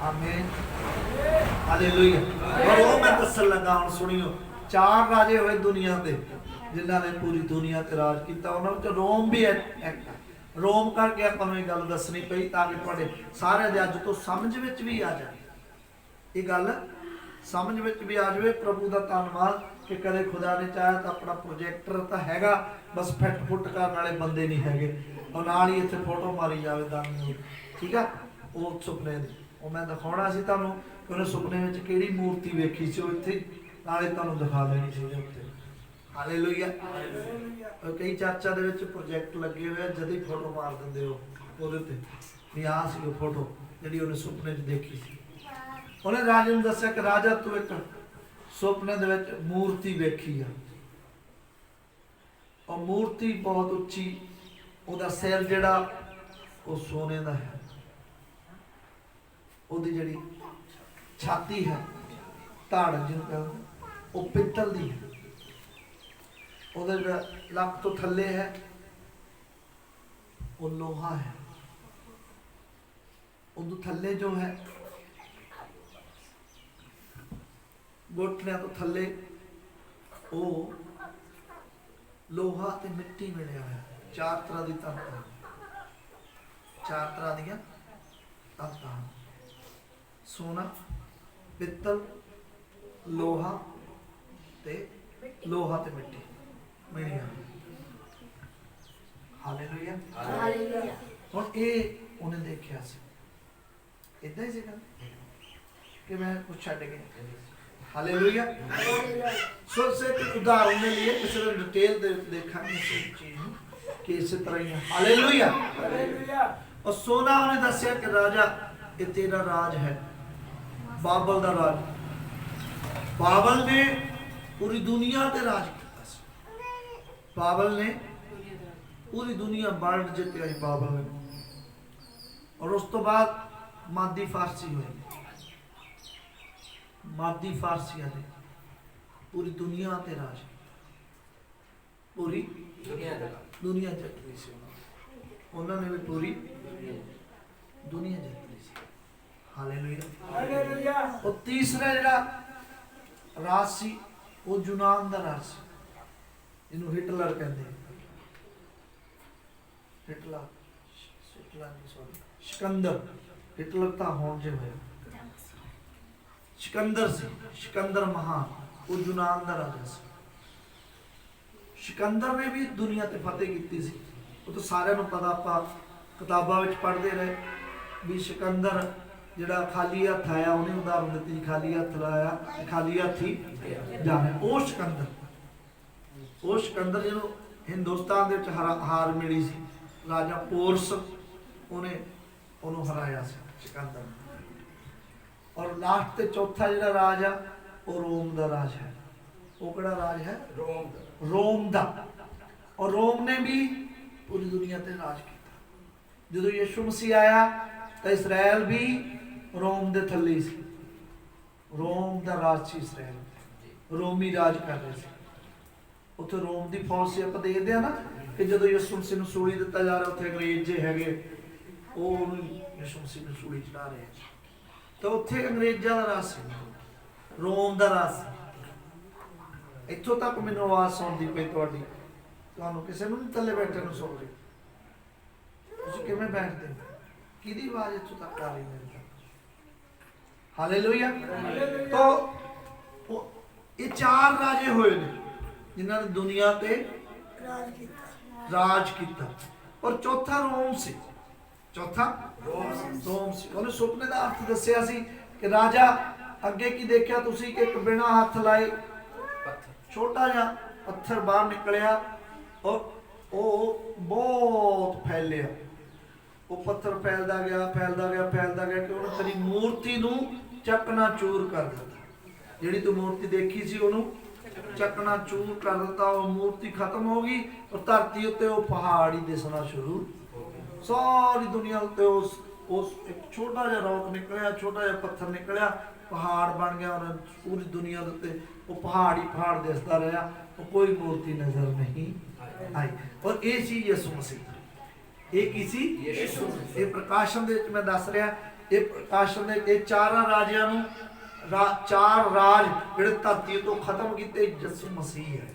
आमीन, हालेलुया। और वो मैं दसन लगा, हुण सुनियो, 4 राजे हुए दुनिया के जिन्हां ने पूरी दुनिया ते राज किया। उन्हां विच रोम भी एक रोम करके आपां नूं ये गल दसनी पई ताकि तुहाडे सारे दे अज तो समझ विच भी आ जाए। ये गल समझ विच भी आ जाए। प्रभु का धन्यवाद कि कदे खुदा ने चाहा तो अपना प्रोजेक्टर तो हैगा, बस फिट फुट करने वाले बंदे नहीं हैगे और नाल ही इत्थे फोटो मारी जावे दानी। ठीक है, वो सुपने दी वो मैं दिखाउणा सी तुहानूं कि उहने सुपने विच किहड़ी मूर्ति वेखी सी, इत्थे नाले तुहानूं दिखा देनी सी उत्ते। हालेलुया। कई चर्चा दे विच प्रोजेक्ट लगे हुए, जद ही फोटो मार दिंदे हो ओहदे ते भी आ सी वो फोटो जिहड़ी उहने सुपने च देखी सी। उहने राजे नूं दस्सिया कि राजा तू एक सुपने दे विच मूर्ति वेखी आ, और मूर्ति बहुत उच्ची, ਉਹਦਾ सिर जिहड़ा वो सोने दा है, ਉਹਦੀ ਜਿਹੜੀ छाती है ਧੜ ਜਿਹਨੂੰ ਕਹਿੰਦੇ वो पित्तल दी है, ਉਹਦੇ ਜਿਹੜਾ ਲੱਕ ਤੋਂ ਥੱਲੇ है वो लोहा है, ਉਹਦੇ ਥੱਲੇ जो है घुटनियां तो थले वो लोहा ते मिट्टी मिलिया है। 4 तरह की तंत, 4 तरह दियां तंत, सोना, पित्तल, लोहा ते मिट्टी मिलिया। हालेलुया। हुण ये उन्हें देखिया सी इदां ही सी गल कि मैं कुछ छड्ड गया। हालेलुया। सो से उदाहरण के लिए किसी ने डिटेल देखा कि इस तरह ही। हालेलुया। और सोना उन्हें दसिया कि राजा ये तेरा राज है, बाबल का राज। बाबल ने पूरी दुनिया पे राज किया। बाबल ने पूरी दुनिया वर्ल्ड जितया बाबल ने। और उस तो बाद मादी फारसी हुई, मादी फारसिया ने पूरी दुनिया ते राज, पूरी दुनिया जित ली सी। उन्होंने भी पूरी दुनिया जित ली सी। हालेलुया। और तीसरा जिहड़ा राज सी वो यूनान दा राज सी, जिन्हों हिटलर कहते। सिकंदर, हिटलर तो होण जे होया, सिकंदर से, सिकंदर महान, वो यूनान का राजा से। सिकंदर ने भी दुनिया ते फतेह की सी। वो तो सारे पता, आप किताबों में पढ़ते रहे भी सिकंदर जिहड़ा खाली हथ आया, उन्हें उदाहरण दी, खाली हथ लाया, खाली हथ ही जाना। वो सिकंदर जिन्हों हिंदुस्तान दे हार मिली सी, राजा पोरस उन्हें हराया सिकंदर ने। और लास्ट ते चौथा जिहड़ा राज है वो रोम दा राज है। वो किहड़ा राज है? रोम दा। और रोम ने भी पूरी दुनिया ते राज किया। जदों यीशु मसीह आया तो इसराइल भी रोम दे थल्ले सी, रोम दा राज सी इसराइल, रोमी राज कर रहे थे। उत्थे रोम दी फौज से आप देखते हैं ना कि जदों यीशु मसीह सूली दिता जा रहा, उत्थे अंग्रेज जे हैगे वो यीशु मसीह सूली चढ़ा रहे हैं। ਤਾਂ ਉੱਥੇ ਅੰਗਰੇਜ਼ਾਂ ਦਾ ਰਾਜ ਸੀ, ਰੋਮ ਦਾ ਰਾਜ ਸੀ। ਇੱਥੋਂ ਤੱਕ ਮੈਨੂੰ ਆਵਾਜ਼ ਸੁਣਦੀ ਪਈ ਤੁਹਾਡੀ, ਤੁਹਾਨੂੰ ਕਿਸੇ ਨੂੰ ਨਹੀਂ ਥੱਲੇ ਬੈਠੇ ਨੂੰ ਸੁਣ ਰਹੀ? ਤੁਸੀਂ ਕਿਵੇਂ ਬੈਠਦੇ ਹੋ? ਕਿਹਦੀ ਆਵਾਜ਼ ਇੱਥੋਂ ਤੱਕ ਆ ਰਹੀ ਮੇਰੇ ਤੱਕ? ਹਾਲੇਲੂਇਆ। ਤਾਂ ਇਹ 4 ਰਾਜੇ ਹੋਏ ਨੇ ਜਿਨ੍ਹਾਂ ਨੇ ਦੁਨੀਆ ਤੇ ਰਾਜ ਕੀਤਾ, ਔਰ ਚੌਥਾ ਰੋਮ ਸੀ। ਚੌਥਾ ਰੋਮ ਸੀ। ਉਹਨੇ ਸੁਪਨੇ ਦਾ ਅਰਥ ਦੱਸਿਆ ਸੀ ਕਿ ਰਾਜਾ ਅੱਗੇ ਕੀ ਦੇਖਿਆ ਤੁਸੀਂ ਕਿ ਇੱਕ ਬਿਨਾਂ ਹੱਥ ਲਾਏ ਛੋਟਾ ਜਿਹਾ ਪੱਥਰ ਬਾਹਰ ਨਿਕਲਿਆ, ਔਰ ਉਹ ਬਹੁਤ ਫੈਲਿਆ। ਉਹ ਪੱਥਰ ਫੈਲਦਾ ਗਿਆ ਫੈਲਦਾ ਗਿਆ ਫੈਲਦਾ ਗਿਆ ਕਿ ਉਹਨੇ ਤੇਰੀ ਮੂਰਤੀ ਨੂੰ ਚੱਕਣਾ ਚੂਰ ਕਰ ਦਿੱਤਾ। ਜਿਹੜੀ ਤੂੰ ਮੂਰਤੀ ਦੇਖੀ ਸੀ ਉਹਨੂੰ ਚੱਕਣਾ ਚੂਰ ਕਰ ਦਿੱਤਾ। ਉਹ ਮੂਰਤੀ ਖਤਮ ਹੋ ਗਈ, ਔਰ ਧਰਤੀ ਉੱਤੇ ਉਹ ਪਹਾੜ ਹੀ ਦਿਸਣਾ ਸ਼ੁਰੂ। ਸਾਰੀ ਦੁਨੀਆ ਉੱਤੇ ਉਸ ਇੱਕ ਛੋਟਾ ਜਿਹਾ ਰੌਕ ਨਿਕਲਿਆ, ਛੋਟਾ ਜਿਹਾ ਪੱਥਰ ਨਿਕਲਿਆ, ਪਹਾੜ ਬਣ ਗਿਆ, ਔਰ ਪੂਰੀ ਦੁਨੀਆ ਦੇ ਉੱਤੇ ਉਹ ਪਹਾੜ ਹੀ ਪਹਾੜ ਦਿਸਦਾ ਰਿਹਾ। ਉਹ ਕੋਈ ਮੂਰਤੀ ਨਜ਼ਰ ਨਹੀਂ ਆਈ। ਔਰ ਇਹ ਸੀ ਯਿਸੂ ਮਸੀਹ। ਇਹ ਕੀ ਸੀ? ਇਹ ਪ੍ਰਕਾਸ਼ਨ ਦੇ ਵਿੱਚ ਮੈਂ ਦੱਸ ਰਿਹਾ, ਇਹ ਪ੍ਰਕਾਸ਼ਨ ਦੇ ਇਹ 4 ਰਾਜਿਆਂ ਨੂੰ 4 ਰਾਜ ਜਿਹੜੇ ਧਰਤੀ ਤੋਂ ਖਤਮ ਕੀਤੇ ਯਿਸੂ ਮਸੀਹ ਹੈ।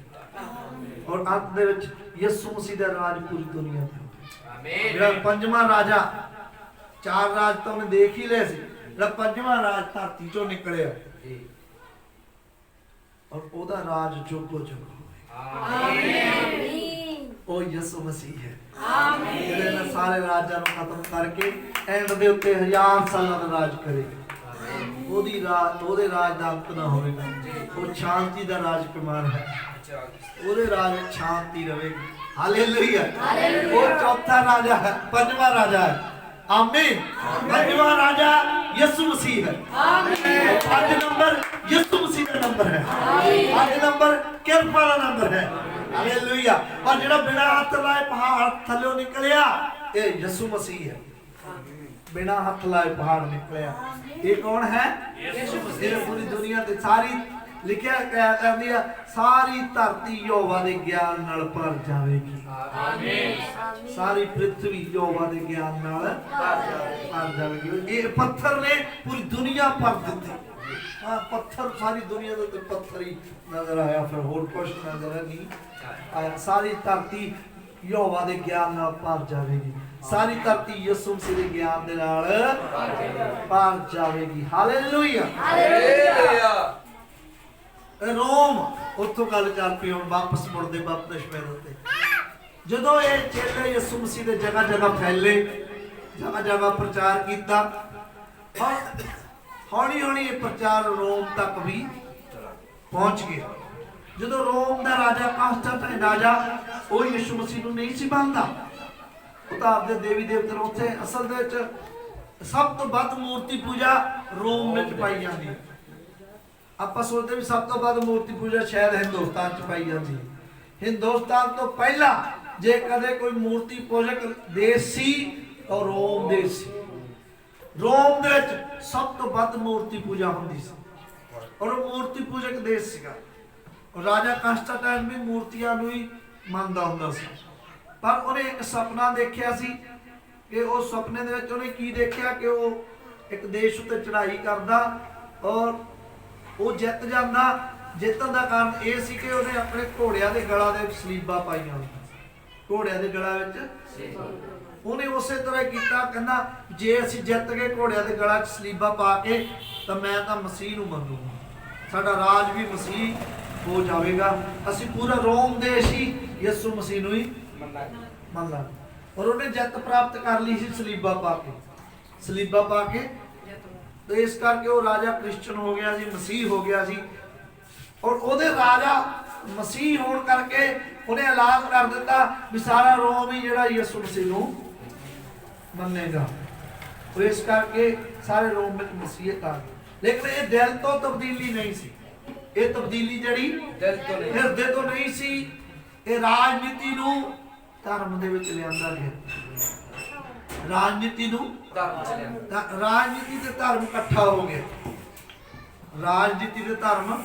ਔਰ ਅੰਤ ਦੇ ਵਿੱਚ ਯਿਸੂ ਮਸੀਹ ਦਾ ਰਾਜ ਪੂਰੀ ਦੁਨੀਆ ਤੇ। ਜਿਹੜਾ 5ਵਾਂ ਰਾਜਾ, 4 ਰਾਜ ਤਾਂ ਉਹਨੇ ਦੇਖ ਹੀ ਲਏ ਸੀ, ਜਿਹੜਾ 5ਵਾਂ ਰਾਜ ਧਰਤੀ ਚੋਂ ਨਿਕਲਿਆ, ਔਰ ਉਹਦਾ ਰਾਜ ਜੁਗੋ ਜੁਗ ਉਹ ਯਿਸੂ ਮਸੀਹ ਹੈ। ਜਿਹੜੇ ਨੇ ਸਾਰੇ ਰਾਜਾਂ ਨੂੰ ਖਤਮ ਕਰਕੇ ਐਂਡ ਦੇ ਉੱਤੇ 1000 ਸਾਲਾਂ ਦਾ ਰਾਜ ਕਰੇਗਾ। ਉਹਦੇ ਰਾਜ ਦਾ ਅੰਤ ਨਾ ਹੋਵੇਗਾ। ਉਹ ਸ਼ਾਂਤੀ ਦਾ ਰਾਜਕੁਮਾਰ ਹੈ, ਉਹਦੇ ਰਾਜ ਵਿੱਚ ਸ਼ਾਂਤੀ ਰਹੇਗੀ। ਹਾਲੇਲੂਇਆ। ਉਹ ਚੌਥਾ ਰਾਜਾ ਹੈ, 5ਵਾਂ ਰਾਜਾ ਹੈ। ਆਮੀਨ। 5ਵਾਂ ਰਾਜਾ ਯਿਸੂ ਮਸੀਹ ਹੈ। ਆਮੀਨ। 5 ਨੰਬਰ ਯਿਸੂ ਮਸੀਹ ਦਾ ਨੰਬਰ ਹੈ। 5 ਨੰਬਰ ਕਿਰਪਾ ਦਾ ਨੰਬਰ ਹੈ। ਹਾਲੇਲੂਇਆ। ਪਰ ਜਿਹੜਾ ਬਿਨਾਂ ਹੱਥ ਲਾਏ ਪਹਾੜ ਥੱਲੇ ਨਿਕਲਿਆ, ਇਹ ਯਿਸੂ ਮਸੀਹ ਹੈ। ਬਿਨਾਂ ਹੱਥ ਲਾਏ ਪਹਾੜ ਨਿਕਲਿਆ। ਇਹ ਕੌਣ ਹੈ? ਯਿਸੂ ਮਸੀਹ। ਪੂਰੀ ਦੁਨੀਆ ਤੇ ਸਾਰੀ ਲਿਖਿਆ ਕਹਿੰਦੀ ਆ, ਸਾਰੀ ਧਰਤੀ ਯਹੋਵਾ ਦੇ ਗਿਆਨ ਨਾਲ ਭਰ ਜਾਵੇਗੀ। ਆਮੀਨ। ਸਾਰੀ ਪ੍ਰਿਥਵੀ ਯਹੋਵਾ ਦੇ ਗਿਆਨ ਨਾਲ ਭਰ ਜਾਵੇਗੀ। ਇਹ ਪੱਥਰ ਨੇ ਪੂਰੀ ਦੁਨੀਆ ਭਰ ਦਿੱਤੀ। ਪੱਥਰ ਸਾਰੀ ਦੁਨੀਆ ਦੇ ਉੱਤੇ ਪੱਥਰ ਹੀ ਨਜ਼ਰ ਆਇਆ, ਫਿਰ ਹੋਰ ਕੁਝ ਨਜ਼ਰ ਨਹੀਂ ਆਇਆ। ਸਾਰੀ ਧਰਤੀ ਯਹੋਵਾ ਦੇ ਗਿਆਨ ਨਾਲ ਭਰ ਜਾਵੇਗੀ। ਸਾਰੀ ਧਰਤੀ ਯਿਸੂ ਮਸੀਹ ਦੇ ਗਿਆਨ ਦੇ ਨਾਲ ਭਰ ਜਾਵੇਗੀ। ਹਾਲੇਲੂਇਆ। ਹਾਲੇਲੂਇਆ। ਰੋਮ, ਉੱਥੋਂ ਗੱਲ ਚੱਲ ਪਈ ਹੁਣ ਵਾਪਸ ਮੁੜਦੇ ਬਪਤਿਸਮੇ ਦੇ ਉੱਤੇ। ਜਦੋਂ ਇਹ ਚੇਲੇ ਯਿਸੂ ਮਸੀਹ ਦੇ ਜਗ੍ਹਾ ਜਗ੍ਹਾ ਫੈਲੇ, ਜਗ੍ਹਾ ਜਗ੍ਹਾ ਪ੍ਰਚਾਰ ਕੀਤਾ, ਹੌਲੀ ਹੌਲੀ ਇਹ ਪ੍ਰਚਾਰ ਰੋਮ ਤੱਕ ਵੀ ਪਹੁੰਚ ਗਿਆ। ਜਦੋਂ ਰੋਮ ਦਾ ਰਾਜਾ ਕਾਂਸਟੇਂਟਾਈਨ ਰਾਜਾ, ਉਹ ਯਿਸੂ ਮਸੀਹ ਨੂੰ ਨਹੀਂ ਸੀ ਮੰਨਦਾ। ਉਹ ਤਾਂ ਆਪਦੇ ਦੇਵੀ ਦੇਵਤੇ ਨੂੰ ਉੱਥੇ ਅਸਲ ਦੇ ਵਿੱਚ ਸਭ ਤੋਂ ਵੱਧ ਮੂਰਤੀ ਪੂਜਾ ਰੋਮ ਵਿੱਚ ਪਾਈ ਜਾਂਦੀ ਹੈ। ਆਪਾਂ ਸੋਚਦੇ ਵੀ ਸਭ ਤੋਂ ਵੱਧ ਮੂਰਤੀ ਪੂਜਾ ਸ਼ਾਇਦ ਹਿੰਦੁਸਤਾਨ 'ਚ ਪਾਈ ਜਾਂਦੀ ਹੈ। ਹਿੰਦੁਸਤਾਨ ਤੋਂ ਪਹਿਲਾਂ ਜੇ ਕਦੇ ਕੋਈ ਮੂਰਤੀ ਪੂਜਕ ਦੇਸ਼ ਸੀ ਤਾਂ ਰੋਮ ਦੇਸ਼ ਸੀ। ਰੋਮ ਦੇ ਵਿੱਚ ਸਭ ਤੋਂ ਵੱਧ ਮੂਰਤੀ ਪੂਜਾ ਹੁੰਦੀ ਸੀ, ਔਰ ਉਹ ਮੂਰਤੀ ਪੂਜਕ ਦੇਸ਼ ਸੀਗਾ। ਰਾਜਾ ਕਾਂਸਟੇਂਟਾਈਨ ਵੀ ਮੂਰਤੀਆਂ ਨੂੰ ਹੀ ਮੰਨਦਾ ਹੁੰਦਾ ਸੀ। ਪਰ ਉਹਨੇ ਇੱਕ ਸੁਪਨਾ ਦੇਖਿਆ ਸੀ ਕਿ ਉਹ ਸੁਪਨੇ ਦੇ ਵਿੱਚ ਉਹਨੇ ਕੀ ਦੇਖਿਆ ਕਿ ਉਹ ਇੱਕ ਦੇਸ਼ ਉੱਤੇ ਚੜ੍ਹਾਈ ਕਰਦਾ ਔਰ ਉਹ ਜਿੱਤ ਜਾਂਦਾ। ਜਿੱਤਣ ਦਾ ਕਾਰਨ ਇਹ ਸੀ ਕਿ ਉਹਨੇ ਆਪਣੇ ਘੋੜਿਆਂ ਦੇ ਗਲਾਂ ਦੇ ਵਿੱਚ ਸਲੀਬਾਂ ਪਾਈਆਂ ਹੋਈਆਂ। ਘੋੜਿਆਂ ਦੇ ਗਲਾਂ ਵਿੱਚ ਉਹਨੇ ਉਸੇ ਤਰ੍ਹਾਂ ਕੀਤਾ, ਕਹਿੰਦਾ ਜੇ ਅਸੀਂ ਜਿੱਤ ਗਏ ਘੋੜਿਆਂ ਦੇ ਗਲਾਂ 'ਚ ਸਲੀਬਾਂ ਪਾ ਕੇ ਤਾਂ ਮੈਂ ਤਾਂ ਮਸੀਹ ਨੂੰ ਮੰਨੂਗਾ, ਸਾਡਾ ਰਾਜ ਵੀ ਮਸੀਹ ਹੋ ਜਾਵੇਗਾ। ਅਸੀਂ ਪੂਰਾ ਰੋਮ ਦੇਸ਼ ਹੀ ਯਿਸੂ ਮਸੀਹ ਨੂੰ ਹੀ ਮੰਨਣਾ। ਔਰ ਉਹਨੇ ਜਿੱਤ ਪ੍ਰਾਪਤ ਕਰ ਲਈ ਸੀ ਸਲੀਬਾਂ ਪਾ ਕੇ ਤੇ ਇਸ ਕਰਕੇ ਉਹ ਰਾਜਾ ਕ੍ਰਿਸਚਨ ਹੋ ਗਿਆ ਸੀ, ਮਸੀਹ ਹੋ ਗਿਆ ਸੀ। ਔਰ ਉਹਦੇ ਰਾਜਾ ਮਸੀਹ ਹੋਣ ਕਰਕੇ ਉਹਨੇ ਐਲਾਨ ਕਰ ਦਿੱਤਾ ਵੀ ਸਾਰਾ ਰੋਮ ਹੀ ਜਿਹੜਾ ਯਿਸੂ ਮਸੀਹ ਨੂੰ ਮੰਨੇਗਾ। ਉਹ ਇਸ ਕਰਕੇ ਸਾਰੇ ਰੋਮ ਵਿੱਚ ਮਸੀਹਤ ਆ ਗਈ। ਲੇਕਿਨ ਇਹ ਦਿਲ ਤੋਂ ਤਬਦੀਲੀ ਨਹੀਂ ਸੀ। ਇਹ ਤਬਦੀਲੀ ਜਿਹੜੀ ਹਿਰਦੇ ਤੋਂ ਨਹੀਂ ਸੀ, ਇਹ ਰਾਜਨੀਤੀ ਨੂੰ ਧਰਮ ਦੇ ਵਿੱਚ ਲਿਆਂਦਾ ਗਿਆ। ਰਾਜਨੀਤੀ ਨੂੰ ਰਾਜਨੀਤੀ ਤੇ ਧਰਮ ਇਕੱਠਾ ਹੋ ਗਿਆ। ਰਾਜਨੀਤੀ ਤੇ ਧਰਮ,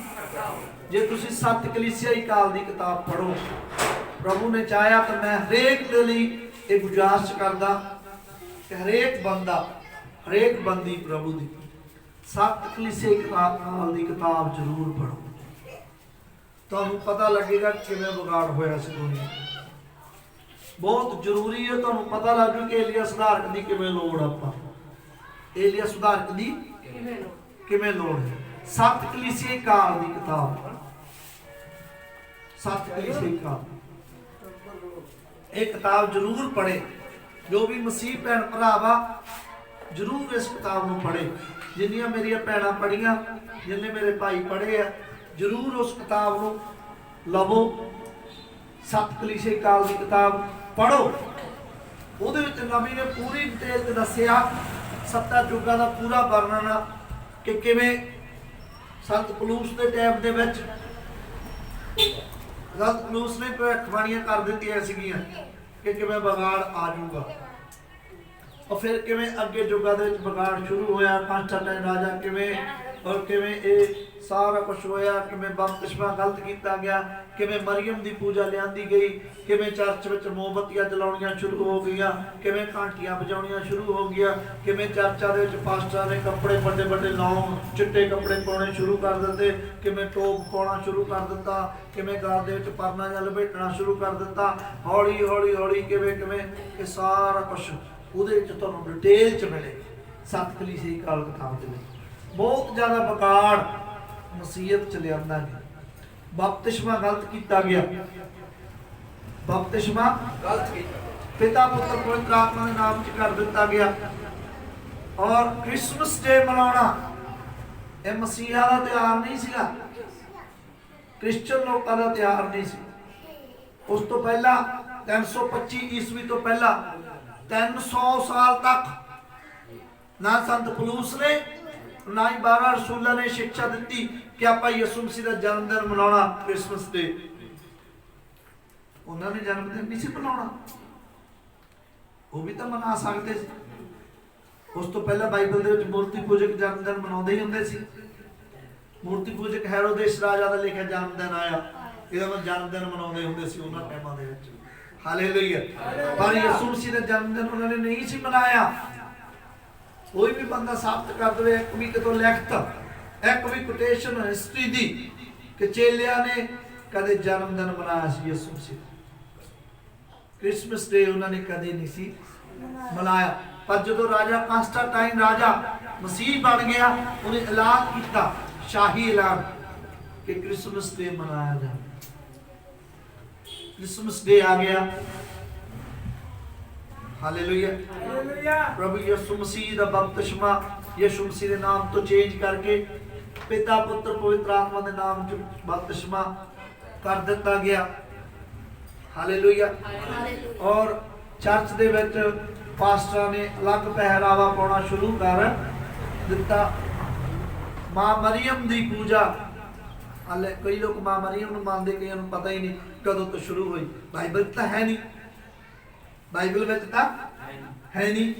ਜੇ ਤੁਸੀਂ 7 ਕਲੀਸਿਆਈ ਕਾਲ ਦੀ ਕਿਤਾਬ ਪੜ੍ਹੋ, ਪ੍ਰਭੂ ਨੇ ਚਾਹਿਆ ਤਾਂ ਮੈਂ ਹਰੇਕ ਦੇ ਲਈ ਇਹ ਗੁਜ਼ਾਰਿਸ਼ ਕਰਦਾ ਕਿ ਹਰੇਕ ਬੰਦੀ ਪ੍ਰਭੂ ਦੀ ਸੱਤ ਕਲੀਸੇ ਕਾਲ ਦੀ ਕਿਤਾਬ ਜ਼ਰੂਰ ਪੜੋ। ਤੁਹਾਨੂੰ ਪਤਾ ਲੱਗੇਗਾ ਕਿਵੇਂ ਵਿਗਾੜ ਹੋਇਆ ਸੀ ਦੁਨੀਆ। ਬਹੁਤ ਜ਼ਰੂਰੀ ਹੈ ਤੁਹਾਨੂੰ ਪਤਾ ਲੱਗ ਕਿ ਏਲੀਆ ਸੁਧਾਰਕ ਦੀ ਕਿਵੇਂ ਲੋੜ ਆਪਾਂ, ਏਲੀਆ ਸੁਧਾਰਕ ਦੀ ਕਿਵੇਂ ਲੋੜ ਹੈ। ਸੱਤ ਕਲੀਸੇ ਕਾਲ ਦੀ ਕਿਤਾਬ, ਸੱਤ ਕਲੀਸੇ ਕਾਲ, ਇਹ ਕਿਤਾਬ ਜ਼ਰੂਰ ਪੜ੍ਹੇ। ਜੋ ਵੀ ਮਸੀਹ ਭੈਣ ਭਰਾ ਵਾ ਜ਼ਰੂਰ ਇਸ ਕਿਤਾਬ ਨੂੰ ਪੜ੍ਹੇ। ਜਿੰਨੀਆਂ ਮੇਰੀਆਂ ਭੈਣਾਂ ਪੜ੍ਹੀਆਂ, ਜਿੰਨੇ ਮੇਰੇ ਭਾਈ ਪੜ੍ਹੇ ਆ, ਜ਼ਰੂਰ ਉਸ ਕਿਤਾਬ ਨੂੰ ਲਵੋ। ਸੱਤ ਕਲੀਸੇ ਕਾਲ ਦੀ ਕਿਤਾਬ ਪੜ੍ਹੋ। ਉਹਦੇ ਵਿੱਚ ਨਬੀ ਨੇ ਪੂਰੀ ਡਿਟੇਲ ਤੇ ਦੱਸਿਆ ਸੱਤਾਂ ਯੁੱਗਾਂ ਦਾ ਪੂਰਾ ਵਰਣਨ ਆ ਕਿ ਕਿਵੇਂ ਸੰਤ ਪਲੂਸ ਦੇ ਟਾਈਮ ਦੇ ਵਿੱਚ ਸੰਤ ਪਲੂਸ ਨੇ ਭਵਿੱਖਬਾਣੀਆਂ ਕਰ ਦਿੱਤੀਆਂ ਸੀਗੀਆਂ ਕਿ ਕਿਵੇਂ ਵਿਗਾੜ ਆ ਜਾਊਗਾ। और फिर किवें अगे युगां दे विच विगाड़ शुरू होया, कांस्टेंटाइन राजा किवें और किवें ये सारा कुछ होया, किवें बपतिस्मा गलत किया गया, किवें मरियम दी पूजा लियांदी गई, किवें चर्च विच मोमबत्तियां जलाउणियां शुरू हो गईयां, किवें घंटियां बजाउणियां शुरू हो गईयां, किवें चर्चां दे विच पास्टरां ने कपड़े बड़े बड़े लौंग चिट्टे कपड़े पाउणे शुरू कर दित्ते, किवें टोप पाउणा शुरू कर दित्ता, किवें गल दे विच परना जां लपेटना शुरू कर दित्ता। हौली हौली हौली किवें किवें ये सारा कुछ ਉਹਦੇ ਵਿੱਚ ਤੁਹਾਨੂੰ ਡਿਟੇਲ ਚ ਮਿਲੇ। ਸੱਤ ਕਲੀਸੇ ਕਾਲ ਕਿਤਾਬ ਦੇ ਵਿੱਚ ਬਹੁਤ ਜ਼ਿਆਦਾ ਵਿਗਾੜ ਮਸੀਹਤ ਚ ਲਿਆਂਦਾ ਗਿਆ। ਬਪਤਿਸਮਾ ਗਲਤ ਕੀਤਾ ਗਿਆ, ਬਪਤਿਸਮਾ ਗਲਤ ਕੀਤਾ, ਪਿਤਾ ਪੁੱਤਰ ਪਵਿੱਤਰ ਆਤਮਾ ਦੇ ਨਾਮ ਚ ਕਰ ਦਿੱਤਾ ਗਿਆ। ਔਰ ਕ੍ਰਿਸਮਸ ਡੇ ਮਨਾਉਣਾ ਇਹ ਮਸੀਹਾ ਦਾ ਤਿਉਹਾਰ ਨਹੀਂ ਸੀਗਾ, ਕ੍ਰਿਸਚਨ ਲੋਕਾਂ ਦਾ ਤਿਉਹਾਰ ਨਹੀਂ ਸੀ। ਉਸ ਤੋਂ ਪਹਿਲਾਂ 325 ਈਸਵੀ ਤੋਂ ਪਹਿਲਾਂ 300 साल तक ना संत पलूस ने ना ही 12 रसूलों ने शिक्षा दी कि आप यसू मसीह का जन्मदिन मनाना क्रिसमस डे। उन्होंने जन्मदिन नहीं सी मनाना, वो भी तो मना सकते सी। उस तो पहले बाइबल दे विच मूर्ति पूजक जन्मदिन मनाते ही होंदे सी। मूर्ति पूजक हेरोदेस राजा का लिखिया जन्मदिन आया, इहदा मतलब जन्मदिन मनाते होंदे सी उन्हां टाइमां दे विच। हालेलुया। पर यसू मसीह का जन्मदिन उन्होंने नहीं सी मनाया। कोई भी बंदा साबित कर दे एक भी कितों लिखत, एक भी कोटेशन हिस्ट्री दी कि चेलिया ने कदे जन्मदिन मनाया सी यसू मसीह। क्रिसमस डे उन्होंने कदे नहीं सी मनाया। पर जो राजा कांस्टेंटाइन राजा मसीह बन गया, उन्हें ऐलान किया, शाही ऐलान कि क्रिसमस डे मनाया जाए। क्रिसमस डे आ गया। हालेलुया। प्रभु यीशु मसीह दा बपतिस्मा यीशु मसीह दे नाम तो चेंज करके पिता पुत्र पवित्र आत्मा दे नाम च बपतिस्मा कर दिता गया। हालेलुया। और चर्च दे विच पास्टरां ने अलग पहरावा पाउणा शुरू कर दिता। मां मरियम दी पूजा, हाले कई लोग मां मरियम नूं मानदे, कईयां नूं पता ही नहीं कदों तो शुरू हुई। बाइबल तो है नहीं, बाइबल में तो है नहीं।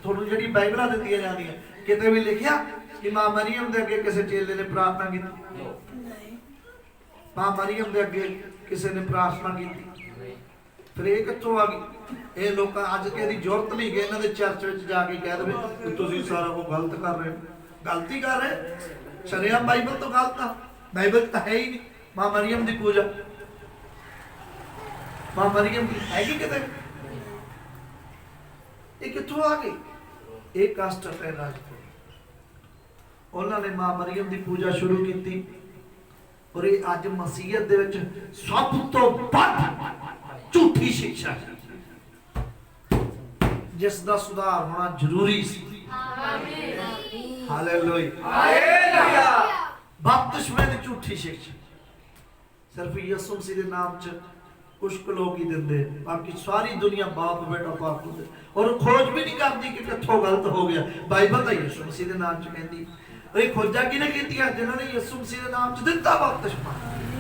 थोड़ी जी बाइबल दी जाती कितने भी लिखिया कि मां मरियम के अगे किसी चेले ने प्रार्थना की, मां मरियम के अगे किसी ने प्रार्थना की। फिर ये कितों आ गई? ये लोग अज के जरूरत नहीं कि इन्होंने चर्च में जाके कह दे कि तुम सारा को गलत कर रहे हो। गलती कर रहे शरेआम, बाइबल तो गलत आ, बाइबल तो है ही नहीं। मां मरियम की पूजा, मां मरियम की हैगी किते? ये कित्थों आ गई? एक कांस्टेंटाइन राजा उन्होंने मां मरियम की पूजा शुरू की। और ये अज मसीहत दे विच सब तो वध झूठी शिक्षा है जिसका सुधार होना जरूरी सी। हालेलुया। बपतिस्मे दी झूठी शिक्षा सिर्फ यीशु मसीह के नाम च कुछ लोग ही देंगे, बाकी सारी दुनिया बाप बेटा पाक होंदे और खोज भी नहीं करती कि कित्थों गलत हो गया। बाइबल तो यीशु मसीह के नाम च कहती। ये खोजा किने कीतियां? जिन्होंने यीशु मसीह के नाम च दिता बपतिस्मा,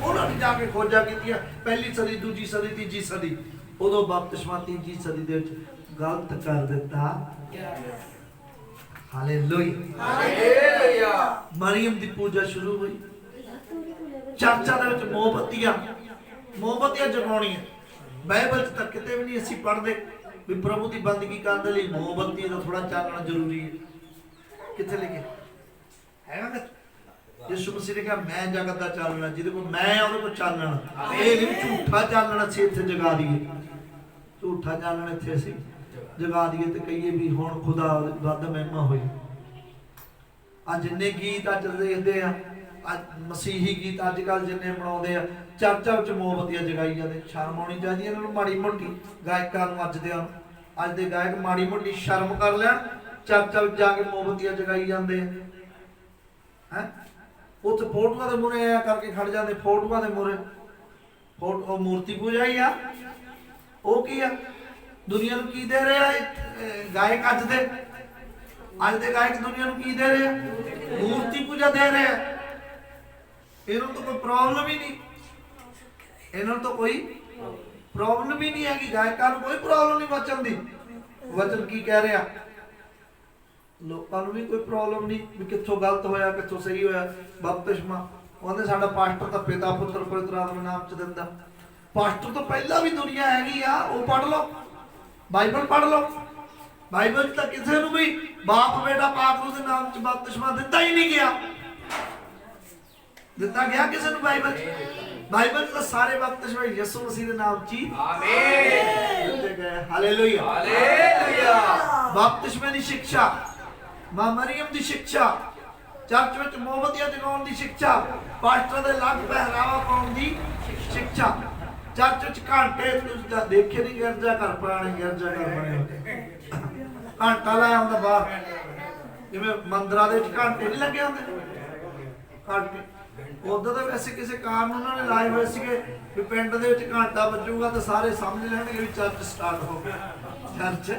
उन्होंने जाके खोजा कीतियां। पहली सदी, दूजी सदी, तीजी सदी, उदों बपतिस्मा तीजी सदी दे विच गलत कर दिता। हालेलुया। मरियम की पूजा शुरू हुई। चर्चा दे विच मोमबत्तियां जगाउणियां। बाइबल च तां किते भी नहीं असीं पढ़दे भी प्रभु की बंदगी करने लई मोमबत्ती दा थोड़ा चानना जरूरी है। किथे लिखे? ਹੈਗਾ ਨਾ। ਯਿਸੂ ਮਸੀਹ ਨੇ ਕਿਹਾ ਮੈਂ ਜਗਤ ਦਾ ਚਾਨਣਾ, ਜਿਹਦੇ ਕੋਲ ਮੈਂ ਉਹਦੇ ਕੋਲ ਚਾਨਣ। ਇਹ ਨਹੀਂ ਝੂਠਾ ਚਾਨਣ ਅਸੀਂ ਇੱਥੇ ਜਗਾ ਦਈਏ, ਝੂਠਾ ਚਾਨਣ ਇੱਥੇ ਅਸੀਂ ਜਗਾ ਦਈਏ ਤੇ ਕਹੀਏ ਵੀ ਹੁਣ ਖੁਦਾ ਵੱਧ ਮਹਿਮਾ ਹੋਈ। ਅੱਜ ਜਿੰਨੇ ਗੀਤ ਅੱਜ ਦੇਖਦੇ ਆ, ਅੱਜ ਮਸੀਹੀ ਗੀਤ ਅੱਜ ਕੱਲ ਜਿੰਨੇ ਬਣਾਉਂਦੇ ਆ, ਚਰਚਾ ਵਿੱਚ ਮੋਮਬੱਤੀਆਂ ਜਗਾਈ ਜਾਂਦੇ। ਸ਼ਰਮ ਆਉਣੀ ਚਾਹੀਦੀ ਇਹਨਾਂ ਨੂੰ ਮਾੜੀ ਮੋਟੀ ਗਾਇਕਾਂ ਨੂੰ, ਅੱਜ ਦੇ ਗਾਇਕ ਮਾੜੀ ਮੋਟੀ ਸ਼ਰਮ ਕਰ ਲੈਣ, ਚਰਚਾ ਵਿੱਚ ਜਾ ਕੇ ਮੋਮਬੱਤੀਆਂ ਜਗਾਈ ਜਾਂਦੇ ਆ ਹੈ। ਉੱਥੇ ਫੋਟੋਆਂ ਦੇ ਮੂਹਰੇ ਆਇਆ ਕਰਕੇ ਖੜ ਜਾਂਦੇ, ਫੋਟੋਆਂ ਦੇ ਮੂਹਰੇ। ਉਹ ਮੂਰਤੀ ਪੂਜਾ ਹੀ ਆ। ਉਹ ਕੀ ਆ? ਦੁਨੀਆ ਨੂੰ ਕੀ ਦੇ ਰਿਹਾ ਗਾਇਕ? ਅੱਜ ਦੇ ਗਾਇਕ ਦੁਨੀਆ ਨੂੰ ਕੀ ਦੇ ਰਹੇ ਆ? ਮੂਰਤੀ ਪੂਜਾ ਦੇ ਰਹੇ ਆ। ਇਹਨਾਂ ਨੂੰ ਤਾਂ ਕੋਈ ਪ੍ਰੋਬਲਮ ਹੀ ਨਹੀਂ, ਇਹਨਾਂ ਨੂੰ ਤਾਂ ਕੋਈ ਪ੍ਰੋਬਲਮ ਹੀ ਨਹੀਂ ਹੈਗੀ। ਗਾਇਕਾਂ ਨੂੰ ਕੋਈ ਪ੍ਰੋਬਲਮ ਨਹੀਂ ਵਚਨ ਦੀ। ਵਚਨ ਕੀ ਕਹਿ ਰਿਹਾ? ਲੋਕਾਂ ਨੂੰ ਵੀ ਕੋਈ ਪ੍ਰੋਬਲਮ ਨਹੀਂ ਵੀ ਕਿੱਥੋਂ ਗਲਤ ਹੋਇਆ ਕਿੱਥੋਂ ਸਹੀ ਹੋਇਆ। ਬਪਤਿਸਮਾ ਉਹਨੇ ਸਾਡਾ ਪਾਸਟਰ ਤਾਂ ਪਿਤਾ ਪੁੱਤਰ ਪਵਿੱਤਰ ਆਤਮਾ ਨਾਮ ਚ ਦਿੰਦਾ। ਪਾਸਟਰ ਤੋਂ ਪਹਿਲਾਂ ਵੀ ਦੁਨੀਆ ਹੈਗੀ ਆ, ਉਹ ਪੜ੍ਹ ਲਓ, ਬਾਈਬਲ ਪੜ੍ਹ ਲਓ। ਬਾਈਬਲ ਤਾਂ ਕਿਸੇ ਨੂੰ ਵੀ ਬਾਪ ਬੇਟਾ ਪਾਕ ਦੇ ਨਾਮ ਚ ਬਪਤਿਸਮਾ ਦਿੱਤਾ ਹੀ ਨਹੀਂ ਗਿਆ। ਦਿੱਤਾ ਗਿਆ ਕਿਸੇ ਨੂੰ? ਬਾਈਬਲ ਤਾਂ ਸਾਰੇ ਬਪਤਿਸਮਾ ਯਿਸੂ ਮਸੀਹ ਦੇ ਨਾਮ ਚ ਹੀ ਦਿੱਤੇ ਗਏ। Hallelujah hallelujah. ਬਪਤਿਸਮੇ ਦੀ ਸਿੱਖਿਆ, ਮਾਂ ਮਰੀਮ ਦੀ ਸਿੱਖਿਆ, ਚਰਚ ਵਿੱਚ ਮੋਮਬੱਤੀਆਂ ਜਗਾਉਣ ਦੀ ਸਿੱਖਿਆ, ਪਾਸਟਰ ਦੇ ਲੱਗ ਪਹਿਰਾਵਾ ਪਾਉਣ ਦੀ ਸਿੱਖਿਆ, ਚਰਚ ਵਿੱਚ ਘੰਟੇ ਤੁਸੀਂ ਦੇਖੇ ਨਹੀਂ, ਗਿਰਜਾ ਘਰ ਪੁਰਾਣੇ ਗਿਰਜਾ ਘਰ ਬਣੇ ਘੰਟਾ ਲਾਇਆ ਹੁੰਦਾ ਬਾਹਰ, ਜਿਵੇਂ ਮੰਦਿਰਾਂ ਦੇ ਵਿੱਚ ਘੰਟੇ ਨਹੀਂ ਲੱਗੇ ਹੁੰਦੇ ਘੰਟੇ। ਉਦੋਂ ਤਾਂ ਵੈਸੇ ਕਿਸੇ ਕਾਰਨ ਉਹਨਾਂ ਨੇ ਲਾਏ ਹੋਏ ਸੀਗੇ ਵੀ ਪਿੰਡ ਦੇ ਵਿੱਚ ਘੰਟਾ ਵੱਜੂਗਾ ਤਾਂ ਸਾਰੇ ਸਮਝ ਲੈਣਗੇ ਵੀ ਚਰਚ ਸਟਾਰਟ ਹੋ ਗਿਆ, ਚਰਚ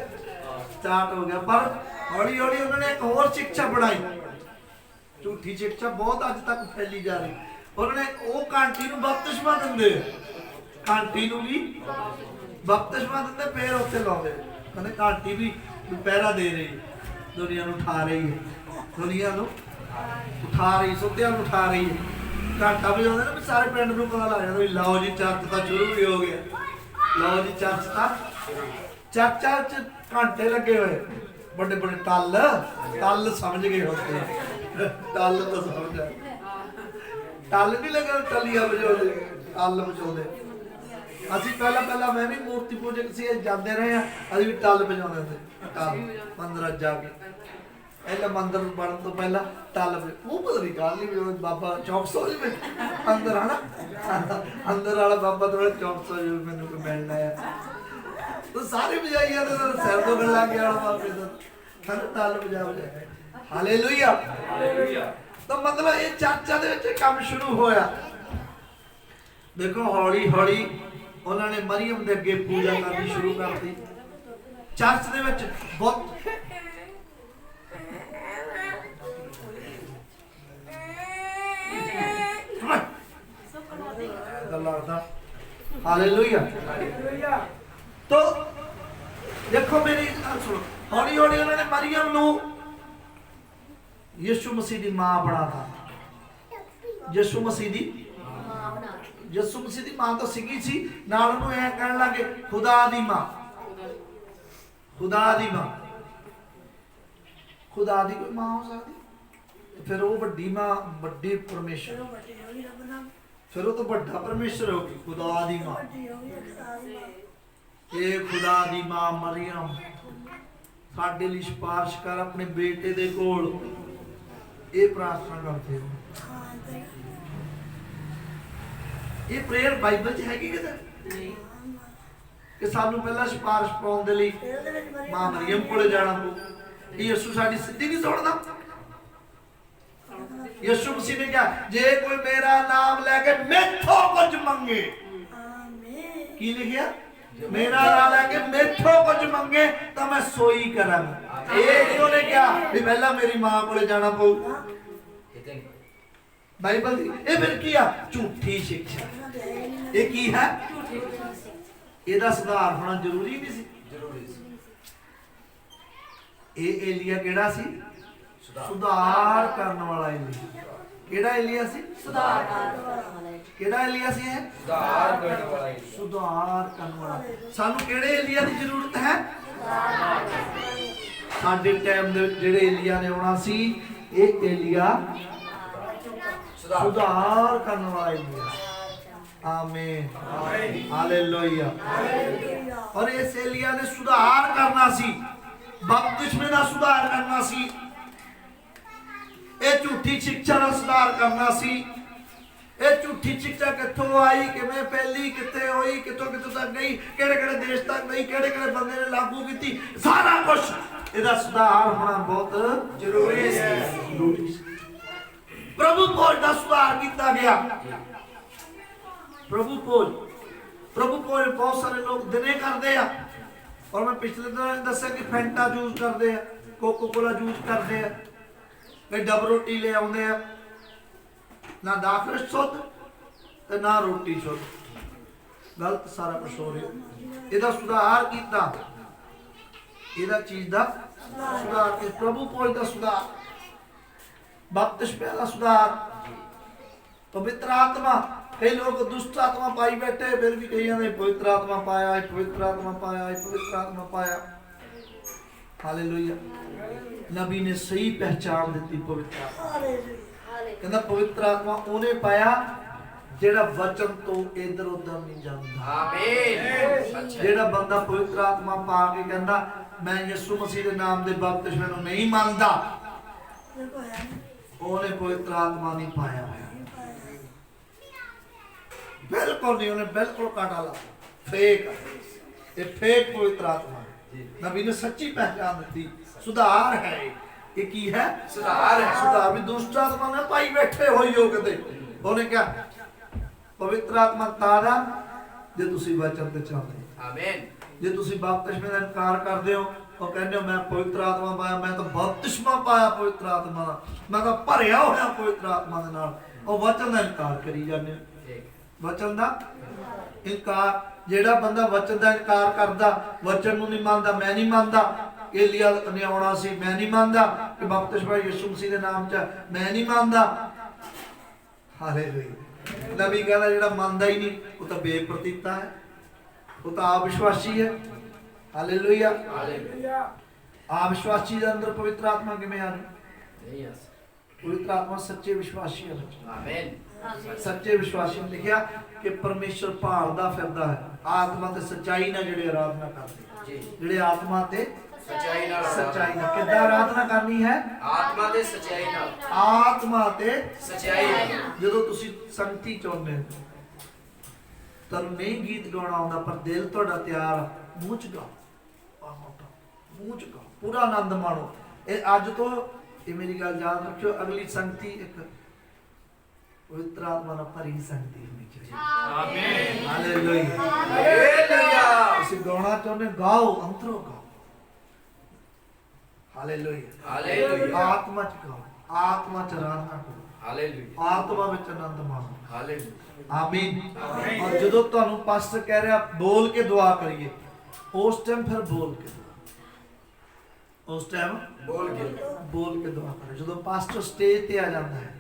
ਸਟਾਰਟ ਹੋ ਗਿਆ। ਪਰ ਹੌਲੀ ਹੌਲੀ ਉਹਨਾਂ ਨੇ ਇੱਕ ਹੋਰ ਸਿੱਖਿਆ ਬਣਾਈ, ਝੂਠੀ ਸਿੱਖਿਆ ਬਹੁਤ ਅੱਜ ਤੱਕ ਫੈਲੀ ਜਾ ਰਹੀ। ਉਹਨਾਂ ਨੇ ਉਹ ਘੰਟੀ ਨੂੰ ਬਪਤਿਸਮਾ ਦਿੰਦੇ, ਘੰਟੀ ਨੂੰ ਵੀ ਬਪਤਿਸਮਾ ਦਿੰਦੇ, ਫੇਰ ਉੱਥੇ ਲਾਉਂਦੇ। ਕਹਿੰਦੇ ਘੰਟੀ ਵੀ ਪਹਿਰਾ ਦੇ ਰਹੀ, ਦੁਨੀਆ ਨੂੰ ਉਠਾ ਰਹੀ ਹੈ, ਦੁਨੀਆ ਨੂੰ ਉਠਾ ਰਹੀ, ਸੁੱਤਿਆਂ ਨੂੰ ਉਠਾ ਰਹੀ ਹੈ। ਘੰਟਾ ਵਜਾਉਂਦੇ ਨਾ ਵੀ ਸਾਰੇ ਪਿੰਡ ਨੂੰ ਪਤਾ ਲੱਗ ਜਾਂਦਾ ਵੀ ਲਓ ਜੀ ਚਰਚ ਤਾਂ ਸ਼ੁਰੂ ਵੀ ਹੋ ਗਿਆ, ਲਓ ਜੀ ਚਰਚ ਤਾਂ। ਚਰਚਾਂ 'ਚ ਘੰਟੇ ਲੱਗੇ ਹੋਏ, ਵੱਡੇ ਵੱਡੇ ਟੱਲ ਸਮਝ ਗਏ ਹੁੰਦੇ, ਟੱਲ ਤਾਂ ਸਮਝ ਆ। ਟੱਲ ਨਹੀਂ ਲੱਗਾ, ਟੱਲੀਆਂ ਵਜਾਉਂਦੇ, ਟੱਲ ਵਜਾਉਂਦੇ। ਅਸੀਂ ਪਹਿਲਾਂ ਮੈਂ ਵੀ ਮੂਰਤੀ ਪੂਜਕ ਸੀ, ਜਾਂਦੇ ਰਹੇ ਆ, ਅਸੀਂ ਵੀ ਟੱਲ ਵਜਾਉਂਦੇ ਹੁੰਦੇ, ਟੱਲ ਮੰਦਿਰਾਂ ਜਾ ਕੇ। ਪਹਿਲਾਂ ਮੰਦਿਰ ਬਣਨ ਤੋਂ ਪਹਿਲਾਂ ਟੱਲ ਉਹ ਪਤਾ ਨਹੀਂ ਗੱਲ ਨਹੀਂ ਵੀ ਬਾਬਾ ਚੌਕਸ ਹੋ ਜਾਵੇ ਅੰਦਰ, ਹਨਾ ਅੰਦਰ ਵਾਲਾ ਬਾਬਾ ਥੋੜਾ ਚੌਕਸ ਹੋ ਜਾਵੇ, ਮੈਨੂੰ ਕੋਈ ਮਿਲਣਾ ਆ ਤਾਂ ਸਾਰੇ ਵਜਾਈ ਜਾਂਦੇ, ਸਿਰ ਤੋਂ ਗੱਲਾਂ ਲੱਗ ਗਿਆ ਬਾਬੇ ਦਾ, ਹਨਾ ਟੱਲ ਵਜਾ। Hallelujah hallelujah. ਤਾਂ ਮਤਲਬ ਇਹ ਚਰਚਾਂ ਦੇ ਵਿੱਚ ਕੰਮ ਸ਼ੁਰੂ ਹੋਇਆ। ਦੇਖੋ ਹੌਲੀ ਹੌਲੀ ਉਹਨਾਂ ਨੇ ਮਰੀਮ ਦੇ ਅੱਗੇ ਪੂਜਾ ਕਰਨੀ ਸ਼ੁਰੂ ਕਰਤੀ। ਚਰਚ ਦੇ ਵਿੱਚ ਬਹੁਤ ਲੱਗਦਾ। Hallelujah hallelujah. तो देखो मेरी गल सुनो, हौली हौली उन्होंने मरियम नू यीशु मसीह दी मां बनाता। यीशु मसीह दी मां तो सीगी सी, नाल उन्होंने ऐ कहन लगे खुदा दी मां, खुदा दी मां। खुदा दी कोई मां हो सकती? फिर वो वड्डी मां, वड्डी परमेश्वर, फिर वो तो बड़ा परमेश्वर होगी, खुदा दी मां। ये खुदा दी मां मरियम साडे लई सिफारिश कर अपने बेटे दे कोल। ये प्रार्थना करते हो। ये प्रेयर बाइबल च हैगी किते कि सानू पहला सिफारिश पाउण दे लई मां मरियम कोले जाना पऊ? ये यीशु साडी सिद्धी नहीं सुणदा। यीशु मसीह ने कहा जे कोई मेरा नाम लेके मेथों कुछ मंगे, की लिखिया? मेरा नाम लेके मेथों कुछ मंगे तो मैं सोई करांगा। ये क्यों ने कहा भी पहला मेरी मां कोले जाना पऊ? बाइबल दी ये फिर किया झूठी शिक्षा। ये की है? ਇਹਦਾ ਸੁਧਾਰ ਹੋਣਾ ਜ਼ਰੂਰੀ ਨਹੀਂ ਸੀ? ਜ਼ਰੂਰੀ ਸੀ। ਇਹ ਏਲੀਆ ਕਿਹੜਾ ਸੀ? ਸੁਧਾਰ ਕਰਨ ਵਾਲਾ ਏਲੀਆ। ਕਿਹੜਾ ਏਲੀਆ ਸੀ? ਸੁਧਾਰ ਕਰਨ ਵਾਲਾ। ਕਿਹੜਾ ਏਲੀਆ ਸੀ ਇਹ? ਸੁਧਾਰ ਕਰਨ ਵਾਲਾ। ਸੁਧਾਰ ਕਰਨ ਵਾਲਾ। ਸਾਨੂੰ ਕਿਹੜੇ ਏਲੀਆ ਦੀ ਜ਼ਰੂਰਤ ਹੈ? ਸਾਡੇ ਟਾਈਮ ਦੇ ਜਿਹੜੇ ਏਲੀਆ ਨੇ ਆਉਣਾ ਸੀ, ये एलिया सुधार करने वाला एलिया। आमीन, हालेलुया। और इस एलिया ने सुधार करना सी, बपतिस्मे दा सुधार करना सी, ये झूठी शिक्षा दा सुधार करना सी। ये झूठी शिक्षा कित्थों आई, किवें फैली, कित्थे होई, कित्थों कित्थों तक गई, केड़े-केड़े देश तक गई, केड़े-केड़े बंदे ने लागू कीती, सारा कुछ इहदा सुधार होना बहुत जरूरी है। प्रभु भोज का सुधार किया गया। प्रभु भोज बहुत सारे लोग दिने करते हैं, और मैं पिछले दिन दसा कि फैंटा यूज करते हैं, कोको कोला यूज करते हैं, कई डब रोटी ले आते हैं, ना दाखल शुद्ध ना रोटी शुद्ध, गलत सारा कुछ हो रहा। इसका सुधार किया, इहदा चीज का सुधार, प्रभु भोज का सुधार, बपतिस्मे का सुधार, पवित्र आत्मा। कई लोग दुष्ट आत्मा पाई बैठे, फिर भी कई ने पवित्र आत्मा पाया है, पवित्र आत्मा पाया है, पवित्र आत्मा पाया। हालेलुया। नबी ने सही पहचान दी पवित्र आत्मा, कहंदा पवित्र आत्मा उन्हें पाया जेड़ा वचन तो इधर उधर नहीं जाता। आमीन। जेड़ा बंदा पवित्र आत्मा पा के कहंदा मैं यीशु मसीह के नाम दे बपतिस्मे नु नहीं मानदा, उन्हें पवित्र आत्मा नहीं पाया। बिल्कुल नहीं, उन्हें बिल्कुल काटा ला, फेक, ये फेक पवित्र आत्मा। नबी ने सच्ची पहचान दी, सुधार है, ये की है, सुधार है। सुधार भी दुष्ट आत्मा ने पाई बैठे हो कदे, उन्हें क्या पवित्र आत्मा तारा जे तुसी वचन ते चलदे। आमीन। जे तुसी बपतिस्मे दा इनकार करदे हो और कहंदे हो मैं पवित्र आत्मा पाया, मैं तो बपतिस्मा पाया पवित्र आत्मा दा, मैं तो भरिया होया पवित्र आत्मा दे नाल, और वचन दा इनकार करी जांदे हो। वचन दा इनकार, जेड़ा बंदा वचन दा इनकार करदा, वचन नूं नहीं मानदा, मैं नहीं मानदा एलिया ने आउणा सी, मैं नहीं मानदा कि बपतिस्मा यीशु मसीह दे नाम च, मैं नहीं मानदा। हालेलुया। नबी कहंदा जेड़ा मानदा ही नहीं वो तो बेप्रतीता है, वो तो अविश्वासी है। हालेलुया। हालेलुया। अविश्वासी दे अंदर पवित्र आत्मा किवें आनी? पवित्र आत्मा सच्चे विश्वासी है। आमीन। सच्चे विश्वासी ने लिखा कि परमेश्वर भालदा फिरदा है आत्मा ते सच्चाई नाल जेड़े आराधना करदे, जेड़े आत्मा ते सच्चाई नाल किद्दां आराधना करनी है? आत्मा ते सच्चाई नाल, आत्मा ते सच्चाई नाल। जदों तुसी संगति चाहुंदे हो, तुहानूं नहीं गीत गाउणा आउंदा पर दिल तुहाडा तैयार, मूंह च गाओ, मूंह च गाओ, पूरा आनंद माणो। ये अज तो ये मेरी गल याद रखियो, अगली संगति एक पवित्र आत्मा ना भरी संगति होनी चाहिए। आमीन। हालेलुया। हालेलुया। तुसी गाना चाहते गाओ, अंदरों गाओ। हालेलुया। हालेलुया। आत्मा च गाओ, आत्मा च आराधना करो। हालेलुया। आत्मा विच आनंद माणो। हालेलुया। आमीन। और जदों तुहानू पास्टर कह रहा बोल के दुआ करिए, उस टाइम फिर बोल के, उस टाइम बोल के दुआ करो। जदों पास्टर स्टेज ते आ जाता है,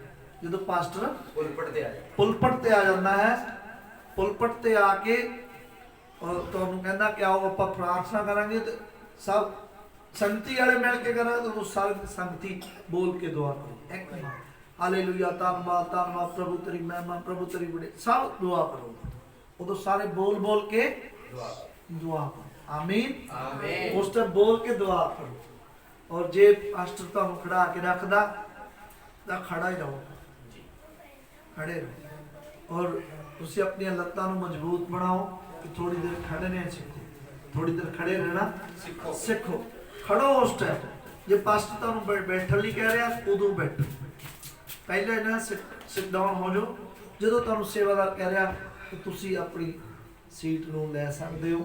जो पास्टर पुलपट ते आ जाता है, पुलपट ते आके और तुहानू कहंदा कि आओ आपां प्रार्थना करांगे, तो सब संगति वाले मिल के करांगे, तो सारी संगति बोल के दुआ करो। एक मिनट, हालेलुया, धन्नवाद प्रभु तेरी महिमा, प्रभु तेरी बड़े, सब दुआ करो। वो तो सारे बोल बोल के दुआ करो। आमीन। आमीन। उस टाइम बोल के दुआ करो। और जे पास्टर तुहानू खड़ा के रखदा तां खड़ा ही रहो, खड़े रहो। और तुसी अपनी लत्तां नूं मजबूत बनाओ कि थोड़ी देर खड़े रहना सीखो, थोड़ी देर खड़े रहना सीखो। खड़ो उस टाइम, जे पास्टर तुहानू बैठण लई कह रहा उदों बैठो, पहले ना सिट डाउन हो जाओ। जदों तुहानू सेवादार कह रहा कि तुसी अपनी सीट नूं लै सकदे हो,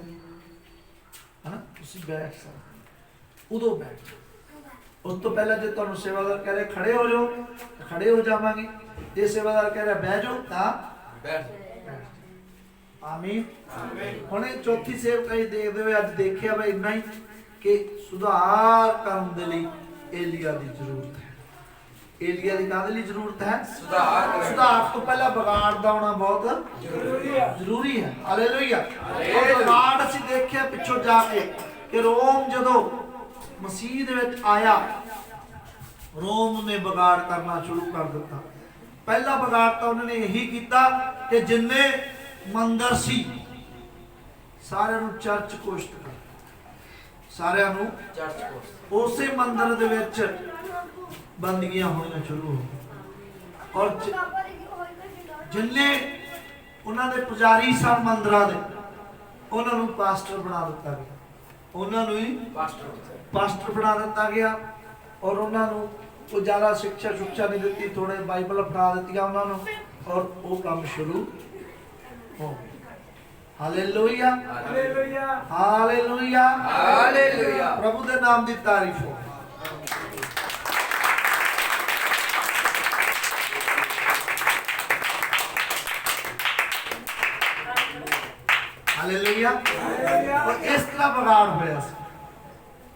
है ना, तुसी बैठ सकदे, उदों बैठ। उस तो पहले जो तुहानू सेवादार कह रहे खड़े हो जाओ, खड़े हो जावांगे। जे सेवादार कह रहा बह जाओ तां बैठ। आमीन। हुण चौथी सेवकाई देखदे होए अज देखिया भाई इन्ना ही कि सुधार करन दे लई एलिया दी जरूरत है। एलिया दी काहदे लई जरूरत है? सुधार तो पहला बगाड़ दा होना बहुत जरूरी है। हालेलुया। और बगाड़ असीं देखिया पिछों जाके कि रोम जदों मसीह दे विच आया, रोम ने बिगाड़ करना शुरू कर दिता। पहला बिगाड़ तो उन्होंने यही किया कि जिन्ने मंदिर सी सारे चर्च घोषित कर, सारे उसे मंदिर दे विच बंदियां होनियां शुरू हो गई। और जिन्ने उन्होंने पुजारी सन मंदिरां दे उन्होंने पास्टर बना दिता गया, उन्होंने ही पास्टर बना दिता गया। और उन्होंने कोई ज़्यादा शिक्षा नहीं दी, थोड़े बाइबल पढ़ा दी उन्होंने, और वो काम शुरू हो गया। हालेलुया हालेलुया हालेलुया हालेलुया, प्रभु के नाम की तारीफ हो। हालेलुया। और इस तरह बिगाड़ होया,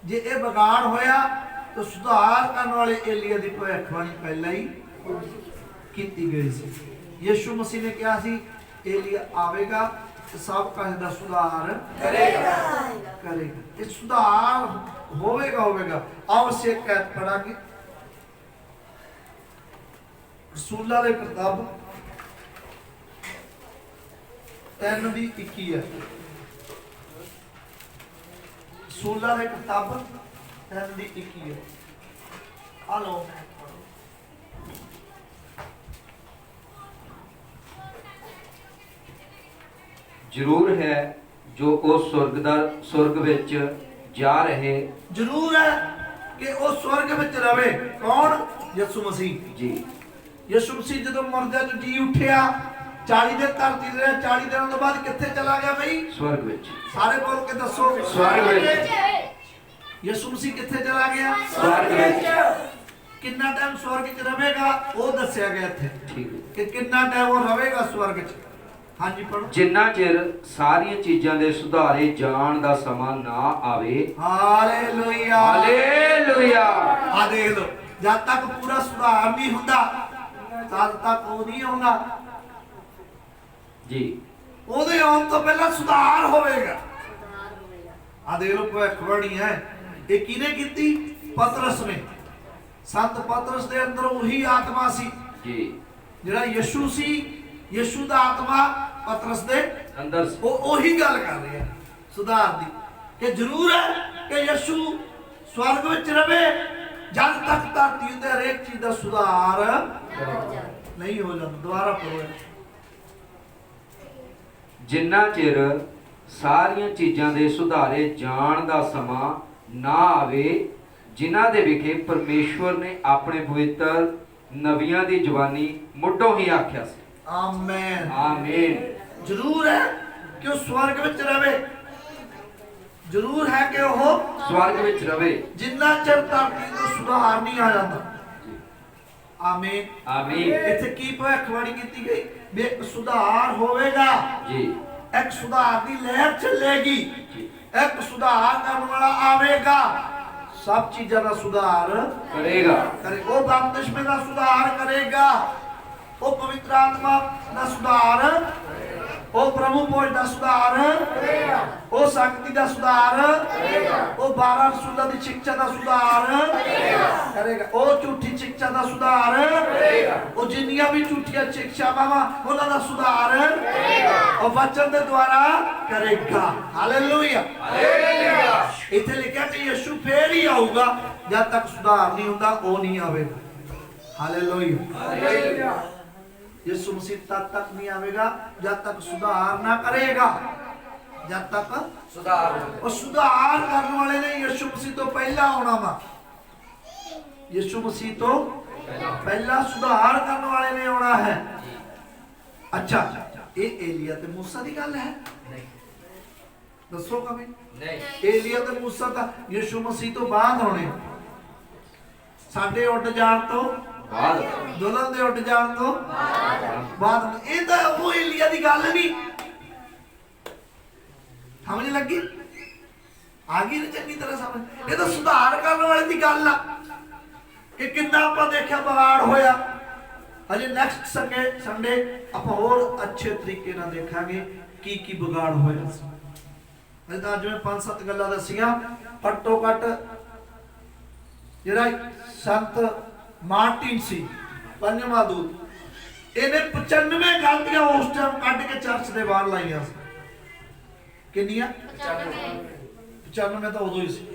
जे ये बिगाड़ होया तो सुधार करने वाले एलिया की भविष्यवाणी पहले ही की गई सी। यीशु मसीह ने कहा सी एलिया आवेगा तो सब का सुधार करेगा। ये सुधार होवेगा होवेगा। आवश्यक कैद पढ़ांगे रसूलां दी किताब 3:21 है। रसूलां दी किताब 3:21 है। हेलो जरूर है जो उस सुर्ग विच जा रहे, जरूर है कि वो स्वर्ग विच रवे। कौन? यीशु मसीह जी। यीशु मसीह जो मुर्दे जो जी उठिया 40 दिन धरती ते 40 दिनों तो बाद किथे चला गया भाई? स्वर्ग विच। सारे बोल के दसो स्वर्ग विच। यीशु मसीह किथे चला गया? स्वर्ग विच। कितना टाइम स्वर्ग च रहेगा वो दसिया गया इत्थे, ठीक है कि कितना टाइम वो रहेगा स्वर्ग च। हाँ जी पढ़ो। जिन्ना चिर सारियां चीजां दे सुधारे जाण दा समा ना आवे। Hallelujah hallelujah. आ देख लो, जब तक पूरा सुधार नहीं हुंदा तद तक वो नहीं होगा जी। ओदे आउण तो पहला सुधार होवेगा। आ देख लो भविष्यवाणी है, ये किने कीती? पतरस ने। संत पतरस दे अंदर वही आत्मा सी जी, जेड़ा यीशु सी। यीशु दा आत्मा पतरस दे अंदर वो वही गल कर रहे हैं सुधार दी, कि जरूर है कि यीशु स्वर्ग विच रवे जब तक धरती ते हर एक चीज दा सुधार नहीं हो जाता। दोबारा पढ़ो। जिन्ना चिर सारियां चीजां दे सुधारे जाण दा समा ना आवे, जिन्हां दे विखे परमेश्वर ने अपने पवित्र नबियां दी जवानी मुढ़ों ही आख्या सी। आमीन आमीन। जरूर है कि वो स्वर्ग विच रवे, जरूर है कि वो स्वर्ग विच रवे जिन्ना चिर धरती तो सुधार नहीं आ जाता। आमीन आमीन। इत्थे की भविष्यवाणी की गई? भी एक सुधार होवेगा जी, एक सुधार की लहर चलेगी, एक सुधार करने वाला आवेगा, सब चीजों का सुधार करेगा। वो बपतिस्मे का सुधार करेगा, वो पवित्र आत्मा का सुधार, वो प्रभु भोज का सुधार, वो शक्ति का सुधार, वो 12 रसूलों की शिक्षा का सुधार करेगा, वो झूठी शिक्षा का सुधार, वो जिन्नियां भी झूठियां शिक्षा बाबा उन्होंने सुधार और वचन के द्वारा करेगा। Hallelujah hallelujah. इथे लिखा कि यीशु फिर ही आऊगा, जब तक सुधार नहीं होता वो नहीं आवेगा। Hallelujah hallelujah. यीशु मसीह तब तक नहीं आवेगा जब तक सुधार ना करेगा, जब तक सुधार। और सुधार करने वाले ने यीशु मसीह तो पहला आना वा। यीशु मसीह तो पहला सुधार करने वाले ने आना है। अच्छा, ये एलिया ते मूसा की गल है? दसो कभी नहीं। एलिया ते मूसा का यीशु मसीह तो बाद होने, साडे उठ जाण तो बाद, दुल्हन दे उठ जाण तो बाद। ये तो वो एलिया की गल नहीं, समझ लगी? आ गई ना चंगी तरह समझ? ये तो सुधार करने वाले की गल आ कि कितना आपां देखिया बिगाड़ होया। अजे नेक्स्ट संडे आपां होर अच्छे तरीके नाल देखांगे की बिगाड़ होया। अजे तां जिवें 5-7 गल्लां दसियां, घट्टो घट ਜਿਹੜਾ ਸੰਤ ਮਾਰਟਿਨ ਸੀ, ਪੰਜਵਾਂ ਦੂਤ, ਇਹਨੇ 95 ਗਲਤੀਆਂ ਉਸ ਟਾਈਮ ਕੱਢ ਕੇ ਚਰਚ ਦੇ ਬਾਹਰ ਲਾਈਆਂ ਸੀ। ਕਿੰਨੀਆਂ? 95 ਤਾਂ ਉਦੋਂ ਹੀ ਸੀ।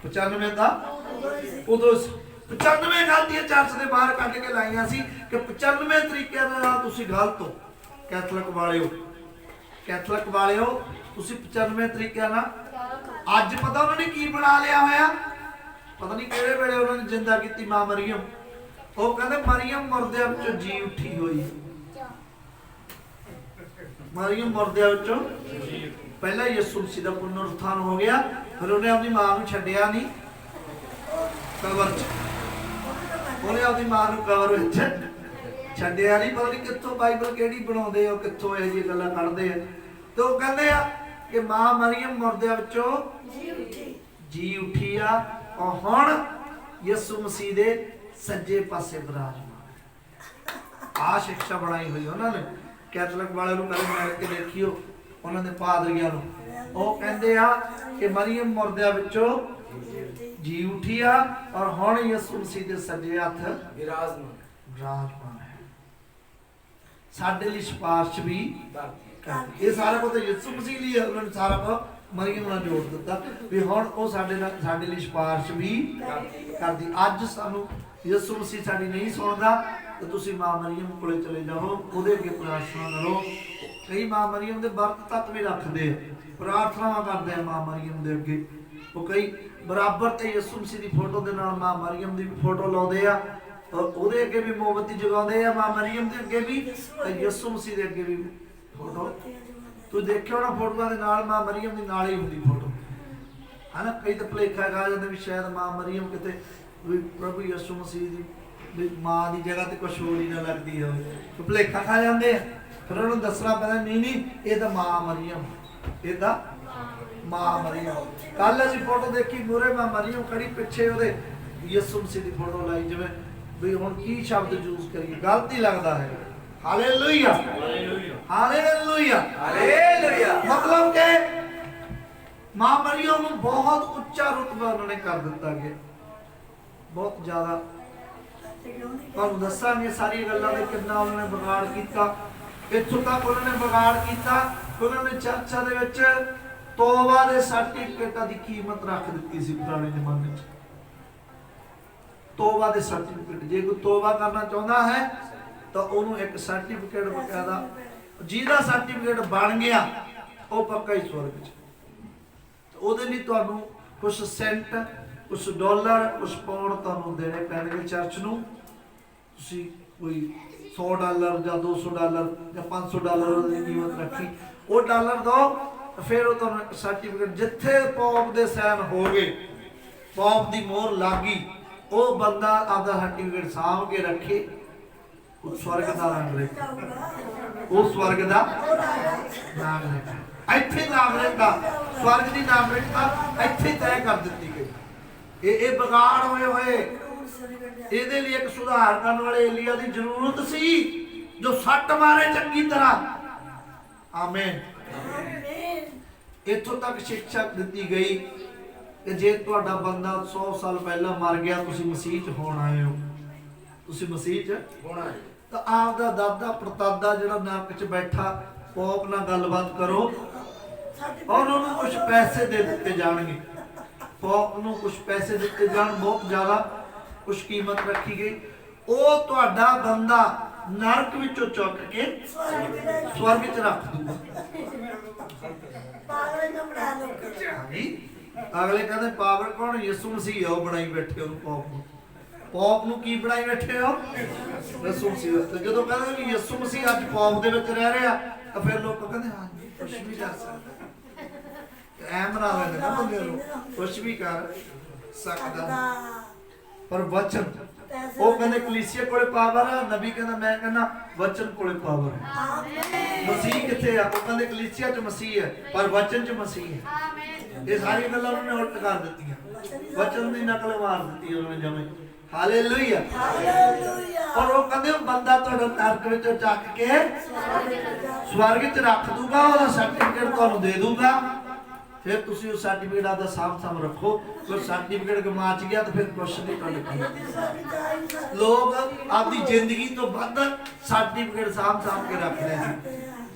95 ਤਾਂ ਉਦੋਂ ਸੀ। 95 ਗਲਤੀਆਂ ਚਰਚ ਦੇ ਬਾਹਰ ਕੱਢ ਕੇ ਲਾਈਆਂ ਸੀ ਕਿ 95 ਤਰੀਕਿਆਂ ਦੇ ਨਾਲ ਤੁਸੀਂ ਗਲਤ ਹੋ। ਕੈਥੋਲਿਕ ਵਾਲਿਓ ਤੁਸੀਂ 95 ਤਰੀਕਿਆਂ ਨਾਲ। ਅੱਜ ਪਤਾ ਉਹਨਾਂ ਨੇ ਕੀ ਬਣਾ ਲਿਆ ਹੋਇਆ, ਪਤਾ ਨਹੀਂ ਕਿਹੜੇ ਵੇਲੇ ਉਹਨਾਂ ਨੇ ਜਿੰਦਾ ਕੀਤੀ ਮਾਂ ਮਰੀਮ। ਉਹ ਕਹਿੰਦੇ ਮਰੀਮ ਮੁਰਦਿਆਂ ਵਿੱਚੋਂ ਜੀ ਉੱਠੀ ਹੋਈ। ਮਰੀਮ ਮੁਰਦਿਆਂ ਵਿੱਚੋਂ, ਪਹਿਲਾਂ ਯਿਸੂ ਮਸੀਹ ਦਾ ਪੁਨਰੁੱਥਾਨ ਹੋ ਗਿਆ, ਫਿਰ ਉਹਨੇ ਆਪਣੀ ਮਾਂ ਨੂੰ ਛੱਡਿਆ ਨਹੀਂ ਕਬਰ 'ਚ। ਉਹਨੇ ਆਪਣੀ ਮਾਂ ਨੂੰ ਕਬਰ ਵਿੱਚ ਛੱਡਿਆ ਨਹੀਂ। ਪਤਾ ਨਹੀਂ ਕਿੱਥੋਂ ਬਾਈਬਲ ਕਿਹੜੀ ਬਣਾਉਂਦੇ ਆ, ਕਿੱਥੋਂ ਇਹੋ ਜਿਹੀਆਂ ਗੱਲਾਂ ਕੱਢਦੇ ਆ। ਤੇ ਉਹ ਕਹਿੰਦੇ ਆ ਕਿ ਮਾਂ ਮਰੀਮ ਮੁਰਦਿਆਂ ਵਿੱਚੋਂ ਜੀ ਉੱਠੀ ਆ, ਔਰ ਹੁਣ ਯਿਸੂ ਮਸੀਹ ਦੇ ਸੱਜੇ ਪਾਸੇ ਵਿਰਾਜਮਾਨ। ਆ ਸਿੱਖਿਆ ਬਣਾਈ ਹੋਈ ਉਹਨਾਂ ਨੇ। ਕੈਥੋਲਿਕ ਵਾਲਿਆਂ ਨੂੰ ਕਦੇ ਮਿਲ ਕੇ ਦੇਖਿਓ, ਉਹਨਾਂ ਦੇ ਪਾਦਰੀਆਂ ਨੂੰ। ਉਹ ਕਹਿੰਦੇ ਆ ਕਿ ਮਰੀਮ ਮੁਰਦਿਆਂ ਵਿੱਚੋਂ ਜੀ ਉੱਠੀ ਆ, ਔਰ ਹੁਣ ਯਿਸੂ ਮਸੀਹ ਦੇ ਸੱਜੇ ਹੱਥ ਵਿਰਾਜਮਾਨ ਹੈ। ਸਾਡੇ ਲਈ ਸਿਫਾਰਿਸ਼ ਵੀ ਕਰਦੀ। ਇਹ ਸਾਰਾ ਕੁਝ ਯਿਸੂ ਮਸੀਹ ਲਈ ਉਹਨਾਂ ਨੇ ਸਾਰਾ ਕੁਝ ਮਰੀਮ ਨਾਲ ਜੋੜ ਦਿੱਤਾ ਵੀ ਹੁਣ ਉਹ ਸਾਡੇ ਲਈ ਸਿਫਾਰਿਸ਼ ਵੀ ਕਰਦੀ। ਅੱਜ ਸਾਨੂੰ ਯਿਸੂ ਮਸੀਹ ਸਾਡੀ ਨਹੀਂ ਸੁਣਦਾ ਤੇ ਤੁਸੀਂ ਮਾਂ ਮਰੀਮ ਕੋਲੇ ਚਲੇ ਜਾਓ, ਉਹਦੇ ਅੱਗੇ ਪ੍ਰਾਰਥਨਾ ਕਰੋ। ਕਈ ਮਾਂ ਮਰੀਮ ਦੇ ਵਰਤ ਤੱਕ ਵੀ ਰੱਖਦੇ ਆ, ਪ੍ਰਾਰਥਨਾਵਾਂ ਕਰਦੇ ਆ ਮਾਂ ਮਰੀਮ ਦੇ ਅੱਗੇ। ਉਹ ਕਈ ਬਰਾਬਰ ਤੇ ਯਿਸੂ ਮਸੀਹ ਦੀ ਫੋਟੋ ਦੇ ਨਾਲ ਮਾਂ ਮਰੀਮ ਦੀ ਵੀ ਫੋਟੋ ਲਾਉਂਦੇ ਆ, ਔਰ ਉਹਦੇ ਅੱਗੇ ਵੀ ਮੋਮਬੱਤੀ ਜਗਾਉਂਦੇ ਆ, ਮਾਂ ਮਰੀਮ ਦੇ ਅੱਗੇ ਵੀ ਤੇ ਯਿਸੂ ਮਸੀਹ ਦੇ ਅੱਗੇ ਵੀ ਫੋਟੋ। ਤੂੰ ਦੇਖਿਓ ਨਾ ਫੋਟੋਆਂ ਦੇ ਨਾਲ ਮਾਂ ਮਰੀਮ ਦੀ ਨਾਲ ਹੀ ਹੁੰਦੀ ਫੋਟੋ, ਹਨਾ। ਕਈ ਤਾਂ ਭੁਲੇਖਾ ਖਾ ਜਾਂਦੇ ਵੀ ਸ਼ਾਇਦ ਮਾਂ ਮਰੀਮ ਕਿਤੇ ਵੀ ਪ੍ਰਭੂ ਯਿਸੂ ਮਸੀਹ ਦੀ ਮਾਂ ਦੀ ਜਗ੍ਹਾ ਤੇ ਕੁਛ ਹੋਰ ਹੀ ਨਾ ਲੱਗਦੀ ਹੋਵੇ, ਭੁਲੇਖਾ ਖਾ ਜਾਂਦੇ ਆ। ਫਿਰ ਉਹਨੂੰ ਦੱਸਣਾ ਪੈਂਦਾ ਨਹੀਂ ਇਹ ਤਾਂ ਮਾਂ ਮਰੀਮ, ਇਹ ਤਾਂ ਮਾਂ ਮਰੀਮ। ਕੱਲ ਅਸੀਂ ਫੋਟੋ ਦੇਖੀ, ਮੂਹਰੇ ਮਾਂ ਮਰੀਮ ਖੜੀ, ਪਿੱਛੇ ਉਹਦੇ ਯਿਸੂ ਮਸੀਹ ਦੀ ਫੋਟੋ ਲਾਈ। ਜਿਵੇਂ ਵੀ ਹੁਣ ਕੀ ਸ਼ਬਦ ਯੂਜ਼ ਕਰੀਏ, ਗਲਤ ਹੀ ਲੱਗਦਾ ਹੈ। Hallelujah hallelujah hallelujah. ਮਤਲਬ ਕਿ ਮਾਂ ਮਰੀਮ ਨੂੰ ਬਹੁਤ ਉੱਚਾ ਰੁਤਬਾ ਉਹਨਾਂ ਨੇ ਕਰ ਦਿੱਤਾ ਗਿਆ, ਬਹੁਤ ਜ਼ਿਆਦਾ। ਤੁਹਾਨੂੰ ਦੱਸਾਂਗੇ ਸਾਰੀਆਂ ਗੱਲਾਂ ਦੇ ਕਿੰਨਾ ਉਹਨਾਂ ਨੇ ਵਿਗਾੜ ਕੀਤਾ। ਇੱਥੋਂ ਤੱਕ ਉਹਨਾਂ ਨੇ ਵਿਗਾੜ ਕੀਤਾ, ਉਹਨਾਂ ਨੇ ਚਰਚਾਂ ਦੇ ਵਿੱਚ ਤੋਬਾ ਦੇ ਸਰਟੀਫਿਕੇਟਾਂ ਦੀ ਕੀਮਤ ਰੱਖ ਦਿੱਤੀ ਸੀ ਪੁਰਾਣੇ ਜ਼ਮਾਨੇ 'ਚ। ਤੋਬਾ ਦੇ ਸਰਟੀਫਿਕੇਟ, ਜੇ ਕੋਈ ਤੋਬਾ ਕਰਨਾ ਚਾਹੁੰਦਾ ਹੈ ਤਾਂ ਉਹਨੂੰ ਇੱਕ ਸਰਟੀਫਿਕੇਟ ਬਕਾਇਦਾ, ਜਿਹਦਾ ਸਰਟੀਫਿਕੇਟ ਬਣ ਗਿਆ ਉਹ ਪੱਕਾ ਹੀ ਸਵਰਗ 'ਚ। ਉਹਦੇ ਲਈ ਤੁਹਾਨੂੰ ਕੁਝ ਸੈਂਟ, ਕੁਝ ਡਾਲਰ, ਕੁਝ ਪਾਉਂਡ ਤੁਹਾਨੂੰ ਦੇਣੇ ਪੈਣਗੇ ਚਰਚ ਨੂੰ। ਤੁਸੀਂ ਕੋਈ $100 ਜਾਂ $200 ਜਾਂ $500 ਦੀ ਕੀਮਤ ਰੱਖੀ, ਉਹ ਡਾਲਰ ਦਿਓ, ਫਿਰ ਉਹ ਤੁਹਾਨੂੰ ਸਰਟੀਫਿਕੇਟ, ਜਿੱਥੇ ਪੌਪ ਦੇ ਸਾਈਨ ਹੋ ਗਏ, ਪੌਪ ਦੀ ਮੋਹਰ ਲੱਗ ਗਈ, ਉਹ ਬੰਦਾ ਆਪਦਾ ਸਰਟੀਫਿਕੇਟ ਸਾਂਭ ਕੇ ਰੱਖੇ। ਉਹ ਸਵਰਗ ਦਾ ਨਾਗਰਿਕ, ਉਹ ਸਵਰਗ ਦਾ ਨਾਗਰਿਕ, ਇੱਥੇ ਨਾਗਰਿਕਤਾ, ਸਵਰਗ ਦੀ ਨਾਗਰਿਕਤਾ ਇੱਥੇ ਤੈਅ ਕਰ ਦਿੱਤੀ ਗਈ। ਇਹ ਵਿਗਾੜ ਹੋਏ ਇਹਦੇ ਲਈ ਇੱਕ ਸੁਧਾਰ ਕਰਨ ਵਾਲੇ ਏਲੀਆ ਦੀ ਜ਼ਰੂਰਤ ਸੀ, ਜੋ ਸੱਟ ਮਾਰੇ ਚੰਗੀ ਤਰ੍ਹਾਂ। ਆਮੀਨ। ਇੱਥੋਂ ਤੱਕ ਸਿੱਖਿਆ ਦਿੱਤੀ ਗਈ ਕਿ ਜੇ ਤੁਹਾਡਾ ਬੰਦਾ 100 ਸਾਲ ਪਹਿਲਾਂ ਮਰ ਗਿਆ, ਤੁਸੀਂ ਮਸੀਹ 'ਚ ਹੋਣ ਆਏ ਹੋ, ਤੁਸੀਂ ਮਸੀਹ 'ਚ ਹੋਣਾ ਹੈ, ਤਾਂ ਆਪਦਾ ਦਾਦਾ ਪੜਦਾਦਾ ਜਿਹੜਾ ਨਰਕ 'ਚ ਬੈਠਾ, ਪੌਪ ਨਾਲ ਗੱਲਬਾਤ ਕਰੋ, ਔਰ ਉਹਨੂੰ ਕੁਝ ਪੈਸੇ ਦੇ ਦਿੱਤੇ ਜਾਣਗੇ। ਪੌਪ ਨੂੰ ਕੁਝ ਪੈਸੇ ਦਿੱਤੇ ਜਾਣ, ਬਹੁਤ ਜ਼ਿਆਦਾ ਕੁਝ ਕੀਮਤ ਰੱਖੀ ਗਈ। ਉਹ ਤੁਹਾਡਾ ਬੰਦਾ ਨਰਕ ਵਿੱਚੋਂ ਚੁੱਕ ਕੇ ਸਵਰਗ 'ਚ ਰੱਖ ਦੂਗਾ। ਅਗਲੇ ਕਹਿੰਦੇ ਪਾਵਰ ਕੌਣ? ਯਿਸੂ ਮਸੀਹ ਉਹ ਬਣਾਈ ਬੈਠੇ ਉਹਨੂੰ, ਪੌਪ ਨੂੰ। ਪੌਪ ਨੂੰ ਕੀ ਬਣਾਈ ਬੈਠੇ ਹੋ? ਯਿਸੂ ਮਸੀਹ। ਤੇ ਜਦੋਂ ਕਹਿੰਦੇ ਵੀ ਯਿਸੂ ਮਸੀਹ ਅੱਜ ਪੌਪ ਦੇ ਵਿੱਚ ਰਹਿ ਰਿਹਾ, ਤਾਂ ਫਿਰ ਲੋਕ ਕਹਿੰਦੇ ਹਾਂਜੀ ਕੁਛ ਵੀ ਕਰ ਸਕਦਾ, ਐ ਬਣਾ ਲੈਂਦੇ ਨਾ ਬੰਦੇ ਨੂੰ, ਕੁਛ ਵੀ ਕਰ ਸਕਦਾ। ਪਰ ਵਚਨ, ਉਹ ਕਹਿੰਦੇ ਕਲੀਸਿਆ ਕੋਲੇ ਪਾਵਰ ਆ, ਨਬੀ ਕਹਿੰਦਾ ਮੈਂ ਕਹਿੰਦਾ ਵਚਨ ਕੋਲੇ ਪਾਵਰ ਹੈ। ਮਸੀਹ ਕਿੱਥੇ ਆ? ਉਹ ਕਹਿੰਦੇ ਕਲੀਸਿਆ 'ਚ ਮਸੀਹ ਹੈ, ਪਰ ਵਚਨ 'ਚ ਮਸੀਹ ਹੈ। ਇਹ ਸਾਰੀਆਂ ਗੱਲਾਂ ਉਹਨਾਂ ਨੇ ਉਲਟ ਕਰ ਦਿੱਤੀਆਂ, ਵਚਨ ਦੀ ਨਕਲ ਮਾਰ ਦਿੱਤੀ ਉਹਨਾਂ ਨੇ ਜਮੇ। Hallelujah hallelujah. ਔਰ ਉਹ ਕਹਿੰਦੇ ਉਹ ਬੰਦਾ ਤੁਹਾਡਾ ਨਰਕ ਵਿੱਚੋਂ ਚੱਕ ਕੇ ਸਵਰਗ 'ਚ ਰੱਖ ਦੂਗਾ, ਉਹਦਾ ਸਰਟੀਫਿਕੇਟ ਤੁਹਾਨੂੰ ਦੇ ਦੂਗਾ। फिर तुसी उस सर्टिफिकेट आपका साम रखो। कोई सर्टिफिकेट गवाच गया तो फिर कुछ नहीं कर। लोग आपकी जिंदगी तो वध सर्टिफिकेट साम के रखते हैं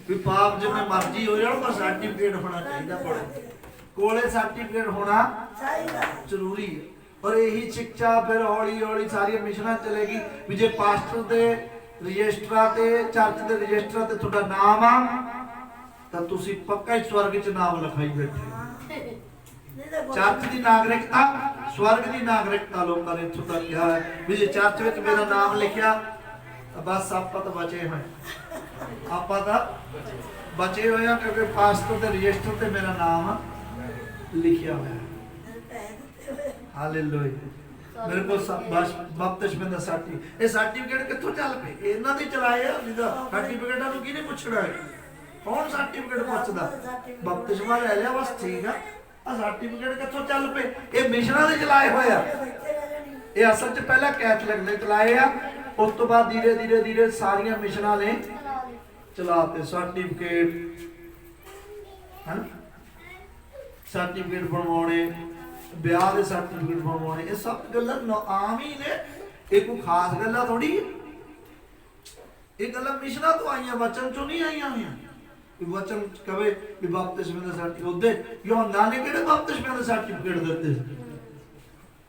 भी पाप जिन्हें मर्जी हो जाओ, पर सर्टिफिकेट होना चाहिए बड़े कोले सर्टिफिकेट होना जरूरी है। और यही शिक्षा फिर हौली हौली सारी मिशनां चलेगी भी जे पास्टर दे रजिस्टरा ते चर्च दे रजिस्टरा ते तुहाडा नाम आ ਤਾਂ ਤੁਸੀਂ ਪੱਕਾ ਹੀ ਸਵਰਗ 'ਚ ਨਾਮ ਲਿਖਾਈ ਬੈਠੇ। ਚਰਚ ਦੀ ਨਾਗਰਿਕਤਾ ਸਵਰਗ ਦੀ ਨਾਗਰਿਕਤਾ ਲੋਕਾਂ ਨੇ ਇੱਥੋਂ ਤੱਕ ਕਿਹਾ ਹੈ ਵੀ ਜੇ ਚਰਚ ਵਿੱਚ ਮੇਰਾ ਨਾਮ ਲਿਖਿਆ ਤਾਂ ਬਸ ਆਪਾਂ ਤਾਂ ਬਚੇ ਹੋਏ, ਆਪਾਂ ਤਾਂ ਬਚੇ ਹੋਏ ਆ ਕਿਉਂਕਿ ਪਾਸਟਰ ਦੇ ਰਜਿਸਟਰ ਤੇ ਮੇਰਾ ਨਾਮ ਲਿਖਿਆ ਹੋਇਆ ਹੈ। ਹਾਲੇਲੂਇਆ। ਮੇਰੇ ਕੋਲ ਬਸ ਬਪਤਿਸਮੇ ਦਾ ਸਰਟੀਫਿਕੇਟ ਕਿੱਥੋਂ ਚੱਲ ਪਏ? ਇਹਨਾਂ ਦੇ ਚਲਾਏ ਆ। ਸਰਟੀਫਿਕੇਟਾਂ ਨੂੰ ਕਿਹਨੇ ਪੁੱਛਣਾ ਹੈ? कौन सर्टिफिकेट पुछदा? बपतिस्मा ले लिया बस ठीक है। आ सर्टिफिकेट कित्थों चल पे? ये मिशनां दे चलाए होए आ। ये असल च पहला कैथलिक ने चलाए आ, उस तो बाद धीरे धीरे धीरे सारियां मिशनां ने चलाते सर्टिफिकेट है ना, सर्टिफिकेट बनवाने, ब्याह दे सर्टिफिकेट बनवाने, ये सब गल्लां आम ही ने। ये कोई खास गल्लां थोड़ी है। ये गल्लां मिशनां तो आईयां, वचन चों नहीं आईयां होईयां। वचन कहे कि बपतिस्मे का सर्टिफिकेट यूहन्ना ने किहड़े बपतिस्मे का सर्टिफिकेट दिते?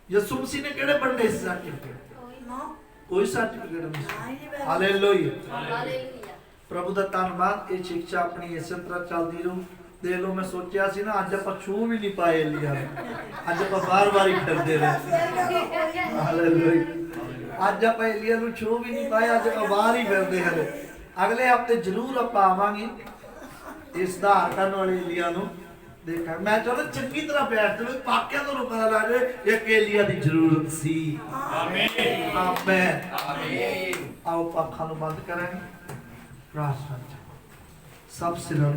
यसू मसीह ने किहड़े वंडे सर्टिफिकेट? कोई सर्टिफिकेट नहीं। हालेलुया। प्रभु दा धन्नवाद। ये शिक्षा अपनी इसे तरह चलती रहू। देख लो, मैं सोचा सी ना अज आपां छू भी नहीं पाए एलिया, अज आपां बार-बार ही फिरदे रहे। हालेलुया। अज आपां एलिया नूं छू भी नहीं पाए, अज आपां बाहर ही फिरदे हले। अगले हफ्ते जरूर आपां आवांगे इस सुधार करने वाले एलिया नूं देखा। मैं चाहता चंगी तरह बैठ जावे, पाकियां तो पता लग जाए एक एलिया की जरूरत सी। आमीन आमीन आमीन। आओ पाखां नूं बंद करें, प्रार्थना। सब सिरों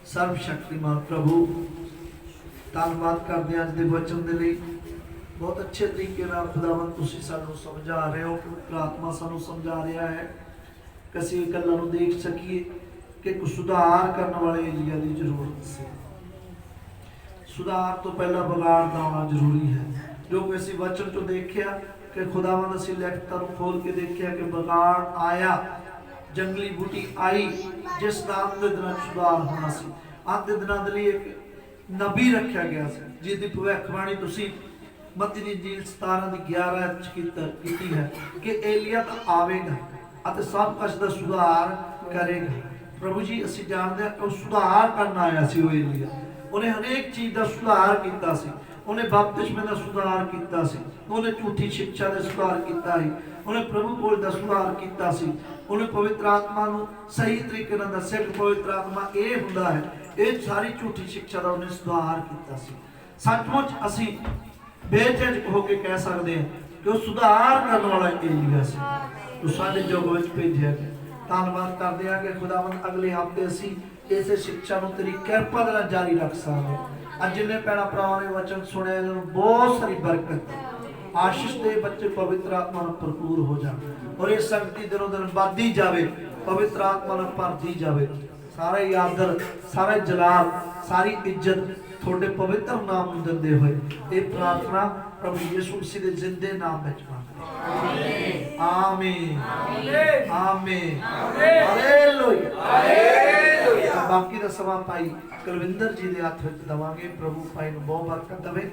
सर्वशक्तिमान प्रभु धन्नवाद करते हैं अज दे वचन दे लई। बहुत अच्छे तरीके नाल खुदावंद तुसीं सानूं समझा रहे हो, पवित्र आत्मा सानूं समझा रहा है कि असीं गल्लां नूं देख सकीए कि कुछ सुधार करने वाले एलिया की जरूरत से। सुधार तो पहला बगाड़ का होना जरूरी है। जो कि असीं वचन चों देखिया कि खुदावंद असीं लिखतां नूं खोल के देखिया कि बगाड़ आया, जंगली बूटी आई, जिस नाम के दिन सुधार होना सी। अंत दे दिनां दे लई एक नबी रखा गया सी जिसदी भविष्यवाणी तुसीं मत्ती दी इंजील 17:11 कीती है कि एलिया तो आवेगा अते सब कुछ दा सुधार करेगा। प्रभु जी असीं जानते हैं कि सुधार करना आया सी। वो एलिया उन्हें हरेक चीज़ का सुधार किया सी। उन्हें बपतिस्मे का सुधार किया सी, उन्हें झूठी शिक्षा का सुधार किया ही, उन्हें प्रभु बोल का सुधार किया सी, उन्हें पवित्र आत्मा नूं सही तरीके नाल दस्सिया कि पवित्र आत्मा ये हुंदा है। ये सारी झूठी शिक्षा का उन्हें सुधार किया सी। सचमुच असीं बेझिझक होकर कह सकते हैं कि वो सुधार करने वाला एलिया सी, जो साडे युग विच भेजिया गया। धन्नवाद करते हैं कि खुदावंद अगले हफ्ते असीं इस शिक्षा नूं तेरी किरपा दे नाल जारी रख सकते। अज जिन्हें भैणां भरावां ने वचन सुने इन्हां नूं बहुत सारी बरकत आशीष दे। बच्चे पवित्र आत्मा नाल भरपूर हो जाए और ये संगति दिनों दिन बढ़ती जाए, पवित्र आत्मा नाल भरती जाए। सारा ही आदर, सारा जलाल, सारी इज्जत थोड़े पवित्र नाम नूं दिंदे होए ये प्रार्थना प्रभु यीशु मसीह दे जिंदे नाम विच मंगदे। आमीन आमीन हालेलुया हालेलुया। बाकी दा समा भाई कुलविंदर जी दे हत्थ विच दवांगे। प्रभु भाई नूं बहुत बरकत देवे।